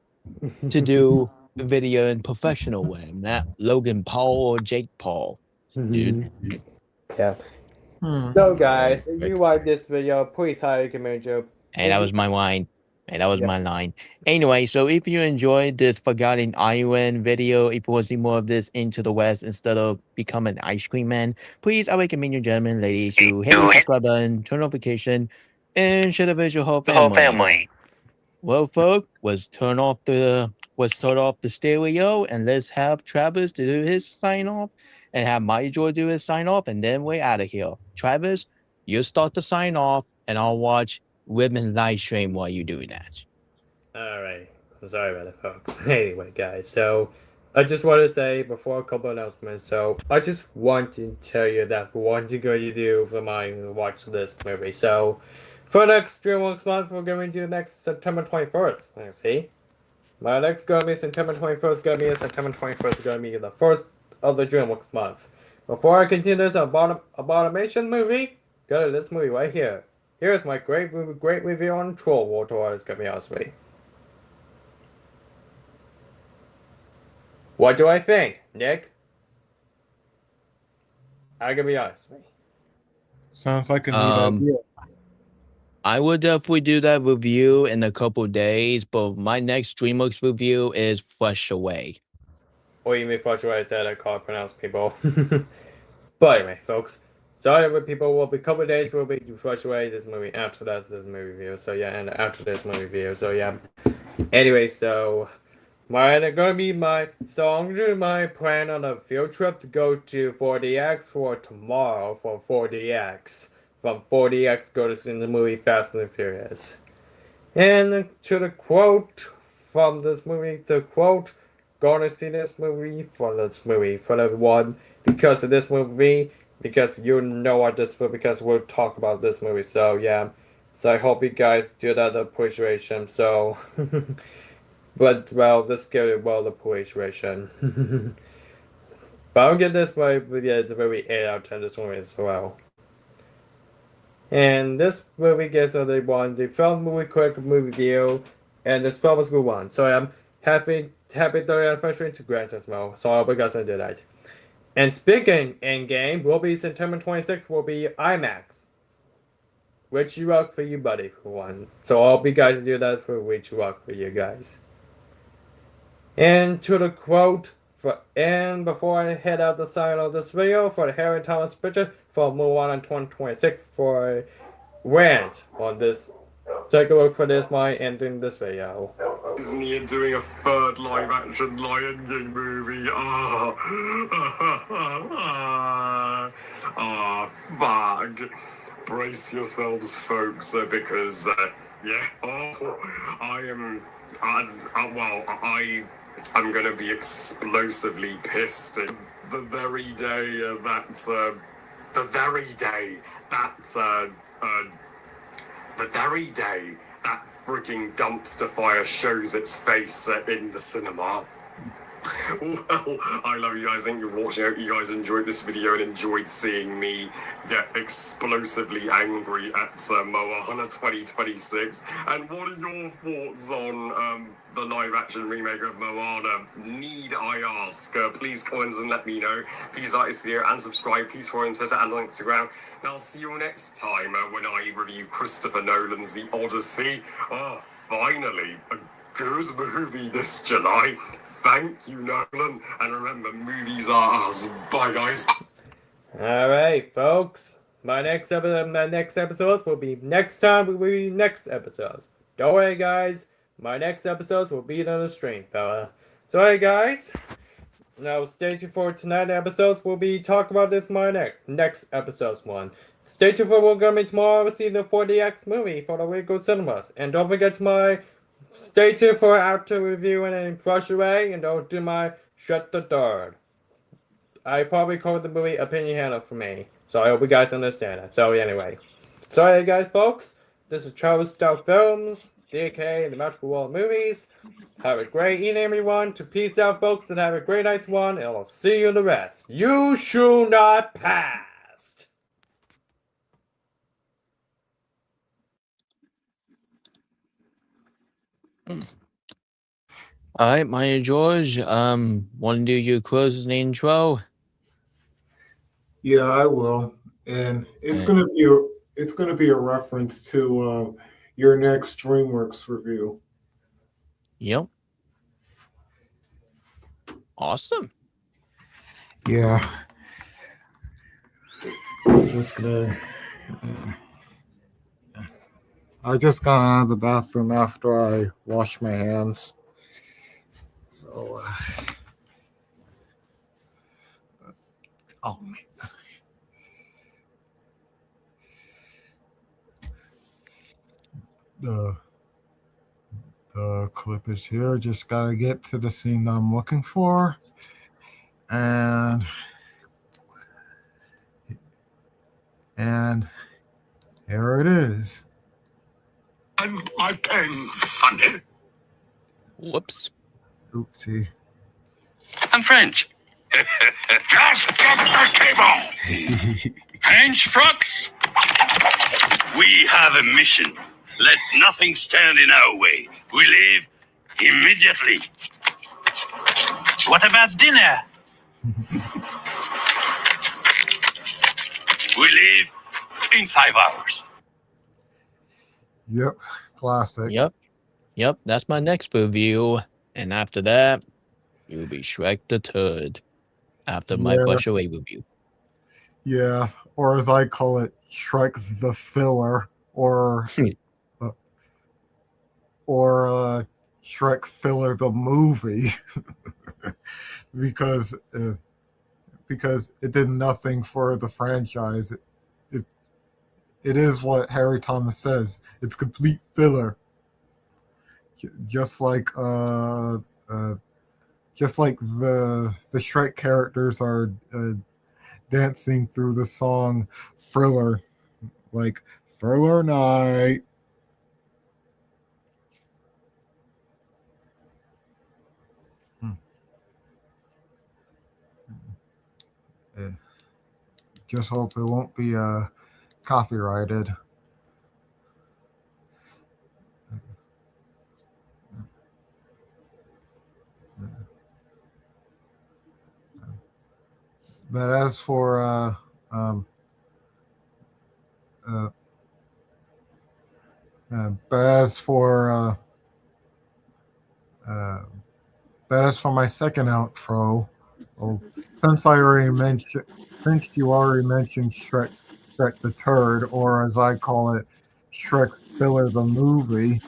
Speaker 1: video in professional way. I'm not Logan Paul or Jake Paul, dude.
Speaker 4: Yeah. So guys, if you like this video, please highly recommend you.
Speaker 1: Hey, that was my line. Hey, that was my line. Anyway, so if you enjoyed this Forgotten Island video, if you want to see more of this Into the West instead of become an ice cream man, please, I recommend you gentlemen, ladies, to hit the subscribe button, turn notification, and share the video with your whole family. Well, folks, let's turn off the stereo and let's have Travis to do his sign off and have my Joy do his sign off, and then we're out of here. Travis, you start the sign off, and I'll watch Women live stream while you do that.
Speaker 4: Alright. I'm sorry about it, folks. Anyway, guys, so I just want to say before a couple announcements, so I just want to tell you that what you're going to do for my watch this movie. So for next DreamWorks month, we're going to do next September 21st. Let's see. My next going to be September 21st, going to be September 21st, going to be the first of the DreamWorks month. Before I continue this abomination movie, go to this movie right here. Here's my great review on Troll War Tour. It's going to be honest with me. What do I think, Nick? I can be honest.
Speaker 2: Sounds like a neat
Speaker 1: Um,
Speaker 2: idea.
Speaker 1: I would definitely do that review in a couple days, but my next DreamWorks review is Fresh Away.
Speaker 4: Or you may fluctuate that I can't pronounce people. But anyway, folks. Sorry, but people will be a couple of days will be to flush away this movie after that this movie review. So yeah, and after this movie review. So yeah. Anyway, so I'm gonna do my plan on a field trip to go to 4DX for tomorrow for 4DX. From 4DX go to see the movie Fast and the Furious. And to the quote from this movie, the quote, going to see this movie for the one because of this movie, because you know what this movie, because we'll talk about this movie. So yeah, so I hope you guys do that appreciation. So, but well, let's give it well appreciation. But I'll give this movie it's a movie 8 out of 10 this movie as well. And this movie gets the film movie quick movie review, and this film was good one. So I'm happy 30th anniversary to Grant as well. So I hope you guys did that. And speaking in game will be September 26th will be IMAX. Which you rock for you, buddy, for one. So I hope you guys do that for which rock for you guys. And to the quote and before I head out the side of this video for the Harry Thomas picture for Moana 2026 for a rant on this. Take a look for this, my ending this video.
Speaker 6: Disney are doing a third live-action Lion King movie. Fuck. Brace yourselves, folks, because, I'm gonna be explosively pissed the very day that freaking dumpster fire shows its face in the cinema. Well, I love you guys. Thank you for watching. I hope you guys enjoyed this video and enjoyed seeing me get explosively angry at Moana 2026. And what are your thoughts on the live-action remake of Moana? Need I ask? Please comment and let me know. Please like this video and subscribe. Please follow on Twitter and on Instagram. And I'll see you next time when I review Christopher Nolan's The Odyssey. Oh, finally, a good movie this July. Thank you, Nolan. And remember, movies are us. Bye, guys.
Speaker 4: Alright, folks. My next episodes will be next episodes. Don't worry, guys. My next episodes will be on the stream, fella. So, hey, guys. Now, stay tuned for tonight's episodes. We'll be talking about this next episode's one. Stay tuned for we're going to be tomorrow. We'll see the 4DX movie for the Lego Cinemas. And don't forget stay tuned for after review and then brush away and don't do my shut the third. I probably called the movie opinion handle for me. So I hope you guys understand that. So anyway. Sorry guys folks. This is Travis Stout Films, DK and the Magical World Movies. Have a great evening everyone. Peace out folks and have a great night one and I'll see you in the rest. You shall not pass.
Speaker 1: All right, Maya George, want to do your closing intro?
Speaker 2: Yeah, I will, and it's gonna be a reference to your next DreamWorks review.
Speaker 1: Yep. Awesome.
Speaker 2: Yeah. I'm just gonna. I just got out of the bathroom after I washed my hands. So, oh man. The clip is here. Just gotta get to the scene that I'm looking for. And here it is.
Speaker 6: And my pen funny.
Speaker 1: Whoops.
Speaker 2: Oopsie.
Speaker 6: I'm French. Just get the cable. Hands front. We have a mission. Let nothing stand in our way. We leave immediately. What about dinner? We leave in 5 hours.
Speaker 2: Yep, classic.
Speaker 1: Yep, that's my next review. And after that, it will be Shrek the Third. After my
Speaker 2: Yeah.
Speaker 1: Flush Away review.
Speaker 2: Yeah, or as I call it, Shrek the Filler, or Shrek Filler the movie, because it did nothing for the franchise. It is what Harry Thomas says. It's complete filler, just like the Shrek characters are dancing through the song Thriller, like Thriller Night. Just hope it won't be copyrighted. But as for my second outro, since you already mentioned Shrek the Turd, or as I call it, Shrek Filler the movie,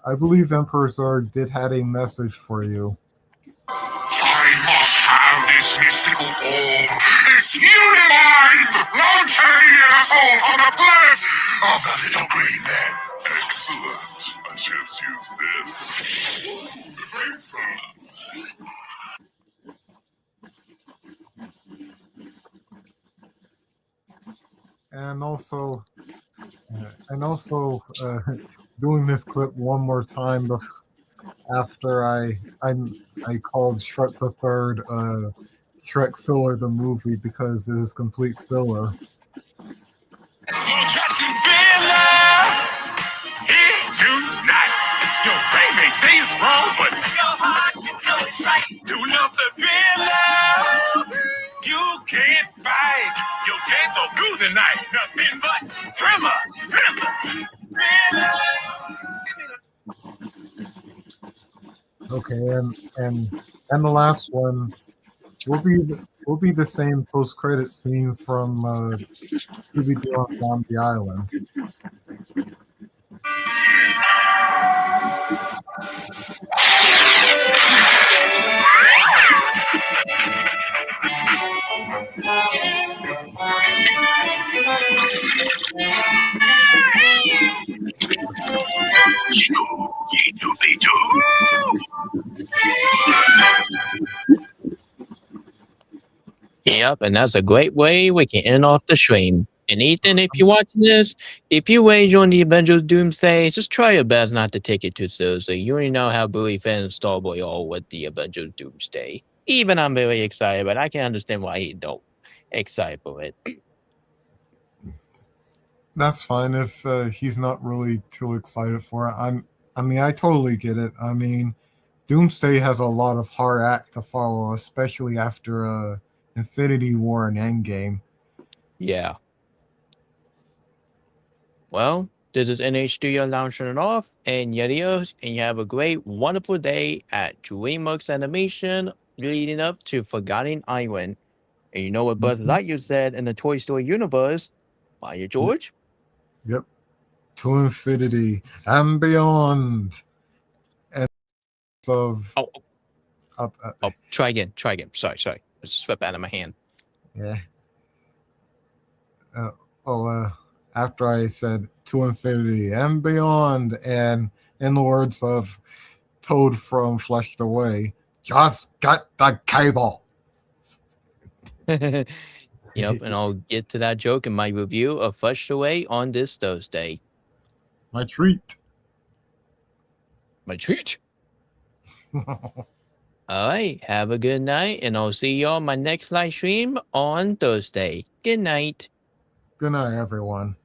Speaker 2: I believe Emperor Zurg did have a message for you.
Speaker 6: I must have this mystical orb, this Unimind, launching an assault on the planet of the little green men. Excellent. I just use this. Ooh, the flamethrower.
Speaker 2: And also doing this clip one more time after I called Shrek the Third Shrek Filler the movie because it is complete filler.
Speaker 6: Captain Bella here tonight. Your brain may say it's wrong, but your heart you know it's right. To love the Bella, you can't fight. Your dance all through the night. Nothing but tremor. Bella.
Speaker 2: Okay, and the last one will be the same post credit scene from Scooby-Doo on Zombie Island.
Speaker 1: Yep, and that's a great way we can end off the stream. And Ethan, if you're watching this, if you rage on the Avengers Doomsday, just try your best not to take it too seriously. You already know how Billy fans Starboy are with the Avengers Doomsday. Even I'm very excited, but I can understand why he don't excited for it.
Speaker 2: That's fine if he's not really too excited for it. I totally get it. I mean, Doomsday has a lot of hard act to follow, especially after Infinity War and Endgame.
Speaker 1: Yeah. Well, this is NH launching it off, and adios, and you have a great, wonderful day at DreamWorks Animation leading up to Forgotten Island. And you know what Buzz Lightyear said in the Toy Story universe? Fire George?
Speaker 2: Yep. To infinity and beyond. And
Speaker 1: Try again. Sorry. It swept out of my hand.
Speaker 2: Yeah. After I said to infinity and beyond, and in the words of Toad from Flushed Away, just got the cable.
Speaker 1: Yep, and I'll get to that joke in my review of Flushed Away on this Thursday.
Speaker 2: My treat.
Speaker 1: All right, have a good night, and I'll see you on my next live stream on Thursday. Good night.
Speaker 2: Good night, everyone.